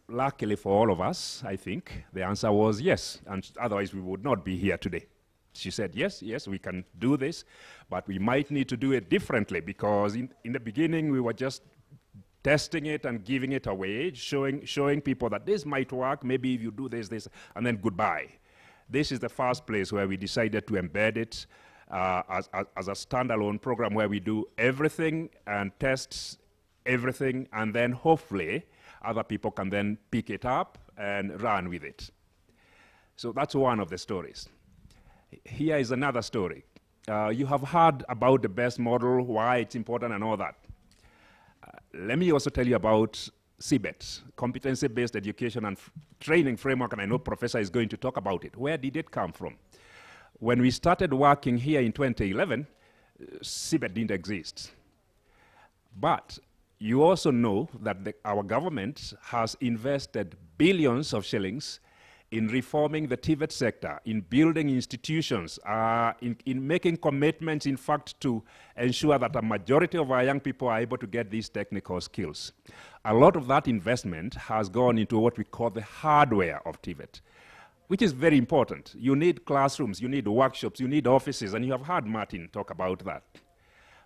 luckily for all of us, I think, the answer was yes, and otherwise we would not be here today. She said, yes, we can do this, but we might need to do it differently, because in the beginning we were just testing it and giving it away, showing people that this might work, maybe if you do this, and then goodbye. This is the first place where we decided to embed it as a standalone program where we do everything and test everything, and then hopefully other people can then pick it up and run with it. So that's one of the stories. Here is another story. You have heard about the best model, why it's important and all that. Let me also tell you about Tvet, Competency-Based Education and Training Framework, and I know Professor is going to talk about it. Where did it come from? When we started working here in 2011, Tvet didn't exist. But you also know that our government has invested billions of shillings in reforming the Tvet sector, in building institutions, in making commitments, in fact, to ensure that a majority of our young people are able to get these technical skills. A lot of that investment has gone into what we call the hardware of Tvet, which is very important. You need classrooms, you need workshops, you need offices, and you have heard Martin talk about that.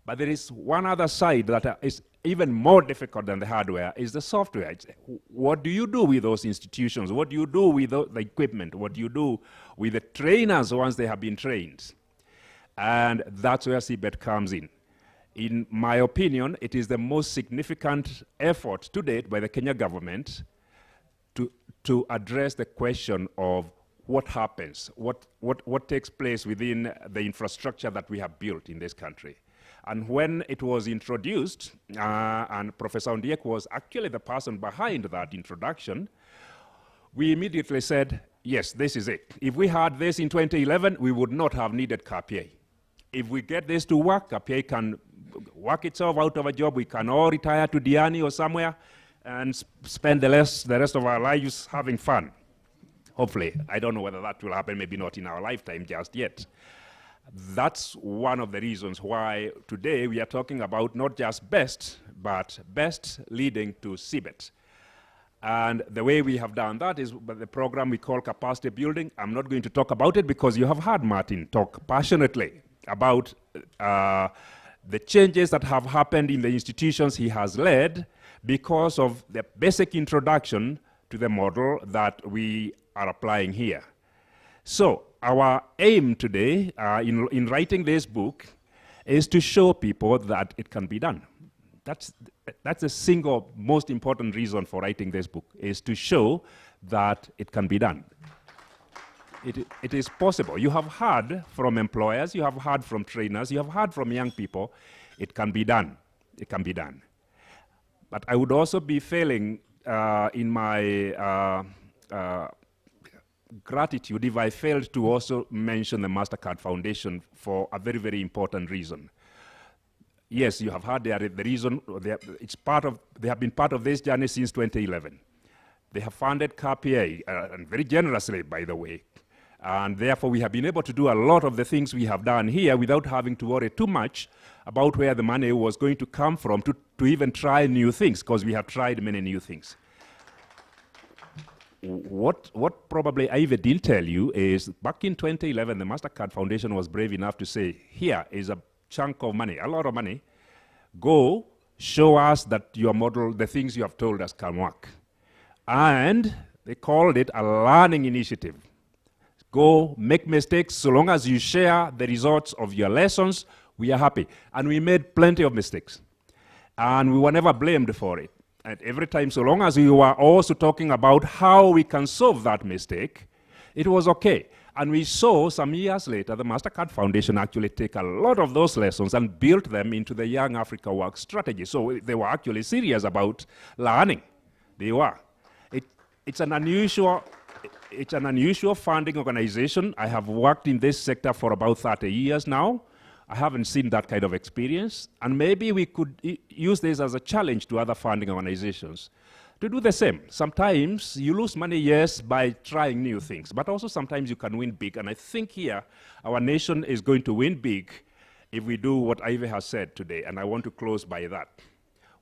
But there is one other side that is even more difficult than the hardware, is the software. What do you do with those institutions? What do you do with the equipment? What do you do with the trainers once they have been trained? And that's where Tvet comes in. In my opinion, it is the most significant effort to date by the Kenya government to address the question of what happens, what takes place within the infrastructure that we have built in this country. And when it was introduced, and Professor Ondiek was actually the person behind that introduction, we immediately said, yes, this is it. If we had this in 2011, we would not have needed CAPA. If we get this to work, CAPA can work itself out of a job. We can all retire to Diani or somewhere and spend the rest of our lives having fun. Hopefully. I don't know whether that will happen, maybe not in our lifetime just yet. That's one of the reasons why today we are talking about not just best, but best leading to Tvet. And the way we have done that is the program we call capacity building. I'm not going to talk about it because you have heard Martin talk passionately about the changes that have happened in the institutions he has led because of the basic introduction to the model that we are applying here. So our aim today in writing this book is to show people that it can be done. That's the single most important reason for writing this book, is to show that it can be done. It is possible. You have heard from employers, you have heard from trainers, you have heard from young people, it can be done. It can be done. But I would also be failing in my gratitude if I failed to also mention the Mastercard Foundation for a very, very important reason. Yes, you have heard the reason, they have been part of this journey since 2011. They have funded KPA, and very generously, by the way. And therefore, we have been able to do a lot of the things we have done here without having to worry too much about where the money was going to come from to even try new things, because we have tried many new things. What probably Tvet didn't tell you is back in 2011, the Mastercard Foundation was brave enough to say, here is a chunk of money, a lot of money. Go show us that your model, the things you have told us can work. And they called it a learning initiative. Go make mistakes, so long as you share the results of your lessons, we are happy. And we made plenty of mistakes. And we were never blamed for it. And every time, so long as we were also talking about how we can solve that mistake, it was okay. And we saw some years later, the Mastercard Foundation actually take a lot of those lessons and built them into the Young Africa Work strategy. So they were actually serious about learning. They were. It's an unusual funding organization. I have worked in this sector for about 30 years now. I haven't seen that kind of experience. And maybe we could use this as a challenge to other funding organizations to do the same. Sometimes you lose money, yes, by trying new things, but also sometimes you can win big. And I think here our nation is going to win big if we do what Tvet has said today. And I want to close by that.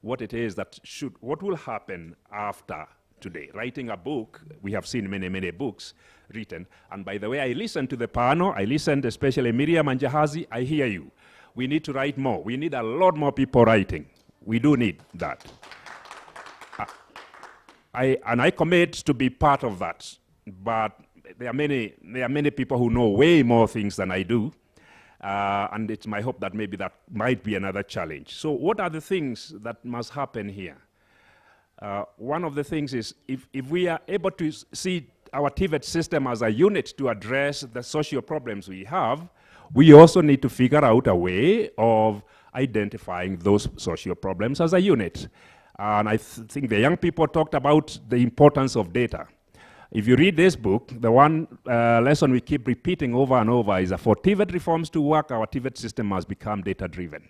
What it is that what will happen after today. Writing a book, we have seen many, many books written. And by the way, I listened to the panel. I listened especially Miriam and Jahazi. I hear you. We need to write more. We need a lot more people writing. We do need that. I commit to be part of that. But there are many people who know way more things than I do. And it's my hope that maybe that might be another challenge. So what are the things that must happen here? One of the things is if we are able to see our Tvet system as a unit to address the social problems we have, we also need to figure out a way of identifying those social problems as a unit. And I think the young people talked about the importance of data. If you read this book, the one lesson we keep repeating over and over is that for Tvet reforms to work, our Tvet system must become data-driven.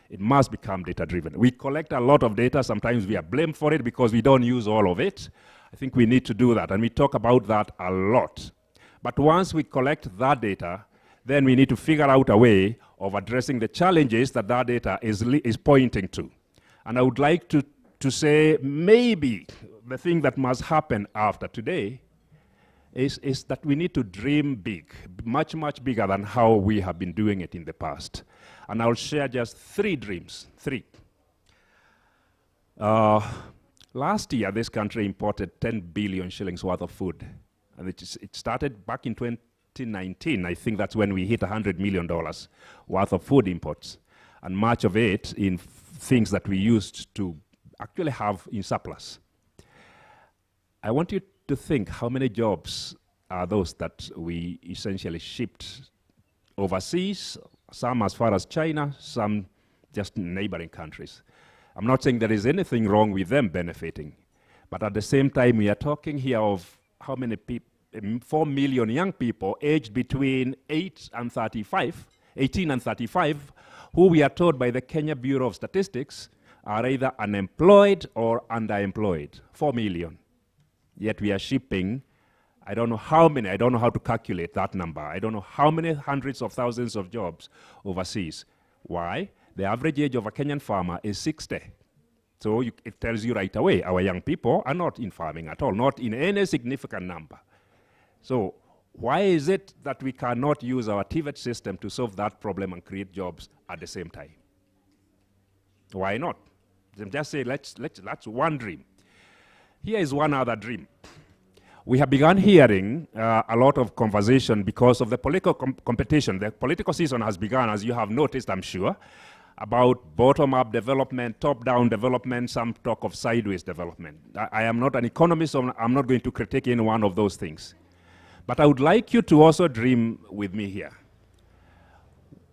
It must become data-driven. We collect a lot of data. Sometimes we are blamed for it because we don't use all of it. I think we need to do that, and we talk about that a lot. But once we collect that data, then we need to figure out a way of addressing the challenges that that data is pointing to. And I would like to say maybe the thing that must happen after today is that we need to dream big, much, much bigger than how we have been doing it in the past. And I'll share just 3 dreams, 3. Last year, this country imported 10 billion shillings worth of food. And it started back in 2019. I think that's when we hit $100 million worth of food imports. And much of it in things that we used to actually have in surplus. I want you to think how many jobs are those that we essentially shipped overseas, some as far as China, some just neighboring countries. I'm not saying there is anything wrong with them benefiting, but at the same time, we are talking here of how many people, 4 million young people aged between 18 and 35, who we are told by the Kenya Bureau of Statistics are either unemployed or underemployed. 4 million. Yet we are shipping, I don't know how many, I don't know how to calculate that number. I don't know how many hundreds of thousands of jobs overseas. Why? The average age of a Kenyan farmer is 60. So it tells you right away, our young people are not in farming at all, not in any significant number. So why is it that we cannot use our Tvet system to solve that problem and create jobs at the same time? Why not? Just say, that's one dream. Here is one other dream. We have begun hearing a lot of conversation because of the political competition. The political season has begun, as you have noticed, I'm sure, about bottom-up development, top-down development, some talk of sideways development. I am not an economist, so I'm not going to critique any one of those things. But I would like you to also dream with me here.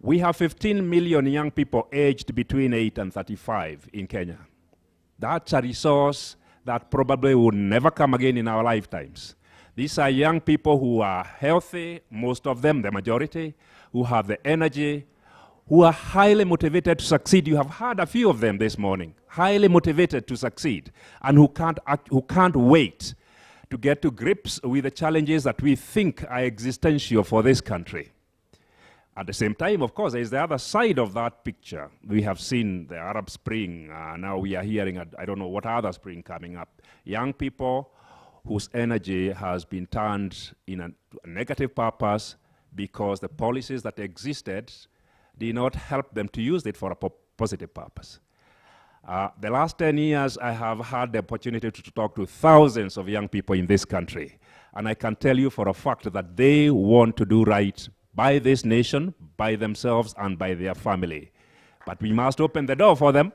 We have 15 million young people aged between 8 and 35 in Kenya. That's a resource that probably will never come again in our lifetimes. These are young people who are healthy, most of them, the majority, who have the energy, who are highly motivated to succeed. You have heard a few of them this morning, highly motivated to succeed, and who can't wait to get to grips with the challenges that we think are existential for this country. At the same time, of course, there is the other side of that picture. We have seen the Arab Spring. Now we are hearing, I don't know what other spring coming up. Young people whose energy has been turned in a negative purpose because the policies that existed did not help them to use it for a positive purpose. The last 10 years, I have had the opportunity to talk to thousands of young people in this country. And I can tell you for a fact that they want to do right by this nation, by themselves, and by their family. But we must open the door for them.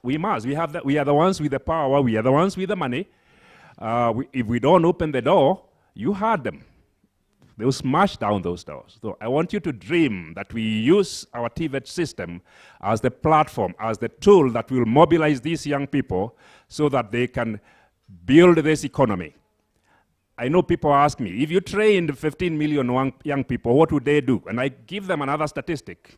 We must. We are the ones with the power. We are the ones with the money. If we don't open the door, you heard them. They will smash down those doors. So I want you to dream that we use our Tvet system as the platform, as the tool that will mobilize these young people so that they can build this economy. I know people ask me, if you trained 15 million young people, what would they do? And I give them another statistic.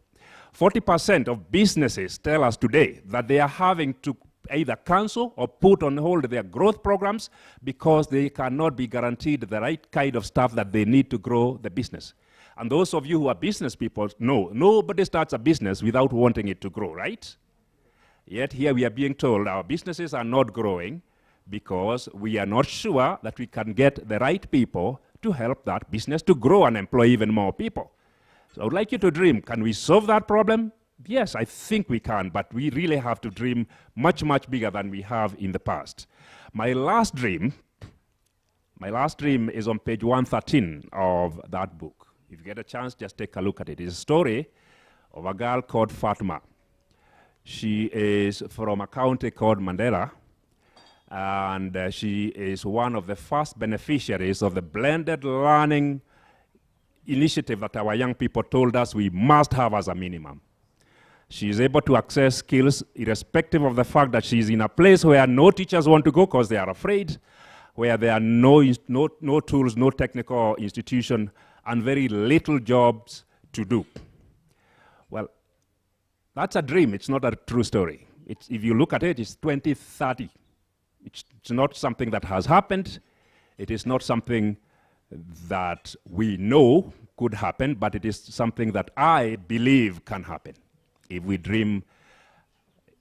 40% of businesses tell us today that they are having to either cancel or put on hold their growth programs because they cannot be guaranteed the right kind of stuff that they need to grow the business. And those of you who are business people know, nobody starts a business without wanting it to grow, right? Yet here we are being told our businesses are not growing because we are not sure that we can get the right people to help that business to grow and employ even more people. So I would like you to dream, can we solve that problem? Yes, I think we can, but we really have to dream much, much bigger than we have in the past. My last dream is on page 113 of that book. If you get a chance, just take a look at it. It's a story of a girl called Fatma. She is from a county called Mandera, and she is one of the first beneficiaries of the blended learning initiative that our young people told us we must have as a minimum. She is able to access skills irrespective of the fact that she is in a place where no teachers want to go because they are afraid, where there are no tools, no technical institution, and very little jobs to do. Well, that's a dream. It's not a true story. If you look at it, it's 2030. It's not something that has happened. It is not something that we know could happen, but it is something that I believe can happen. If we dream,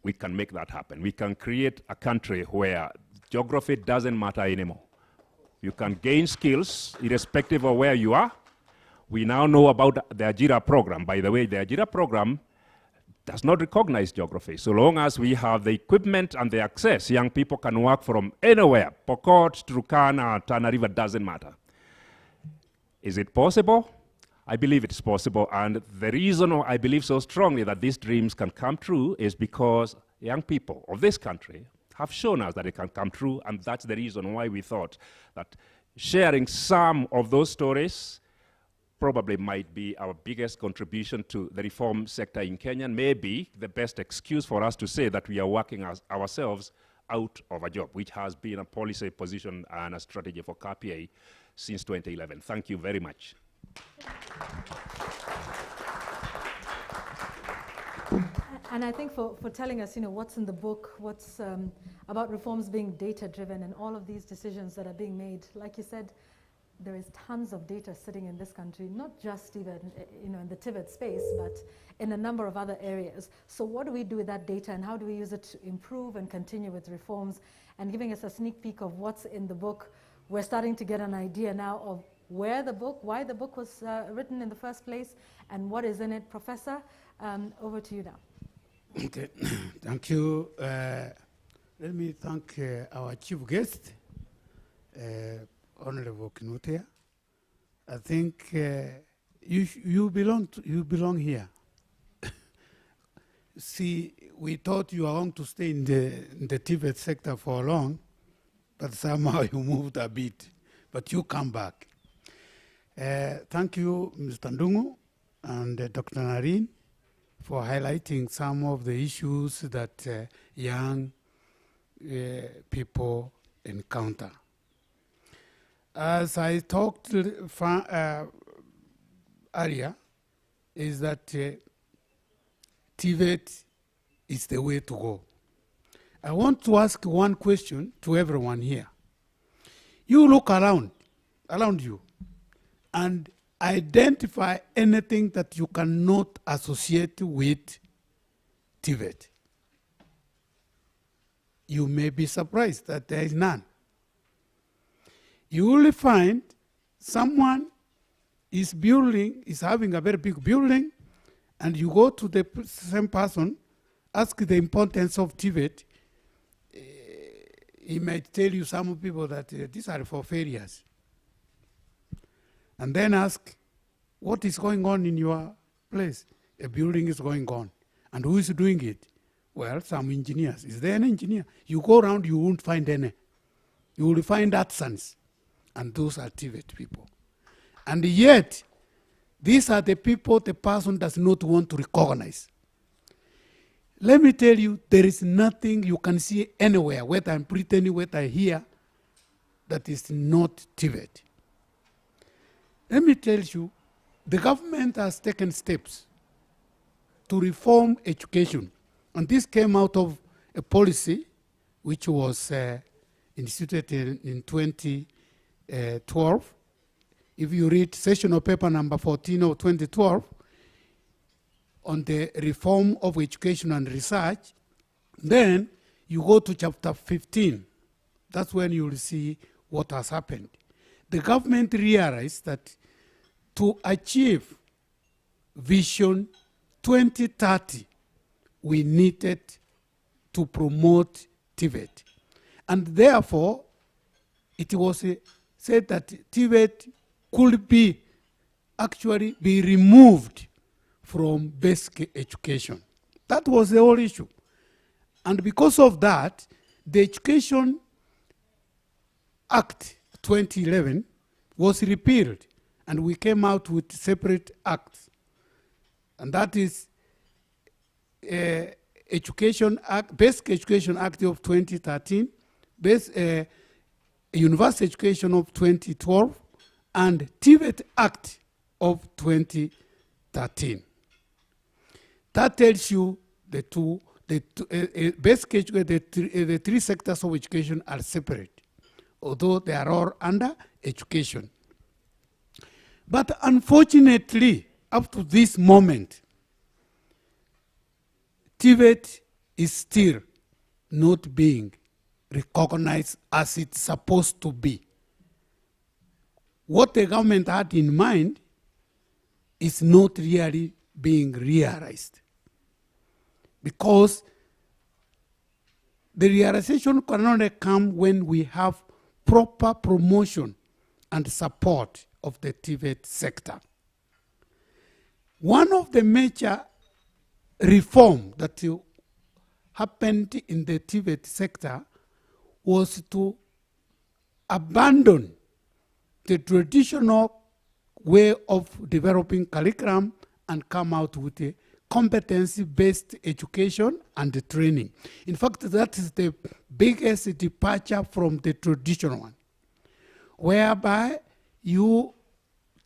we can make that happen. We can create a country where geography doesn't matter anymore. You can gain skills irrespective of where you are. We now know about the Ajira program. By the way, the Ajira program does not recognize geography. So long as we have the equipment and the access, young people can work from anywhere. Pokot, Turkana, Tana River, doesn't matter. Is it possible? I believe it's possible, and the reason I believe so strongly that these dreams can come true is because young people of this country have shown us that it can come true, and that's the reason why we thought that sharing some of those stories probably might be our biggest contribution to the reform sector in Kenya, and maybe the best excuse for us to say that we are working ourselves out of a job, which has been a policy position and a strategy for KPA since 2011. Thank you very much. And I think for telling us, what's in the book, what's about reforms being data-driven and all of these decisions that are being made. Like you said, there is tons of data sitting in this country, not just even in the Tvet space, but in a number of other areas. So what do we do with that data, and how do we use it to improve and continue with reforms? And giving us a sneak peek of what's in the book, we're starting to get an idea now of why the book was written in the first place, and what is in it. Professor, over to you now. Okay, thank you. Let me thank our chief guest, Honorable Kinutia. I think you belong here. See, we thought you were going to stay in the Tibet sector for long, but somehow you moved a bit, but you come back. Thank you, Mr. Ndungu and Dr. Narine, for highlighting some of the issues that young people encounter. As I talked earlier, is that Tvet is the way to go. I want to ask one question to everyone here. You look around you, and identify anything that you cannot associate with Tvet. You may be surprised that there is none. You will find someone is having a very big building, and you go to the same person, ask the importance of Tvet. He might tell you, some people, that these are for failures. And then ask, what is going on in your place? A building is going on. And who is doing it? Well, some engineers. Is there an engineer? You go around, you won't find any. You will find artisans. And those are Tvet people. And yet, these are the people the person does not want to recognize. Let me tell you, there is nothing you can see anywhere, whether I'm pretending, whether I hear, that is not Tvet. Let me tell you, the government has taken steps to reform education. And this came out of a policy which was instituted in 2012. If you read sessional paper number 14 of 2012 on the reform of education and research, then you go to chapter 15. That's when you will see what has happened. The government realized that to achieve Vision 2030, we needed to promote Tvet. And therefore, it was said that Tvet could actually be removed from basic education. That was the whole issue. And because of that, the Education Act 2011 was repealed, and we came out with separate acts. And that is Education Act, Basic Education Act of 2013, University Education of 2012, and Tvet Act of 2013. That tells you the three sectors of education are separate, although they are all under education. But unfortunately, up to this moment, Tvet is still not being recognized as it's supposed to be. What the government had in mind is not really being realized, because the realization can only come when we have proper promotion and support of the Tvet sector. One of the major reforms that happened in the Tvet sector was to abandon the traditional way of developing curriculum and come out with a competency-based education and training. In fact, that is the biggest departure from the traditional one, whereby you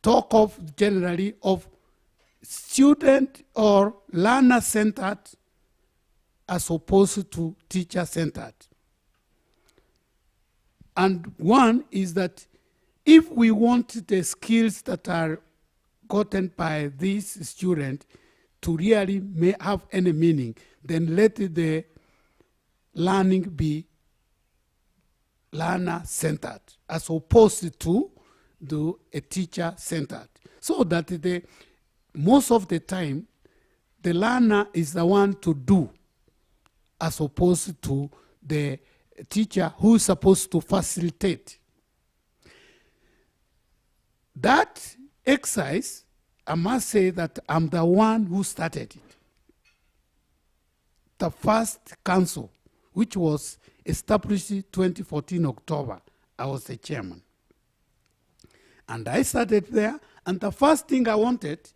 talk of generally of student or learner-centered as opposed to teacher-centered. And one is that if we want the skills that are gotten by these students to really have any meaning, then let the learning be learner-centered as opposed to a teacher-centered. So that most of the time, the learner is the one to do as opposed to the teacher who is supposed to facilitate. That exercise, I must say that I'm the one who started it. The first council, which was established in 2014 October, I was the chairman. And I started there, and the first thing I wanted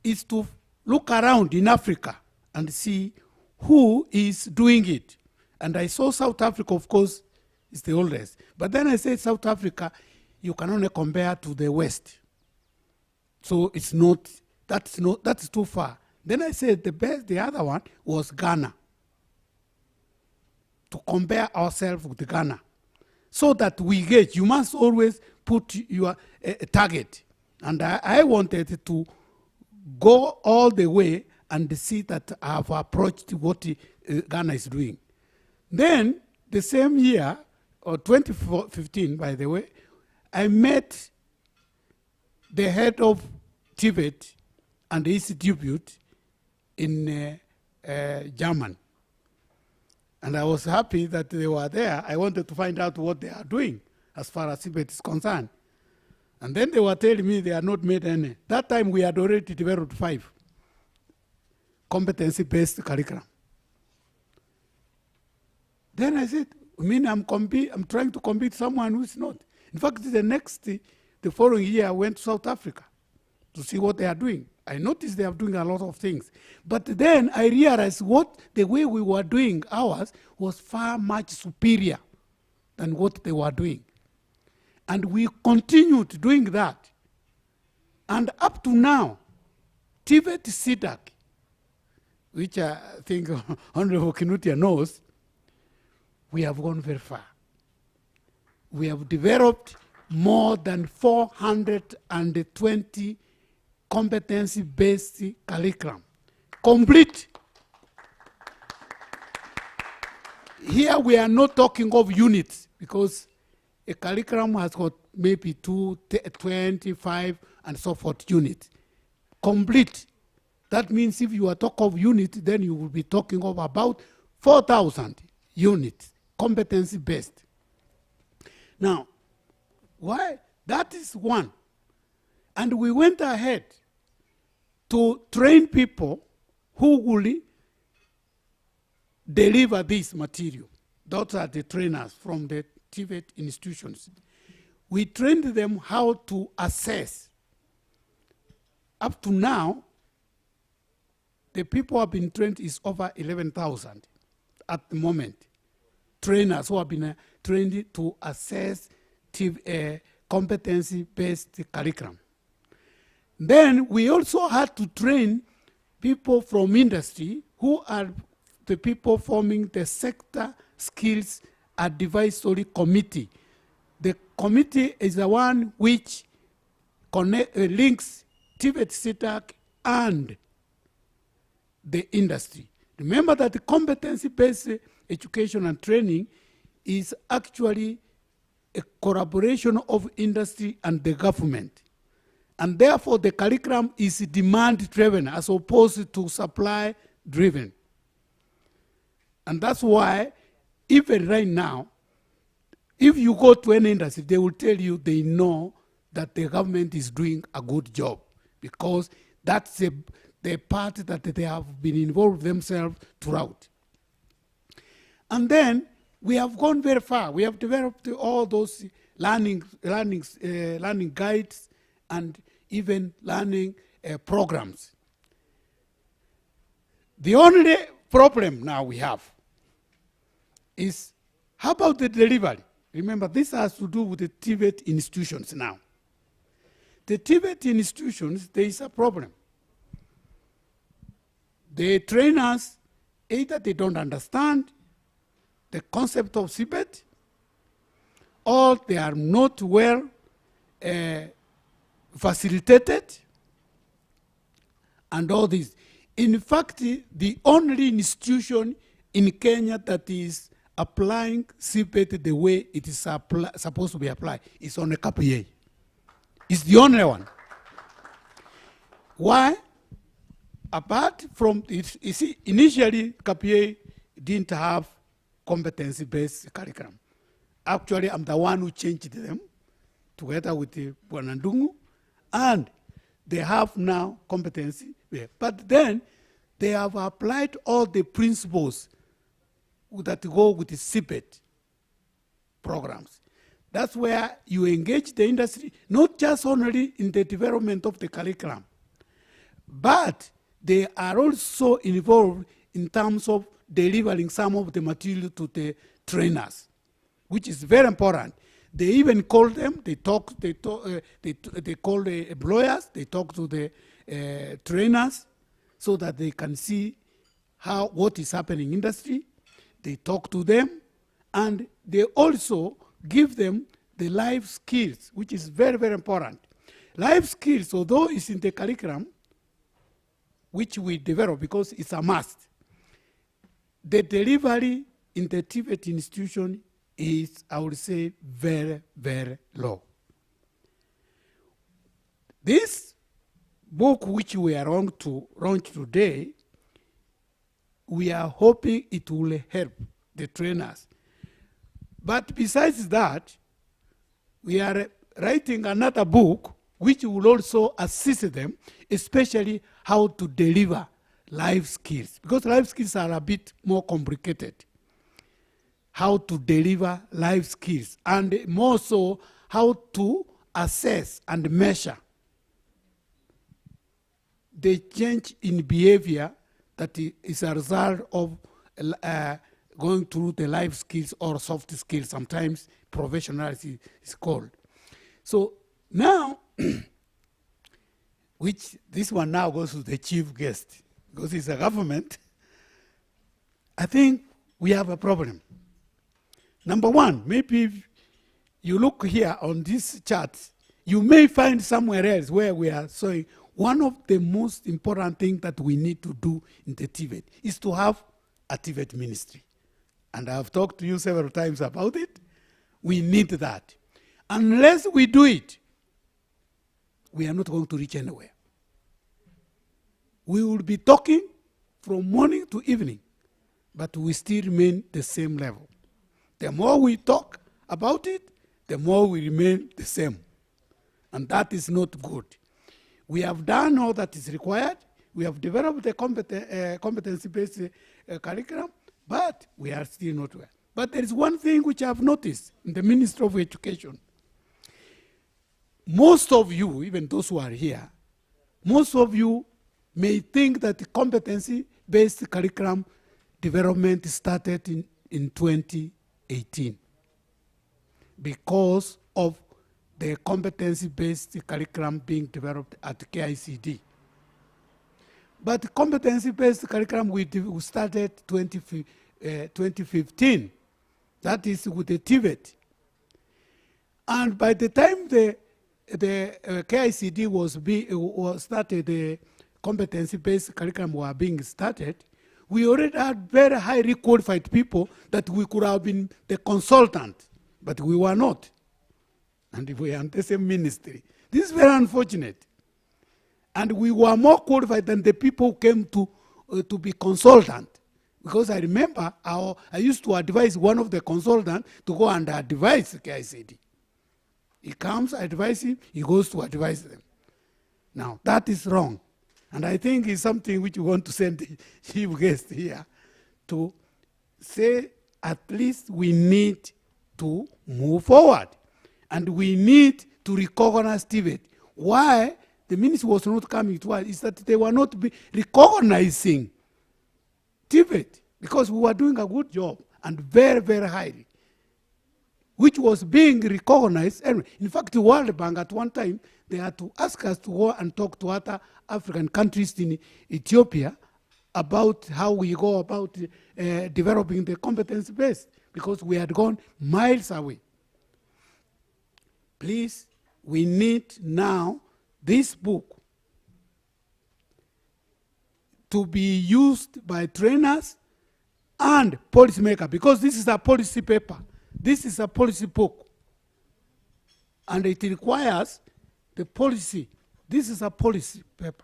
is to look around in Africa and see who is doing it. And I saw South Africa, of course, is the oldest. But then I said South Africa, you can only compare to the West. So it's not, that's too far. Then I said the other one was Ghana. To compare ourselves with Ghana. So that we get, you must always put your target. And I wanted to go all the way and see that I have approached what Ghana is doing. Then, the same year, or 2015, by the way, I met the head of Tvet and his deputy in Germany. And I was happy that they were there. I wanted to find out what they are doing as far as Tvet is concerned. And then they were telling me they had not made any. That time we had already developed 5 competency-based curriculum. Then I said, I mean, I'm trying to compete someone who's not. In fact, the following year, I went to South Africa to see what they are doing. I noticed they are doing a lot of things. But then I realized the way we were doing ours was far much superior than what they were doing. And we continued doing that. And up to now, Tvet SIDAC, which I think Honorable Kinutia knows, we have gone very far. We have developed more than 420 competency-based curriculum. Complete. Here we are not talking of units, because a curriculum has got maybe 25 and so forth units. Complete. That means if you are talking of units, then you will be talking of about 4,000 units, competency-based. Now, why? That is one. And we went ahead to train people who will deliver this material. Those are the trainers from the Tvet institutions. We trained them how to assess. Up to now, the people who have been trained is over 11,000 at the moment. Trainers who have been trained to assess competency-based curriculum. Then we also had to train people from industry who are the people forming the sector skills advisory committee. The committee is the one which links Tvet SIDAC and the industry. Remember that the competency-based education and training is actually a collaboration of industry and the government. And therefore, the curriculum is demand-driven as opposed to supply-driven. And that's why, even right now, if you go to any industry, they will tell you they know that the government is doing a good job, because that's the part that they have been involved themselves throughout. And then we have gone very far. We have developed all those learning guides and even learning programs. The only problem now we have is, how about the delivery? Remember, this has to do with the Tvet institutions now. The Tvet institutions, there is a problem. The trainers, either they don't understand the concept of CBET, or they are not well facilitated, and all this. In fact, the only institution in Kenya that is applying CBET the way it is supposed to be applied is on a KPA. It's the only one. Why? Apart from it, you see, initially KPA didn't have competency-based curriculum. Actually, I'm the one who changed them together with Bwanandungu, and they have now competency. But then they have applied all the principles that go with the CBET programs. That's where you engage the industry, not just only in the development of the curriculum, but they are also involved in terms of delivering some of the material to the trainers, which is very important. They even call them, they call the employers, they talk to the trainers so that they can see what is happening in industry. They talk to them, and they also give them the life skills, which is very, very important. Life skills, although it's in the curriculum, which we develop because it's a must, the delivery in the Tvet institution is, I would say, very, very low. This book, which we are going to launch today, we are hoping it will help the trainers. But besides that, we are writing another book which will also assist them, especially how to deliver life skills, because life skills are a bit more complicated. How to deliver life skills, and more so how to assess and measure the change in behavior that is a result of going through the life skills or soft skills, sometimes professionality is called. So now, which this one now goes to the chief guest, because it's a government, I think we have a problem. Number one, maybe if you look here on this chart, you may find somewhere else where we are showing one of the most important things that we need to do in the Tvet is to have a Tvet ministry. And I've talked to you several times about it. We need that. Unless we do it, we are not going to reach anywhere. We will be talking from morning to evening, but we still remain the same level. The more we talk about it, the more we remain the same. And that is not good. We have done all that is required. We have developed a competency-based curriculum, but we are still not well. But there is one thing which I have noticed in the Ministry of Education. Most of you, even those who are here, most of you may think that the competency-based curriculum development started in 2018 because of the competency-based curriculum being developed at KICD. But competency-based curriculum we started 2015. That is with the Tvet. And by the time the KICD was started, the competency-based curriculum were being started, we already had very highly qualified people that we could have been the consultant, but we were not. And we are in the same ministry. This is very unfortunate. And we were more qualified than the people who came to be consultant. Because I remember I used to advise one of the consultants to go and advise the KICD. He comes, I advise him, he goes to advise them. Now, that is wrong. And I think it's something which we want to send the chief guest here to say at least we need to move forward. And we need to recognize Tvet. Why the ministry was not coming to us is that they were not recognizing Tvet, because we were doing a good job and very, very highly, which was being recognized. In fact, the World Bank at one time, they had to ask us to go and talk to other African countries in Ethiopia about how we go about developing the competence base, because we had gone miles away. Please, we need now this book to be used by trainers and policymakers, because this is a policy paper. This is a policy book. And it requires the policy. This is a policy paper.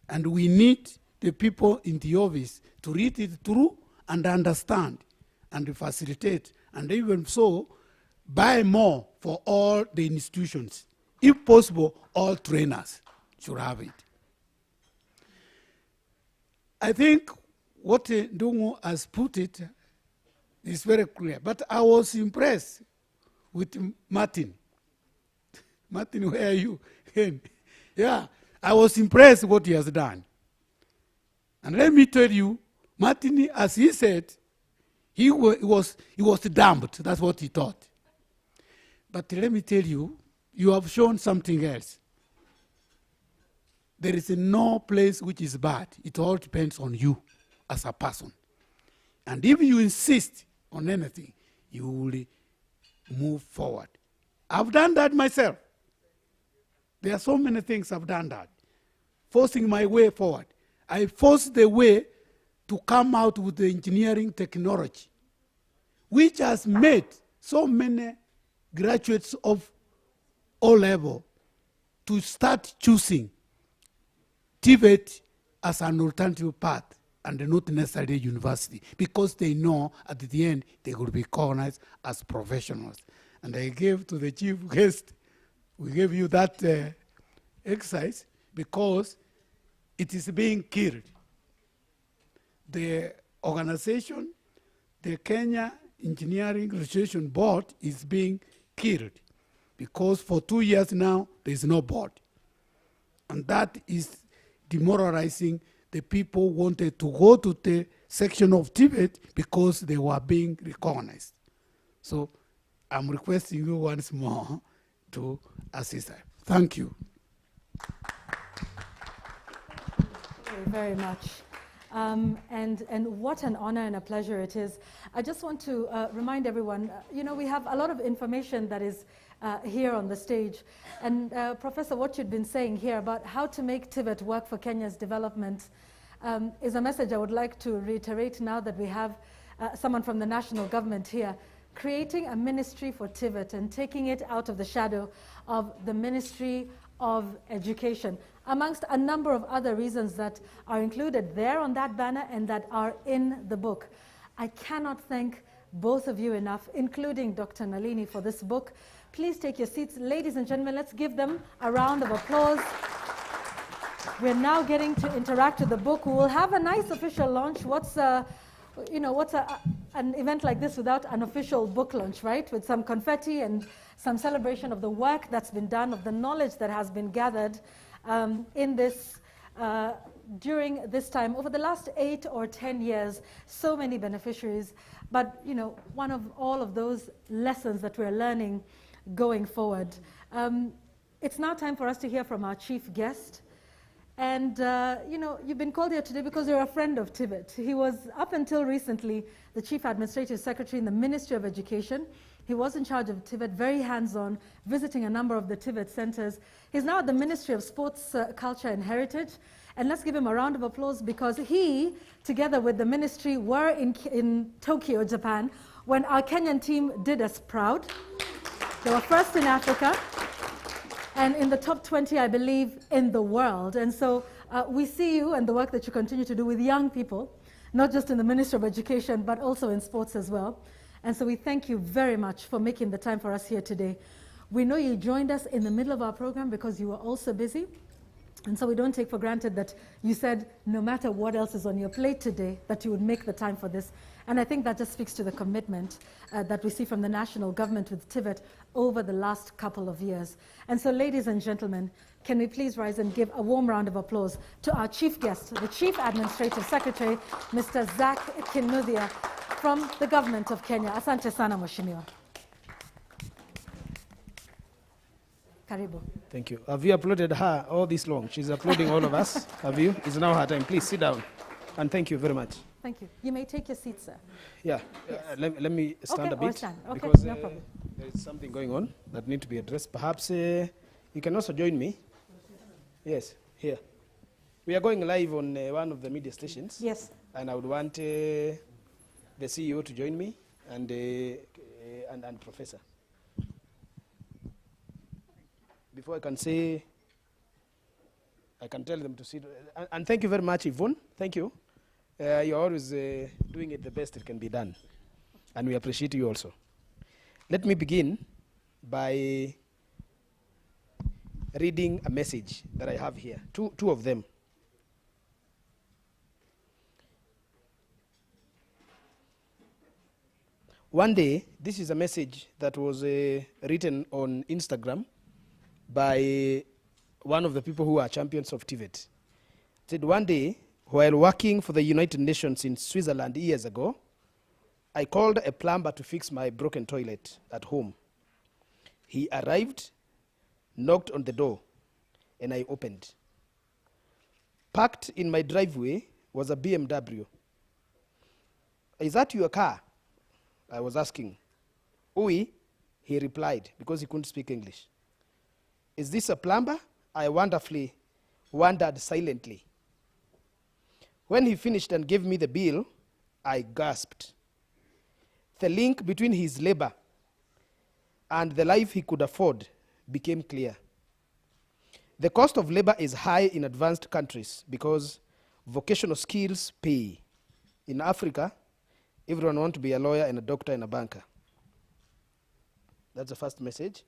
And we need the people in the office to read it through and understand and facilitate. And even so, buy more for all the institutions. If possible, all trainers should have it. I think what Ndungu has put it is very clear. But I was impressed with Martin. Martin, where are you? Yeah, I was impressed what he has done. And let me tell you Martin, as he said, he was dumped. That's what he thought. But let me tell you, you have shown something else. There is no place which is bad. It all depends on you as a person. And if you insist on anything, you will move forward. I've done that myself. There are so many things I've done that. Forcing my way forward. I forced the way to come out with the engineering technology, which has made so many graduates of O-level to start choosing Tvet as an alternative path and not necessarily university, because they know at the end they will be recognized as professionals. And I gave to the chief guest, we gave you that exercise because it is being killed. The organization, the Kenya Engineering Registration Board, is being killed because for 2 years now there is no board. And that is demoralizing the people who wanted to go to the section of Tvet because they were being recognized. So I'm requesting you once more to assist. Thank you. Thank you very much. And what an honor and a pleasure it is. I just want to remind everyone, we have a lot of information that is here on the stage. And Professor, what you've been saying here about how to make Tvet work for Kenya's development is a message I would like to reiterate now that we have someone from the national government here. Creating a ministry for Tvet and taking it out of the shadow of the Ministry of Education, amongst a number of other reasons that are included there on that banner and that are in the book. I cannot thank both of you enough, including Dr. Nalini, for this book. Please take your seats. Ladies and gentlemen, let's give them a round of applause. We're now getting to interact with the book. We will have a nice official launch. What's an event like this without an official book launch, right? With some confetti and some celebration of the work that's been done, of the knowledge that has been gathered in this, during this time. Over the last 8 or 10 years, so many beneficiaries. But, one of all of those lessons that we're learning going forward. It's now time for us to hear from our chief guest. And, you've been called here today because you're a friend of Tvet. He was, up until recently, the Chief Administrative Secretary in the Ministry of Education. He was in charge of Tvet, very hands-on, visiting a number of the Tvet centers. He's now at the Ministry of Sports, Culture and Heritage. And let's give him a round of applause because he, together with the ministry, were in Tokyo, Japan, when our Kenyan team did us proud. They were first in Africa. And in the top 20, I believe, in the world. And so we see you and the work that you continue to do with young people, not just in the Ministry of Education, but also in sports as well. And so we thank you very much for making the time for us here today. We know you joined us in the middle of our program because you were also busy. And so we don't take for granted that you said no matter what else is on your plate today, that you would make the time for this. And I think that just speaks to the commitment that we see from the national government with Tvet over the last couple of years. And so, ladies and gentlemen, can we please rise and give a warm round of applause to our chief guest, the Chief Administrative Secretary, Mr. Zach Kinuthia, from the government of Kenya. Asante sana, Mheshimiwa. Karibu. Thank you. Have you uploaded her all this long? She's uploading all of us. Have you? It's now her time. Please sit down. And thank you very much. Thank you. You may take your seat, sir. Yeah. Yes. Let me stand a bit. Stand. Okay, because no problem. there is something going on that need to be addressed. Perhaps you can also join me. Yes, here. We are going live on one of the media stations. Yes. And I would want the CEO to join me and Professor. Before I can say, I can tell them to sit. And thank you very much, Yvonne. Thank you. You're always doing it the best it can be done. And we appreciate you also. Let me begin by reading a message that I have here, two of them. One day, this is a message that was written on Instagram by one of the people who are champions of Tvet. It said, one day, while working for the United Nations in Switzerland years ago, I called a plumber to fix my broken toilet at home. He arrived, knocked on the door, and I opened. Parked in my driveway was a BMW. Is that your car? I was asking. Oui, he replied, because he couldn't speak English. Is this a plumber? I wondered silently. When he finished and gave me the bill, I gasped. The link between his labor and the life he could afford became clear. The cost of labor is high in advanced countries because vocational skills pay. In Africa, everyone wants to be a lawyer and a doctor and a banker. That's the first message.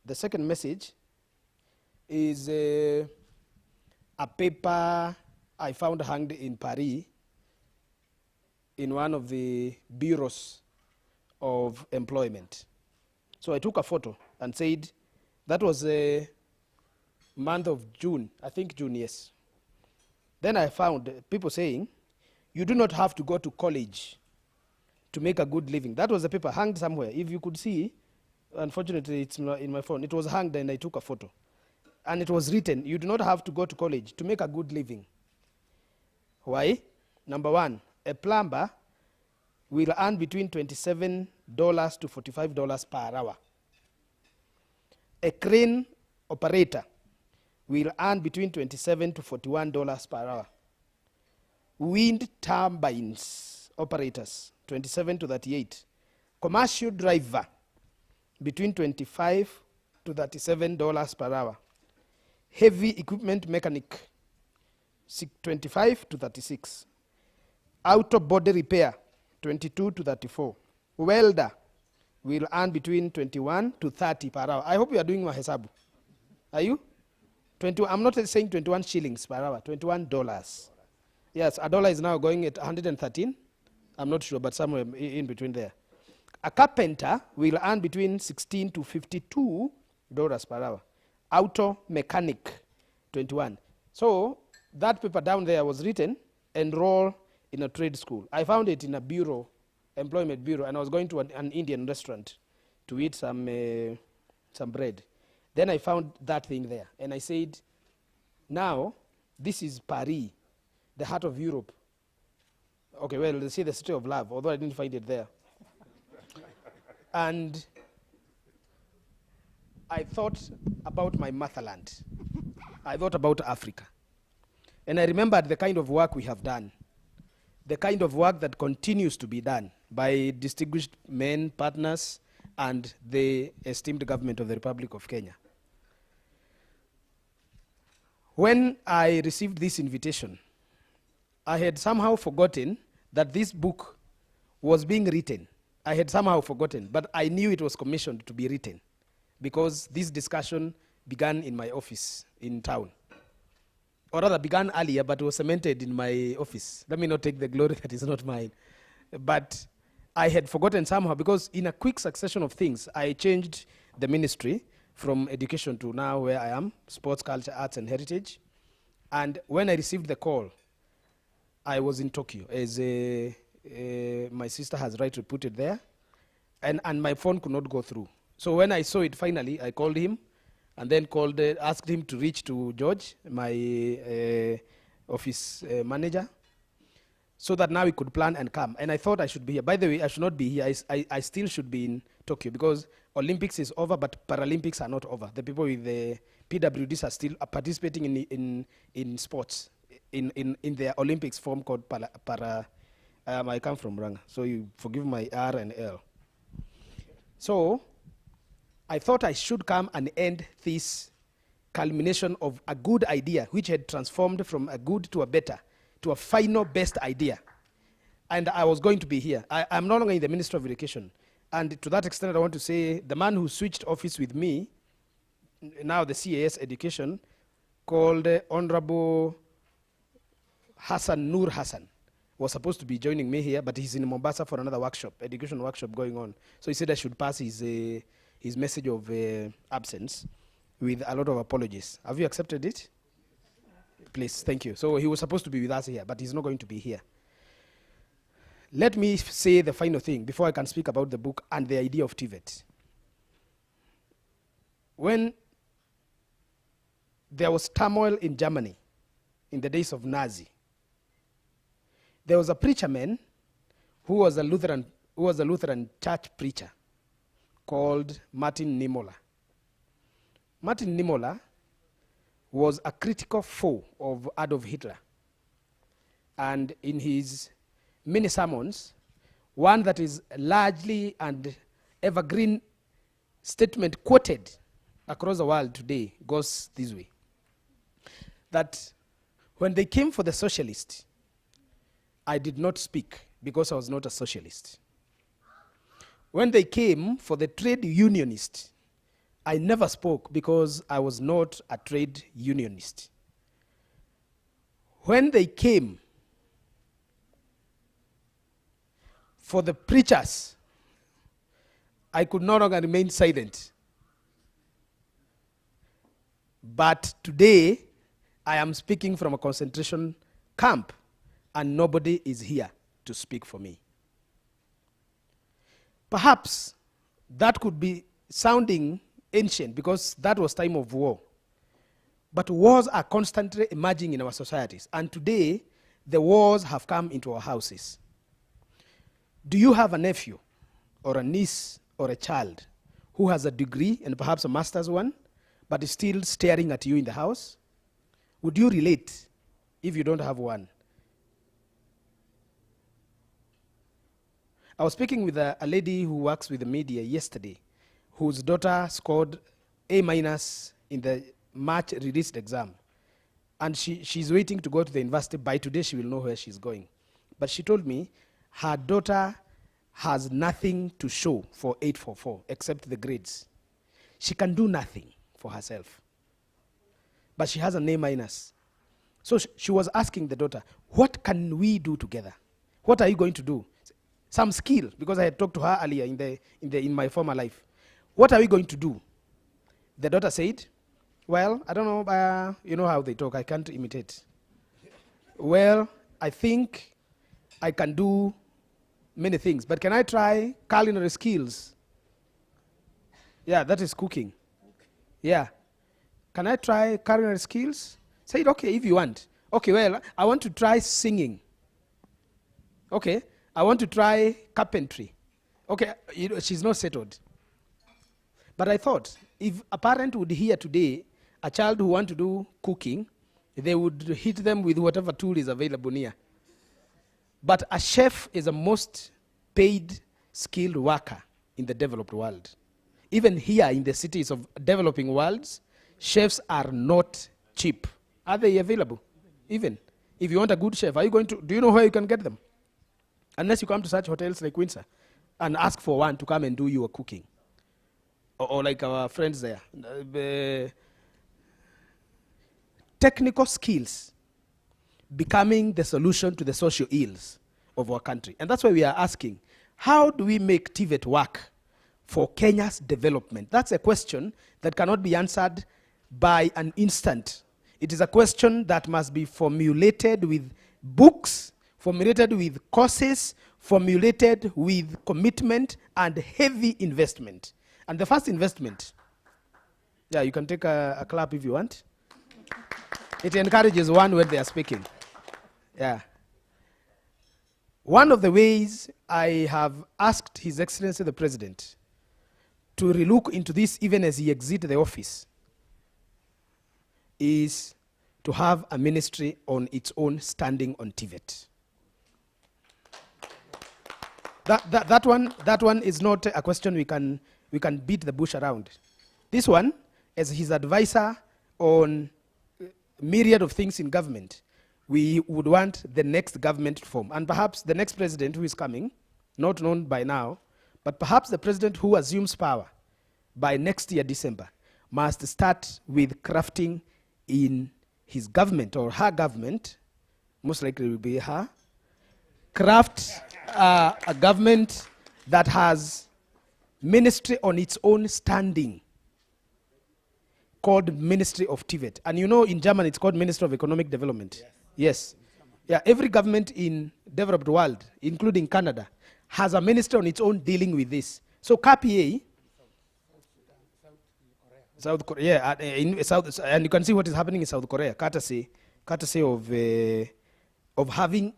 The second message is a paper I found hanged in Paris in one of the bureaus of employment. So I took a photo and said, that was a month of June, I think June, yes. Then I found people saying, you do not have to go to college to make a good living. That was a paper hanged somewhere. If you could see, unfortunately it's in my phone, it was hanged and I took a photo. And it was written, you do not have to go to college to make a good living. Why? Number one, a plumber will earn between $27 to $45 per hour. A crane operator will earn between $27 to $41 per hour. Wind turbines operators, 27 to 38. Commercial driver, between $25 to $37 per hour. Heavy equipment mechanic, 25 to 36. Auto body repair, 22 to 34. Welder will earn between 21 to 30 per hour. I hope you are doing mahesabu. Are you? 21, I'm not saying 21 shillings per hour, $21. Yes, a dollar is now going at 113. I'm not sure, but somewhere in between there. A carpenter will earn between $16 to $52 per hour. Auto mechanic, 21. So that paper down there was written, enroll in a trade school. I found it in a bureau, employment bureau, and I was going to an Indian restaurant to eat some bread. Then I found that thing there, and I said, now, this is Paris, the heart of Europe. Okay, well, they say the city of love, although I didn't find it there. And I thought about my motherland. I thought about Africa. And I remembered the kind of work we have done, the kind of work that continues to be done by distinguished men, partners, and the esteemed government of the Republic of Kenya. When I received this invitation, I had somehow forgotten that this book was being written. I had somehow forgotten, but I knew it was commissioned to be written because this discussion began in my office in town. Or rather began earlier, but was cemented in my office. Let me not take the glory that is not mine. But I had forgotten somehow because in a quick succession of things, I changed the ministry from education to now where I am, sports, culture, arts, and heritage. And when I received the call, I was in Tokyo, as my sister has rightly put it there, and my phone could not go through. So when I saw it finally, I called him, and then asked him to reach to George, my office manager, so that now we could plan and come. And I thought I should be here. By the way, I should not be here. I still should be in Tokyo because Olympics is over, but Paralympics are not over. The people with the PWDs are still participating in sports, in their Olympics form called I come from Ranga, so you forgive my R and L. So I thought I should come and end this culmination of a good idea, which had transformed from a good to a better, to a final best idea. And I was going to be here. I'm no longer in the Ministry of Education. And to that extent, I want to say the man who switched office with me, now the CAS Education, called Honorable Nur Hassan, was supposed to be joining me here, but he's in Mombasa for another workshop, education workshop going on. So he said I should pass his message of absence with a lot of apologies. Have you accepted it? Please, thank you. So he was supposed to be with us here, but he's not going to be here. Let me say the final thing before I can speak about the book and the idea of Tvet. When there was turmoil in Germany in the days of Nazi, there was a preacher man who was a Lutheran church preacher called Martin Niemöller. Martin Niemöller was a critical foe of Adolf Hitler. And in his many sermons, one that is largely and evergreen statement quoted across the world today goes this way: that when they came for the socialist, I did not speak because I was not a socialist. When they came for the trade unionist, I never spoke because I was not a trade unionist. When they came for the preachers, I could no longer remain silent. But today, I am speaking from a concentration camp, and nobody is here to speak for me. Perhaps that could be sounding ancient because that was time of war. But wars are constantly emerging in our societies, and today, the wars have come into our houses. Do you have a nephew or a niece or a child who has a degree and perhaps a master's one, but is still staring at you in the house? Would you relate if you don't have one? I was speaking with a lady who works with the media yesterday, whose daughter scored A- in the March released exam. And she's waiting to go to the university. By today, she will know where she's going. But she told me her daughter has nothing to show for 844 except the grades. She can do nothing for herself. But she has an A-. So she was asking the daughter, what can we do together? What are you going to do? Some skill, because I had talked to her earlier in my former life. What are we going to do? The daughter said, well, I don't know, you know how they talk, I can't imitate. Well, I think I can do many things, but can I try culinary skills? Yeah, that is cooking. Yeah. Can I try culinary skills? Said, okay, if you want. Okay, well, I want to try singing. Okay, I want to try carpentry. Okay, she's not settled. But I thought, if a parent would hear today a child who wants to do cooking, they would hit them with whatever tool is available near. But a chef is the most paid, skilled worker in the developed world. Even here in the cities of developing worlds, chefs are not cheap. Are they available? Even if you want a good chef, are you going to, do you know where you can get them? Unless you come to such hotels like Windsor and ask for one to come and do your cooking. Or like our friends there. Technical skills becoming the solution to the social ills of our country. And that's why we are asking, how do we make Tvet work for Kenya's development? That's a question that cannot be answered by an instant. It is a question that must be formulated with books, formulated with courses, formulated with commitment and heavy investment. And the first investment, yeah, you can take a clap if you want. It encourages one when they are speaking. Yeah. One of the ways I have asked His Excellency the President to relook into this even as he exits the office is to have a ministry on its own standing on Tvet. That one is not a question we can beat the bush around. This one, as his advisor on myriad of things in government, we would want the next government to form. And perhaps the next president who is coming, not known by now, but perhaps the president who assumes power by next year, December, must start with crafting in his government or her government, most likely it will be her, craft a government that has ministry on its own standing. called Ministry of Tvet. And you know in German it's called Ministry of Economic Development. Yes. Yeah, every government in developed world, including Canada, has a ministry on its own dealing with this. So KPA, South Korea, and you can see what is happening in South Korea, courtesy of having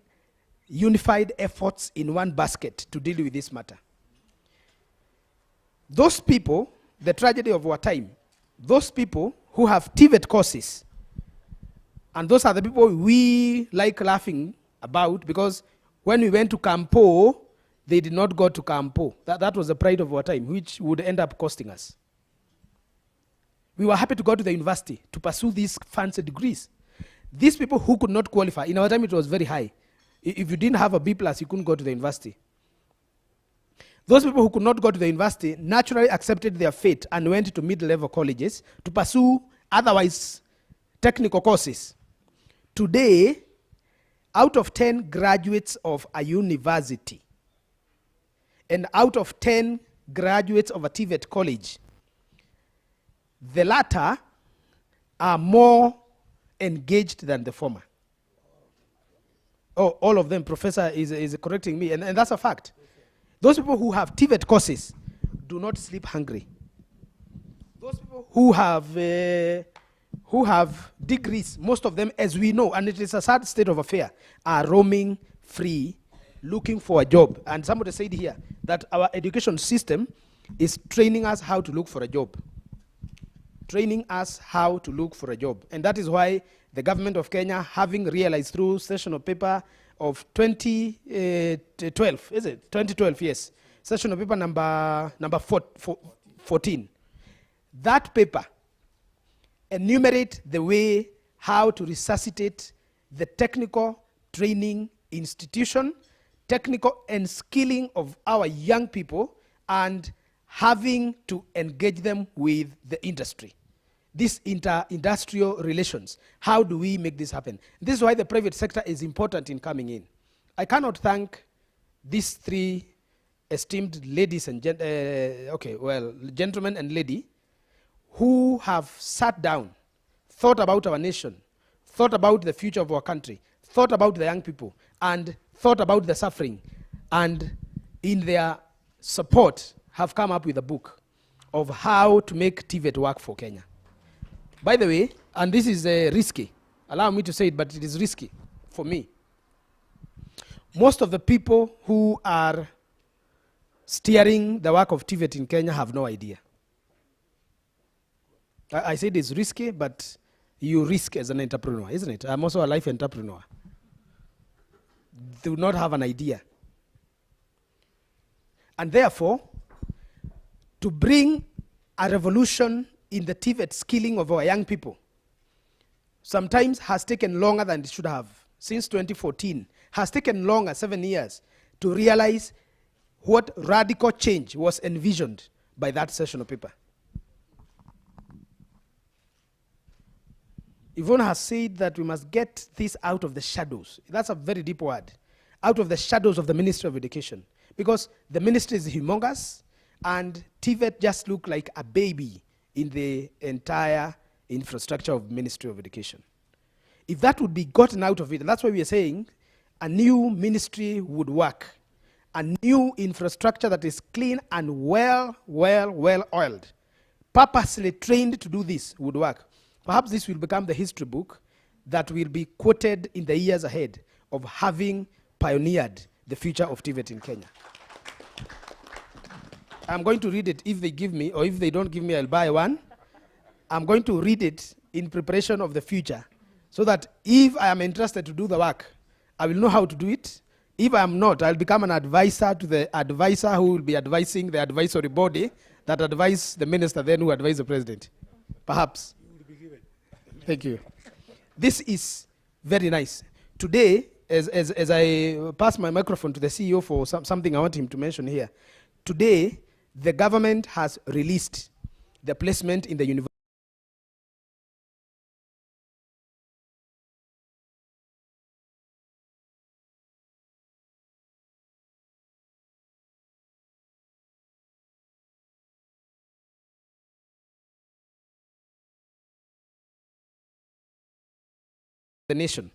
unified efforts in one basket to deal with this matter. Those people, the tragedy of our time, those people who have Tvet courses, and those are the people we like laughing about, because when we went to Campo, they did not go to Campo. That was the pride of our time, which would end up costing us. We were happy to go to the university to pursue these fancy degrees. These people who could not qualify, in our time it was very high. If you didn't have a B+, you couldn't go to the university. Those people who could not go to the university naturally accepted their fate and went to mid-level colleges to pursue otherwise technical courses. Today, out of 10 graduates of a university and out of 10 graduates of a Tvet college, the latter are more engaged than the former. Oh, all of them, Professor is correcting me, and that's a fact. Those people who have Tvet courses do not sleep hungry. Those people who have degrees, most of them, as we know, and it is a sad state of affair, are roaming free, looking for a job. And somebody said here that our education system is training us how to look for a job. Training us how to look for a job. And that is why the government of Kenya, having realized through sessional paper of 2012, is it? 2012, yes. Sessional paper number 14. That paper enumerate the way how to resuscitate the technical training institution, technical and skilling of our young people, and having to engage them with the industry. This inter-industrial relations. How do we make this happen? This is why the private sector is important in coming in. I cannot thank these three esteemed ladies and gentlemen and lady who have sat down, thought about our nation, thought about the future of our country, thought about the young people, and thought about the suffering, and in their support have come up with a book of how to make Tvet work for Kenya. By the way, and this is risky, allow me to say it, but it is risky for me. Most of the people who are steering the work of Tvet in Kenya have no idea. I said it's risky, but you risk as an entrepreneur, isn't it? I'm also a life entrepreneur. Do not have an idea. And therefore, to bring a revolution in the Tvet skilling of our young people sometimes has taken longer than it should have. Since 2014, has taken longer, 7 years, to realize what radical change was envisioned by that sessional paper. Yvonne has said that we must get this out of the shadows. That's a very deep word. Out of the shadows of the Ministry of Education. Because the ministry is humongous, and Tvet just look like a baby in the entire infrastructure of Ministry of Education. If that would be gotten out of it, and that's why we are saying a new ministry would work. A new infrastructure that is clean and well oiled, purposely trained to do this would work. Perhaps this will become the history book that will be quoted in the years ahead of having pioneered the future of Tvet in Kenya. I'm going to read it if they give me, or if they don't give me, I'll buy one. I'm going to read it in preparation of the future, so that if I am interested to do the work, I will know how to do it. If I am not, I'll become an advisor to the advisor who will be advising the advisory body that advise the minister then who advise the president. Perhaps. Thank you. This is very nice. Today, as I pass my microphone to the CEO for something I want him to mention here, today the government has released the placement in the university. the nation.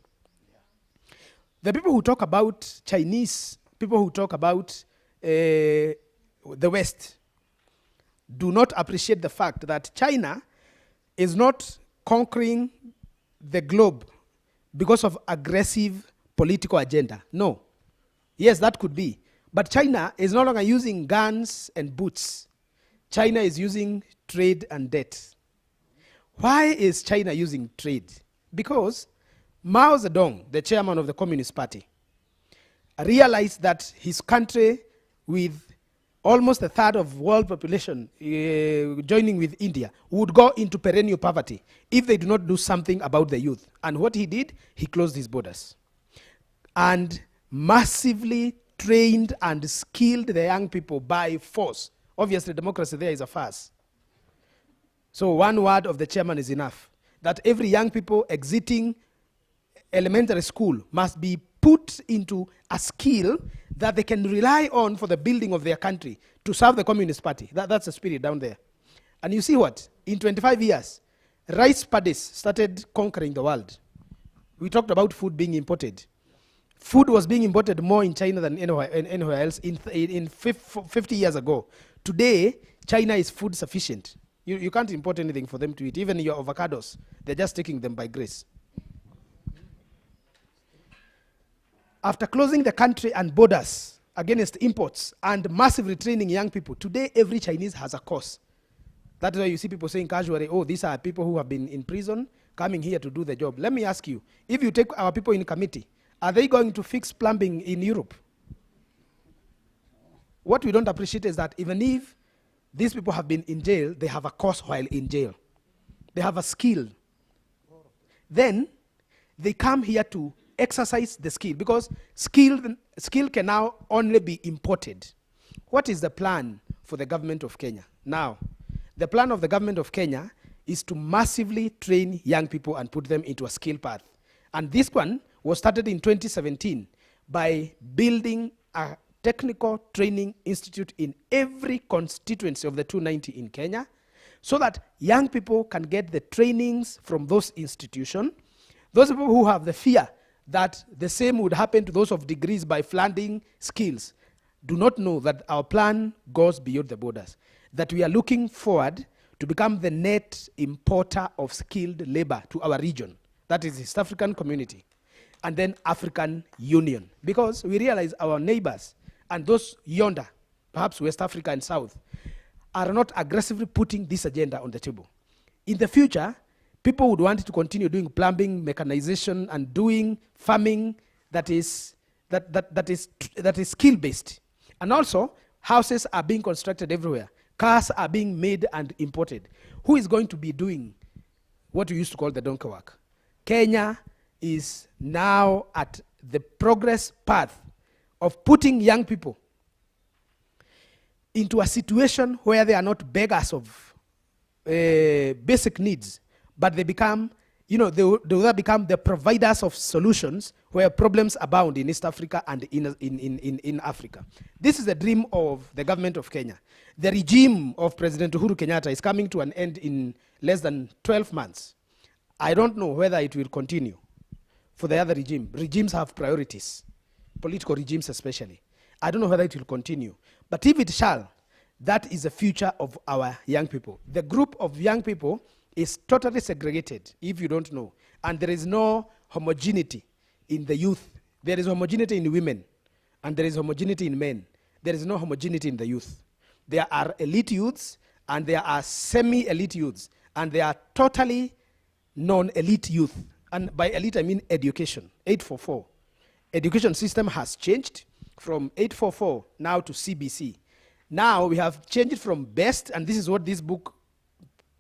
The people who talk about Chinese, people who talk about the West, do not appreciate the fact that China is not conquering the globe because of aggressive political agenda. No. Yes, that could be. But China is no longer using guns and boots. China is using trade and debt. Why is China using trade? Because Mao Zedong, the chairman of the Communist Party, realized that his country, with almost a third of world population joining with India, would go into perennial poverty if they do not do something about the youth. And what he did, he closed his borders and massively trained and skilled the young people by force. Obviously, democracy there is a farce. So one word of the chairman is enough, that every young people exiting elementary school must be put into a skill that they can rely on for the building of their country to serve the Communist Party. That's the spirit down there. And you see what? In 25 years, rice paddies started conquering the world. We talked about food being imported. Food was being imported more in China than anywhere else in 50 years ago. Today, China is food sufficient. You can't import anything for them to eat. Even your avocados, they're just taking them by grace. After closing the country and borders against imports and massively training young people, today every Chinese has a course. That's why you see people saying casually, oh, these are people who have been in prison coming here to do the job. Let me ask you, if you take our people in committee, are they going to fix plumbing in Europe? What we don't appreciate is that even if these people have been in jail, they have a course while in jail. They have a skill. Then they come here to exercise the skill, because skill can now only be imported. What is the plan for the government of Kenya? Now, the plan of the government of Kenya is to massively train young people and put them into a skill path. And this one was started in 2017 by building a technical training institute in every constituency of the 290 in Kenya, so that young people can get the trainings from those institutions. Those people who have the fear that the same would happen to those of degrees by flooding skills do not know that our plan goes beyond the borders, that we are looking forward to become the net importer of skilled labor to our region. That is East African community, and then African Union, because we realize our neighbors and those yonder, perhaps West Africa and South, are not aggressively putting this agenda on the table. In the future, people would want to continue doing plumbing, mechanization, and doing farming that is skill-based. And also, houses are being constructed everywhere. Cars are being made and imported. Who is going to be doing what we used to call the donkey work? Kenya is now at the progress path of putting young people into a situation where they are not beggars of basic needs, but they become, they will become the providers of solutions where problems abound in East Africa and in Africa. This is the dream of the government of Kenya. The regime of President Uhuru Kenyatta is coming to an end in less than 12 months. I don't know whether it will continue for the other regime. Regimes have priorities, political regimes especially. I don't know whether it will continue. But if it shall, that is the future of our young people. The group of young people is totally segregated, if you don't know. And there is no homogeneity in the youth. There is homogeneity in women, and there is homogeneity in men. There is no homogeneity in the youth. There are elite youths, and there are semi-elite youths, and there are totally non-elite youth. And by elite, I mean education, 844. Education system has changed from 844 now to CBC. Now we have changed from best, and this is what this book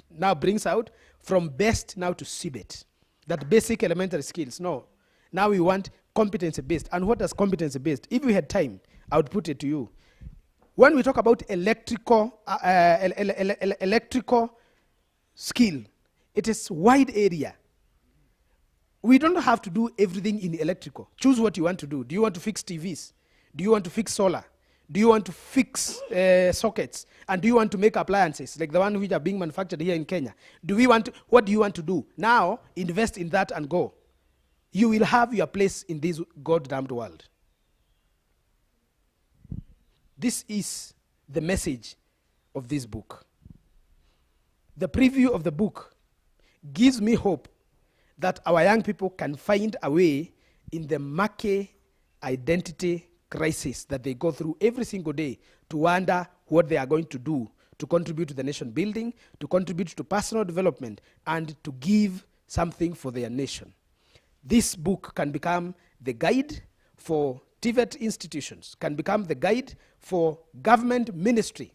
now brings out, from best now to CBET, that basic elementary skills. No, now we want competency-based. And what is competency-based? If we had time, I would put it to you. When we talk about electrical skill, it is wide area. We don't have to do everything in electrical. Choose what you want to do. Do you want to fix TVs? Do you want to fix solar? Do you want to fix sockets? And do you want to make appliances like the one which are being manufactured here in Kenya? What do you want to do? Now, invest in that and go. you will have your place in this goddamned world. This is the message of this book. The preview of the book gives me hope that our young people can find a way in the murky identity crisis that they go through every single day to wonder what they are going to do to contribute to the nation building, to contribute to personal development, and to give something for their nation. This book can become the guide for Tvet institutions, can become the guide for government ministry,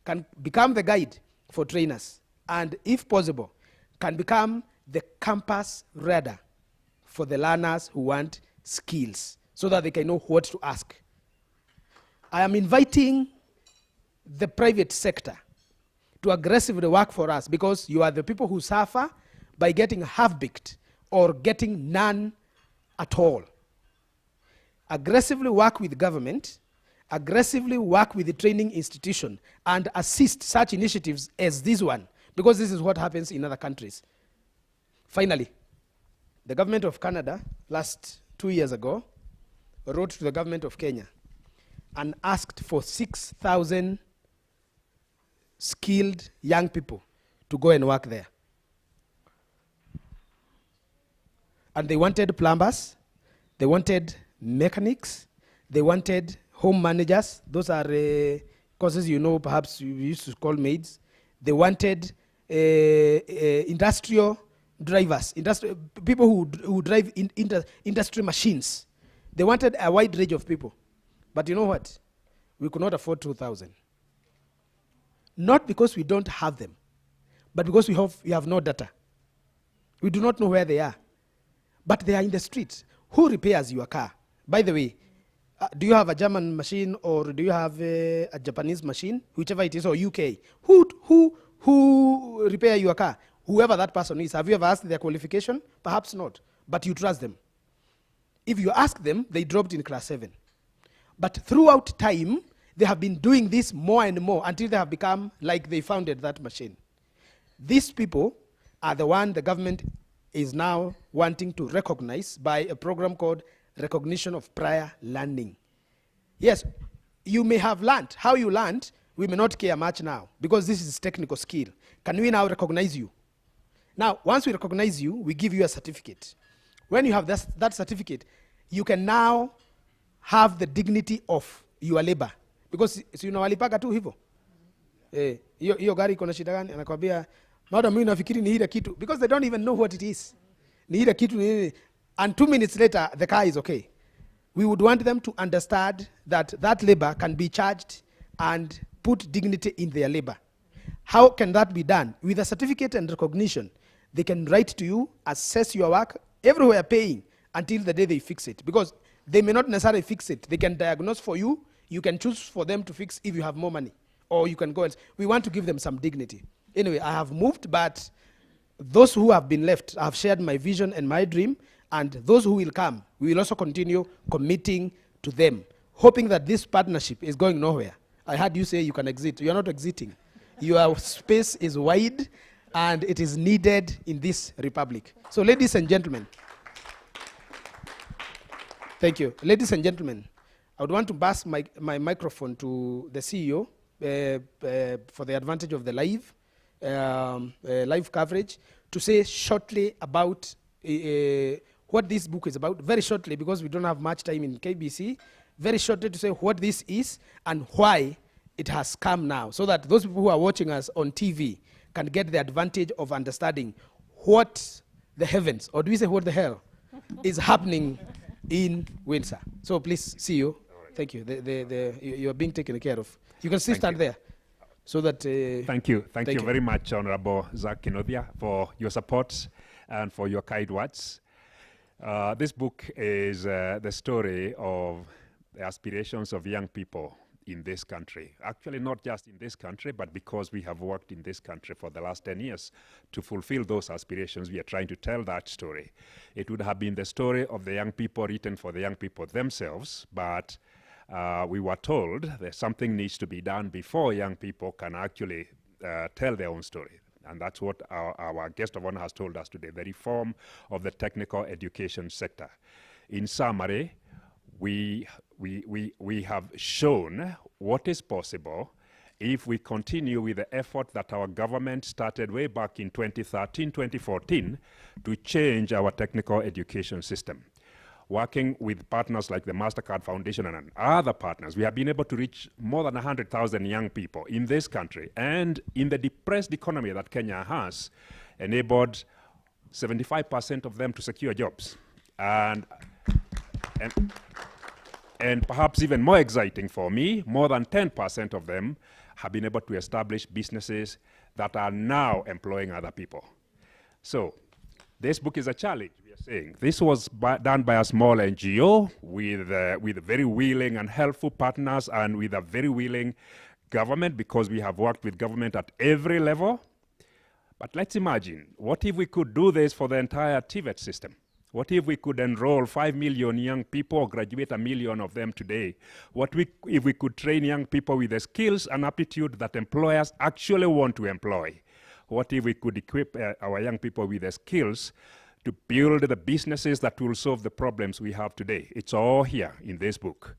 can become the guide for trainers, and if possible, can become the campus radar for the learners who want skills so that they can know what to ask. I am inviting the private sector to aggressively work for us, because you are the people who suffer by getting half-baked or getting none at all. Aggressively work with government, aggressively work with the training institution, and assist such initiatives as this one, because this is what happens in other countries. Finally, the government of Canada, last 2 years ago, wrote to the government of Kenya and asked for 6,000 skilled young people to go and work there. And they wanted plumbers, they wanted mechanics, they wanted home managers. Those are courses you know, perhaps you used to call maids. They wanted industrial drivers, people who drive industry machines. They wanted a wide range of people. But you know what? We could not afford 2,000. Not because we don't have them, but because we have no data. We do not know where they are. But they are in the streets. Who repairs your car? By the way, do you have a German machine, or do you have a Japanese machine? Whichever it is, or UK. Who repair your car? Whoever that person is. Have you ever asked their qualification? Perhaps not, but you trust them. If you ask them, they dropped in class 7. But throughout time, they have been doing this more and more until they have become like they founded that machine. These people are the one the government is now wanting to recognize by a program called Recognition of Prior Learning. Yes, you may have learned. How you learned, we may not care much now, because this is technical skill. Can we now recognize you? Now, once we recognize you, we give you a certificate. When you have that certificate, you can now have the dignity of your labor. Because si unawalipaga tu hivyo. Hiyo gari iko na shida gani? Anakwambia, madam mimi nafikiri ni ile kitu, because they don't even know what it is. Ni ile kitu ni, and 2 minutes later the car is okay. We would want them to understand that that labor can be charged and put dignity in their labor. How can that be done? With a certificate and recognition, they can write to you, assess your work, everywhere paying until the day they fix it. Because they may not necessarily fix it. They can diagnose for you. You can choose for them to fix if you have more money. Or you can go and, we want to give them some dignity. Anyway, I have moved, but those who have been left, I have shared my vision and my dream, and those who will come, we will also continue committing to them, hoping that this partnership is going nowhere. I heard you say you can exit. You are not exiting. Your space is wide, and it is needed in this republic. So, ladies and gentlemen, thank you. Ladies and gentlemen, I would want to pass my microphone to the CEO for the advantage of the live coverage, to say shortly about what this book is about, very shortly, because we don't have much time in KBC, very shortly to say what this is and why it has come now, so that those people who are watching us on TV can get the advantage of understanding what the heavens, or do we say what the hell, is happening in Windsor. So please, CEO, thank you. You are being taken care of. You can still stand there. So that, thank you very much, Honorable Zach Kinothia, for your support and for your kind words. This book is the story of the aspirations of young people in this country. Actually, not just in this country, but because we have worked in this country for the last 10 years to fulfill those aspirations, we are trying to tell that story. It would have been the story of the young people written for the young people themselves, but we were told that something needs to be done before young people can actually tell their own story. And that's what our guest of honor has told us today, the reform of the technical education sector. In summary, we have shown what is possible if we continue with the effort that our government started way back in 2013, 2014 to change our technical education system. Working with partners like the Mastercard Foundation and other partners, we have been able to reach more than 100,000 young people in this country, and in the depressed economy that Kenya has, enabled 75% of them to secure jobs. And perhaps even more exciting for me, more than 10% of them have been able to establish businesses that are now employing other people. So this book is a challenge, we are saying. This was done by a small NGO with very willing and helpful partners and with a very willing government, because we have worked with government at every level. But let's imagine, what if we could do this for the entire Tvet system? What if we could enroll 5 million young people, graduate 1 million of them today? What if we could train young people with the skills and aptitude that employers actually want to employ? What if we could equip our young people with the skills to build the businesses that will solve the problems we have today? It's all here in this book.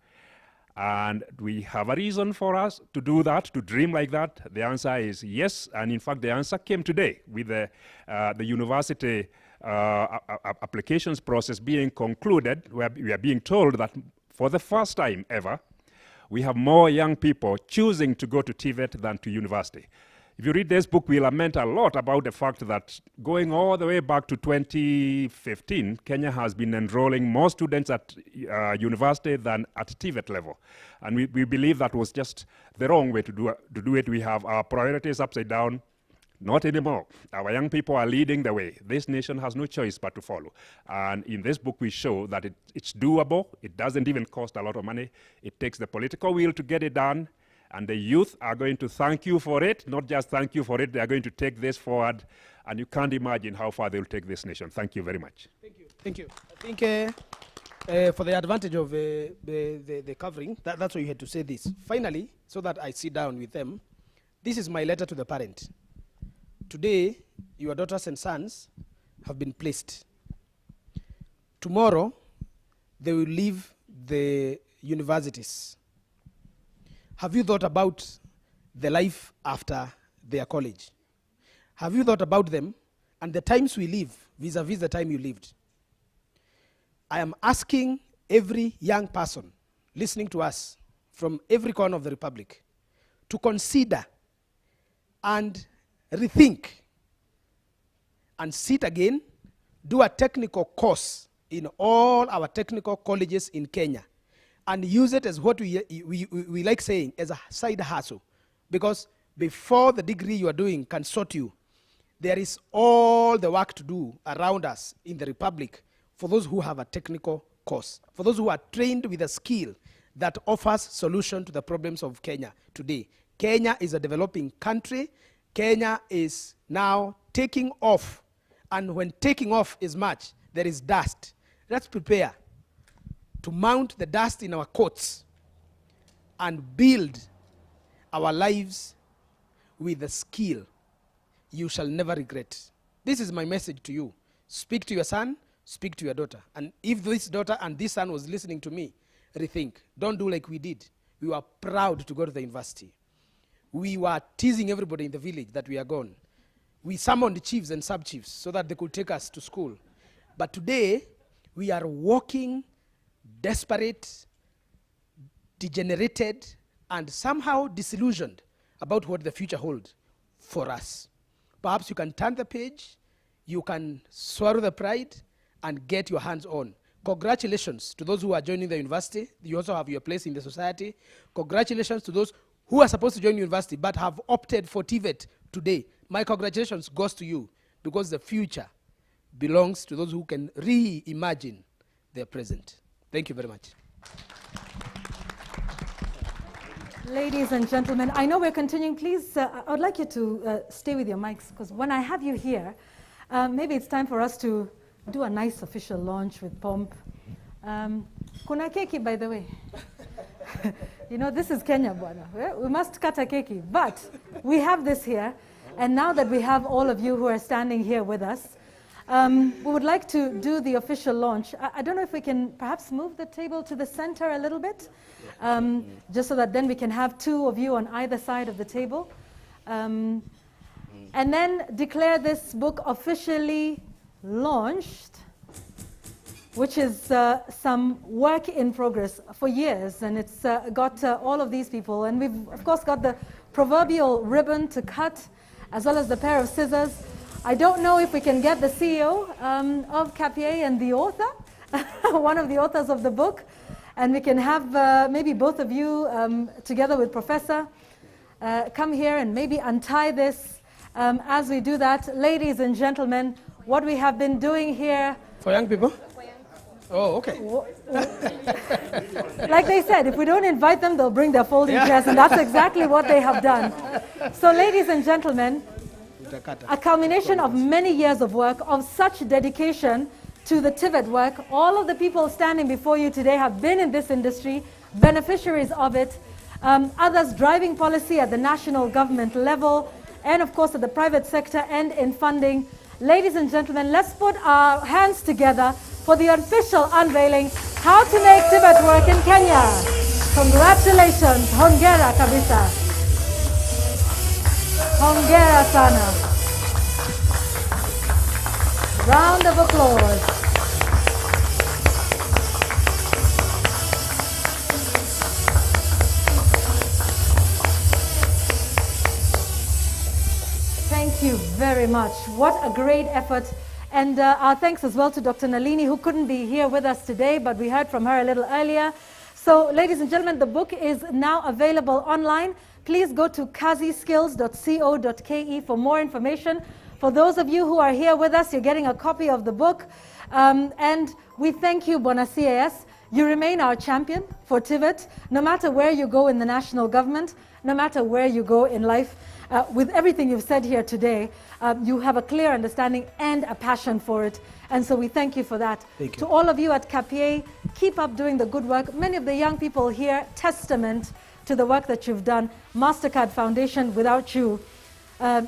And we have a reason for us to do that, to dream like that. The answer is yes, and in fact the answer came today with the university applications process being concluded. We are being told that for the first time ever, we have more young people choosing to go to Tvet than to university. If you read this book, we lament a lot about the fact that going all the way back to 2015, Kenya has been enrolling more students at university than at Tvet level. And we believe that was just the wrong way to do it. We have our priorities upside down. Not anymore. Our young people are leading the way. This nation has no choice but to follow. And in this book, we show that it's doable. It doesn't even cost a lot of money. It takes the political will to get it done. And the youth are going to thank you for it. Not just thank you for it, they are going to take this forward. And you can't imagine how far they will take this nation. Thank you very much. Thank you. Thank you. I think for the advantage of the covering, that's why you had to say this. Finally, so that I sit down with them, this is my letter to the parent. Today, your daughters and sons have been placed. Tomorrow, they will leave the universities. Have you thought about the life after their college? Have you thought about them and the times we live vis-a-vis the time you lived? I am asking every young person listening to us from every corner of the Republic to consider and rethink and sit again, do a technical course in all our technical colleges in Kenya, and use it as what we like saying, as a side hustle. Because before the degree you are doing can sort you, there is all the work to do around us in the Republic for those who have a technical course, for those who are trained with a skill that offers solution to the problems of Kenya today. Kenya is a developing country. Kenya is now taking off, and when taking off is much, there is dust. Let's prepare to mount the dust in our coats and build our lives with a skill you shall never regret. This is my message to you. Speak to your son, speak to your daughter. And if this daughter and this son was listening to me, rethink. Don't do like we did. We were proud to go to the university. We were teasing everybody in the village that we are gone. We summoned chiefs and sub-chiefs so that they could take us to school. But today, we are walking desperate, degenerated, and somehow disillusioned about what the future holds for us. Perhaps you can turn the page, you can swallow the pride, and get your hands on. Congratulations to those who are joining the university. You also have your place in the society. Congratulations to those who are supposed to join university but have opted for Tvet today. My congratulations goes to you, because the future belongs to those who can reimagine their present. Thank you very much. Ladies and gentlemen, I know we're continuing. Please, I would like you to stay with your mics, because when I have you here, maybe it's time for us to do a nice official launch with pomp. Kuna keki, by the way. You know, this is Kenya, bwana. We must cut a keki, but we have this here. And now that we have all of you who are standing here with us, we would like to do the official launch. I don't know if we can perhaps move the table to the center a little bit, just so that then we can have two of you on either side of the table. And then declare this book officially launched, which is some work in progress for years. And it's got all of these people. And we've, of course, got the proverbial ribbon to cut, as well as the pair of scissors. I don't know if we can get the CEO of CAPIA and the author, one of the authors of the book, and we can have maybe both of you together with Professor come here and maybe untie this. As we do that, ladies and gentlemen, what we have been doing here... For young people? Oh, okay. Like they said, if we don't invite them, they'll bring their folding chairs, and that's exactly what they have done. So, ladies and gentlemen, a culmination of many years of work, of such dedication to the Tvet work. All of the people standing before you today have been in this industry, beneficiaries of it, others driving policy at the national government level, and of course at the private sector and in funding. Ladies and gentlemen, let's put our hands together for the official unveiling, How to Make Tvet Work in Kenya. Congratulations, hongera kabisa. Hongera sana. Round of applause. Thank you very much. What a great effort. And our thanks as well to Dr. Nalini, who couldn't be here with us today, but we heard from her a little earlier. So, ladies and gentlemen, the book is now available online. Please go to kaziskills.co.ke for more information. For those of you who are here with us, you're getting a copy of the book. And we thank you, Bona CAS. You remain our champion for Tvet, no matter where you go in the national government, no matter where you go in life. With everything you've said here today, you have a clear understanding and a passion for it. And so we thank you for that. Thank you. To all of you at CAPIA, keep up doing the good work. Many of the young people here, testament to the work that you've done. Mastercard Foundation, without you,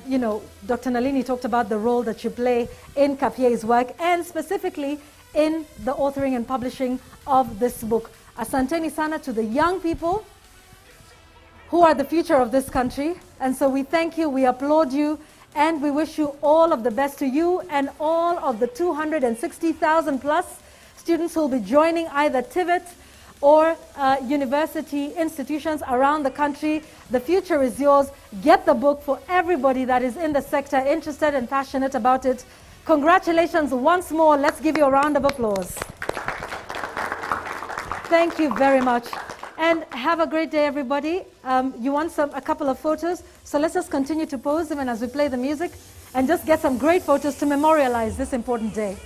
you know, Dr. Nalini talked about the role that you play in CAPIA's work, and specifically in the authoring and publishing of this book. Asanteni sana to the young people who are the future of this country. And so we thank you, we applaud you, and we wish you all of the best to you and all of the 260,000 plus students who will be joining either Tvet or university institutions around the country. The future is yours. Get the book for everybody that is in the sector, interested and passionate about it. Congratulations once more. Let's give you a round of applause. Thank you very much. And have a great day, everybody. You want a couple of photos, so let's just continue to pose even as we play the music and just get some great photos to memorialize this important day.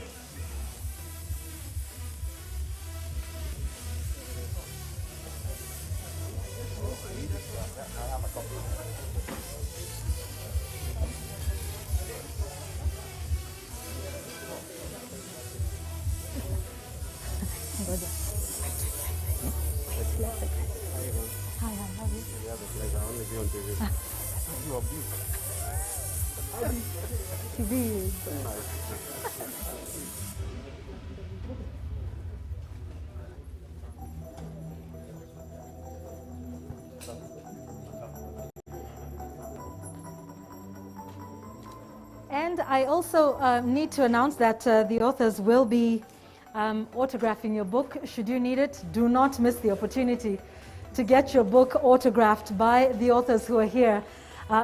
And I also need to announce that the authors will be autographing your book. Should you need it, do not miss the opportunity to get your book autographed by the authors who are here.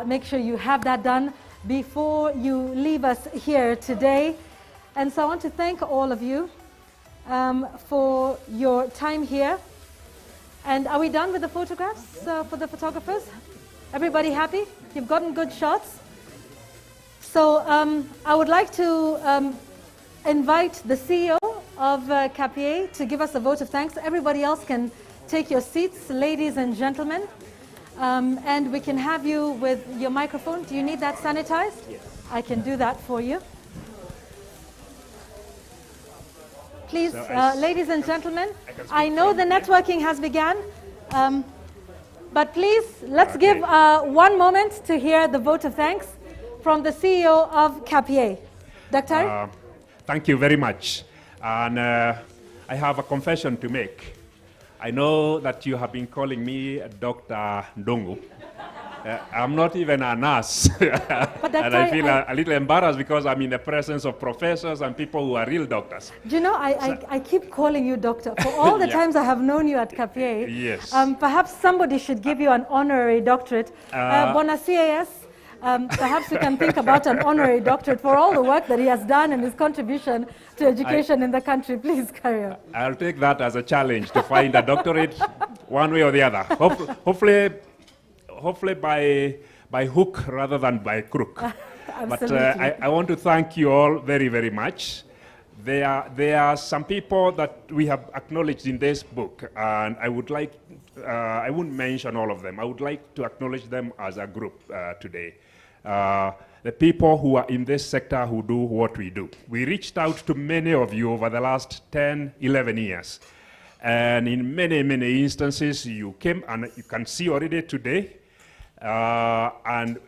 Make sure you have that done before you leave us here today. And so I want to thank all of you for your time here. And are we done with the photographs for the photographers? Everybody happy? You've gotten good shots? So I would like to invite the CEO of CAPIA to give us a vote of thanks. Everybody else can take your seats, ladies and gentlemen. And we can have you with your microphone. Do you need that sanitized? Yes. I can do that for you. Please, ladies and gentlemen, I know the networking has begun, but please, let's give 1 moment to hear the vote of thanks. from the CEO of CAPIA. Dr. Thank you very much. And I have a confession to make. I know that you have been calling me Dr. Ndungu. I'm not even a nurse. And I feel a little embarrassed because I'm in the presence of professors and people who are real doctors. Do you know, I keep calling you doctor. For all the times I have known you at CAPIA, yes. Perhaps somebody should give you an honorary doctorate. Bona CAS, perhaps we can think about an honorary doctorate for all the work that he has done and his contribution to education in the country. Please carry on. I'll take that as a challenge to find a doctorate one way or the other. Hopefully by hook rather than by crook. But I want to thank you all very, very much. There are some people that we have acknowledged in this book, and I would like, I wouldn't mention all of them. I would like to acknowledge them as a group today. The people who are in this sector who do what we do. We reached out to many of you over the last 10, 11 years. And in many, many instances, you came, and you can see already today, and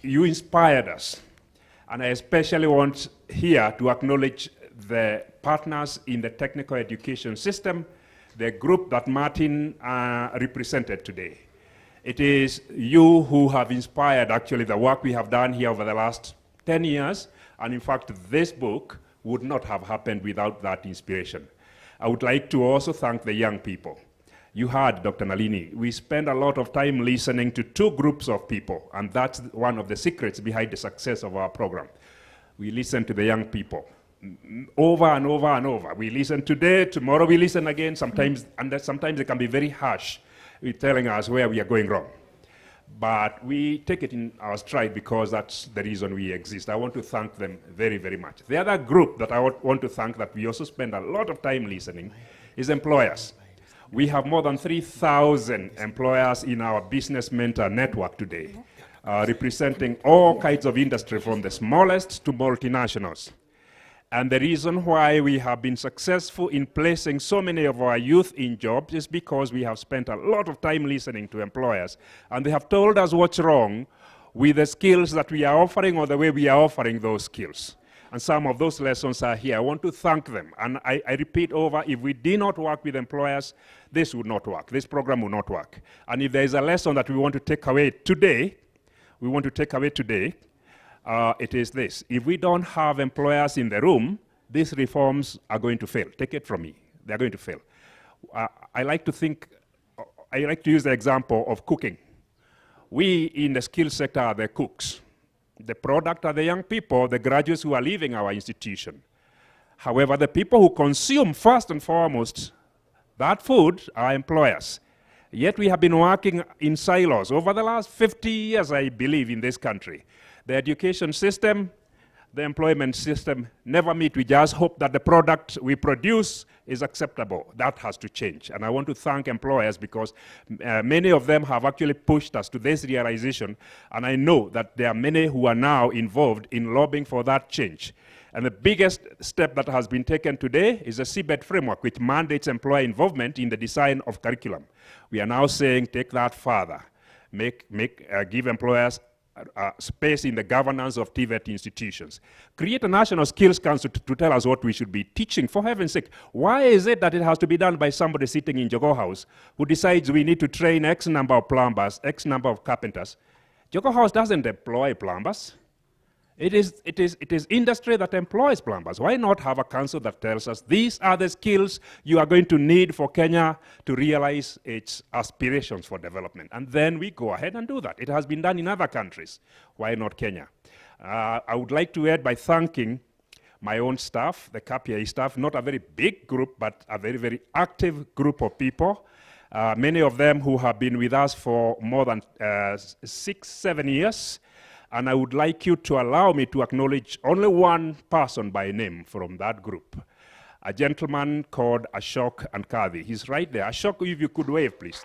you inspired us. And I especially want here to acknowledge the partners in the technical education system, the group that Martin represented today. It is you who have inspired actually the work we have done here over the last 10 years. And in fact, this book would not have happened without that inspiration. I would like to also thank the young people. You heard Dr. Nalini. We spend a lot of time listening to two groups of people, and that's one of the secrets behind the success of our program. We listen to the young people over and over and over. We listen today, tomorrow we listen again, sometimes, and sometimes they can be very harsh with telling us where we are going wrong. But we take it in our stride because that's the reason we exist. I want to thank them very, very much. The other group that I want to thank that we also spend a lot of time listening is employers. We have more than 3,000 employers in our business mentor network today, representing all kinds of industry from the smallest to multinationals. And the reason why we have been successful in placing so many of our youth in jobs is because we have spent a lot of time listening to employers. And they have told us what's wrong with the skills that we are offering or the way we are offering those skills. And some of those lessons are here. I want to thank them. And I repeat over, if we did not work with employers, this would not work. This program would not work. And if there is a lesson that we want to take away today, it is this. If we don't have employers in the room, these reforms are going to fail. Take it from me. They're going to fail. I like to use the example of cooking. We in the skills sector are the cooks. The product are the young people, the graduates who are leaving our institution. However, the people who consume first and foremost that food are employers. Yet we have been working in silos over the last 50 years, I believe, in this country. The education system, the employment system never meet. We just hope that the product we produce is acceptable. That has to change. And I want to thank employers because many of them have actually pushed us to this realization. And I know that there are many who are now involved in lobbying for that change. And the biggest step that has been taken today is the Tvet framework, which mandates employer involvement in the design of curriculum. We are now saying take that further. Give employers space in the governance of Tvet institutions. Create a national skills council to tell us what we should be teaching, for heaven's sake. Why is it that it has to be done by somebody sitting in Jogoo House who decides we need to train X number of plumbers, X number of carpenters? Jogoo House doesn't employ plumbers. It is industry that employs plumbers. Why not have a council that tells us these are the skills you are going to need for Kenya to realize its aspirations for development? And then we go ahead and do that. It has been done in other countries. Why not Kenya? I would like to add by thanking my own staff, the CAPIA staff, not a very big group, but a very, very active group of people. Many of them who have been with us for more than 6, 7 years. And I would like you to allow me to acknowledge only one person by name from that group, a gentleman called Ashok and Kadhi. He's right there. Ashok, if you could wave, please.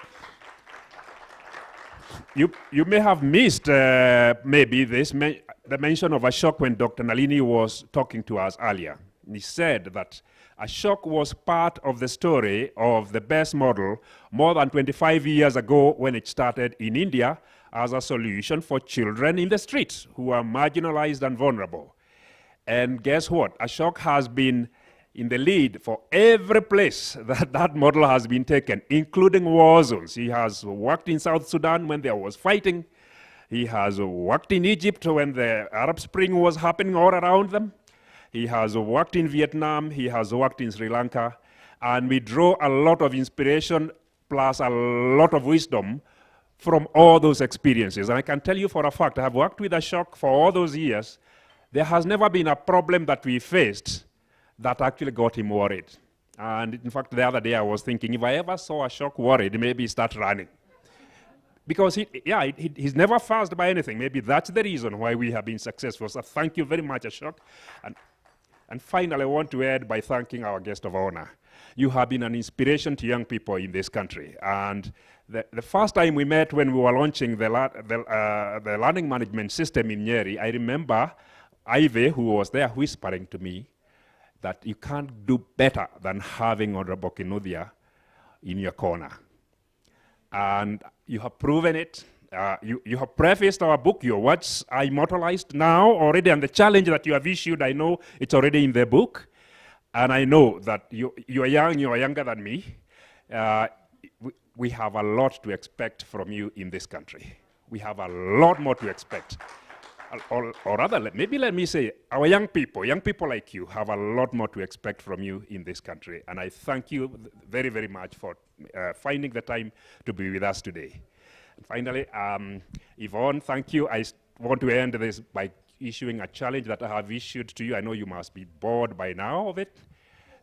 You may have missed maybe the mention of Ashok when Dr. Nalini was talking to us earlier. He said that Ashok was part of the story of the BEST model more than 25 years ago when it started in India, as a solution for children in the streets who are marginalized and vulnerable. And guess what? Ashok has been in the lead for every place that that model has been taken, including war zones. He has worked in South Sudan when there was fighting. He has worked in Egypt when the Arab Spring was happening all around them. He has worked in Vietnam. He has worked in Sri Lanka. And we draw a lot of inspiration plus a lot of wisdom from all those experiences. And I can tell you for a fact, I have worked with Ashok for all those years. There has never been a problem that we faced that actually got him worried. And in fact, the other day I was thinking, if I ever saw Ashok worried, maybe start running. Because he's never fussed by anything. Maybe that's the reason why we have been successful. So thank you very much, Ashok. And finally, I want to end by thanking our guest of honor. You have been an inspiration to young people in this country. And the first time we met when we were launching the learning management system in Nyeri, I remember Ivy, who was there whispering to me that you can't do better than having Honorable Kinuthia in your corner. And you have proven it. You have prefaced our book. Your words are immortalized now already, and the challenge that you have issued, I know it's already in the book. And I know that you are young, you are younger than me. We have a lot to expect from you in this country. We have a lot more to expect. Or rather, maybe let me say, our young people like you have a lot more to expect from you in this country. And I thank you very, very much for finding the time to be with us today. And finally, Yvonne, thank you. I want to end this by issuing a challenge that I have issued to you. I know you must be bored by now of it.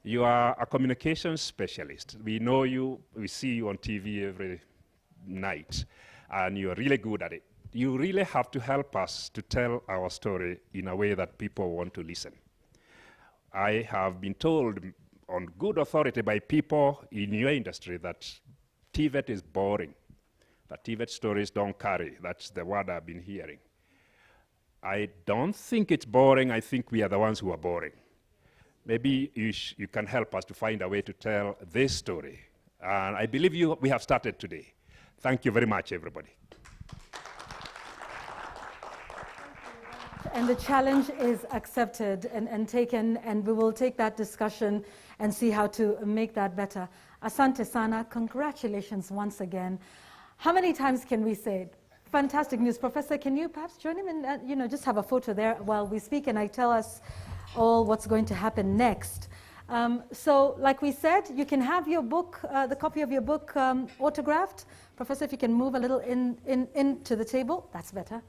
You are a communications specialist. We know you, we see you on TV every night, and you're really good at it. You really have to help us to tell our story in a way that people want to listen. I have been told on good authority by people in your industry that Tvet is boring, that Tvet stories don't carry. That's the word I've been hearing. I don't think it's boring. I think we are the ones who are boring. Maybe you can help us to find a way to tell this story. And I believe we have started today. Thank you very much, everybody. And the challenge is accepted and taken, and we will take that discussion and see how to make that better. Asante sana, congratulations once again. How many times can we say it? Fantastic news. Professor, can you perhaps join him and just have a photo there while we speak, and I tell us all what's going to happen next. So like we said, you can have your book, the copy of your book autographed. Professor, if you can move a little into the table, that's better.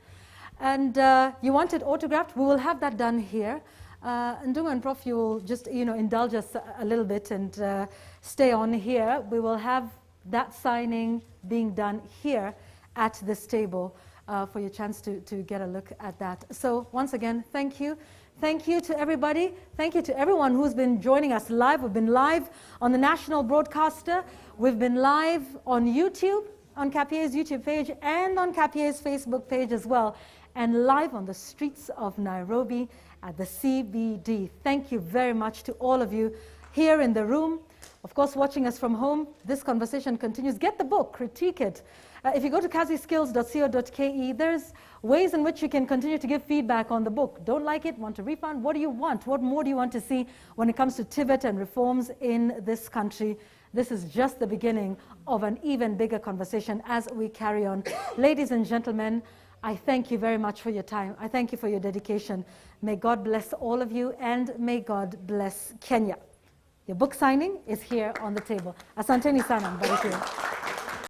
And you want it autographed, we will have that done here. Ndunga and Prof, you will just indulge us a little bit and stay on here. We will have that signing being done here at this table for your chance to get a look at that. So once again, thank you. Thank you to everybody. Thank you to everyone who's been joining us live. We've been live on the national broadcaster. We've been live on YouTube, on CAPIA's YouTube page, and on CAPIA's Facebook page as well, and live on the streets of Nairobi at the CBD. Thank you very much to all of you here in the room. Of course, watching us from home, this conversation continues. Get the book, critique it. If you go to kaziskills.co.ke, there's ways in which you can continue to give feedback on the book. Don't like it, want a refund? What do you want? What more do you want to see when it comes to Tvet and reforms in this country? This is just the beginning of an even bigger conversation as we carry on. Ladies and gentlemen, I thank you very much for your time. I thank you for your dedication. May God bless all of you, and may God bless Kenya. Your book signing is here on the table. Asanteni sana, mbarikiwe.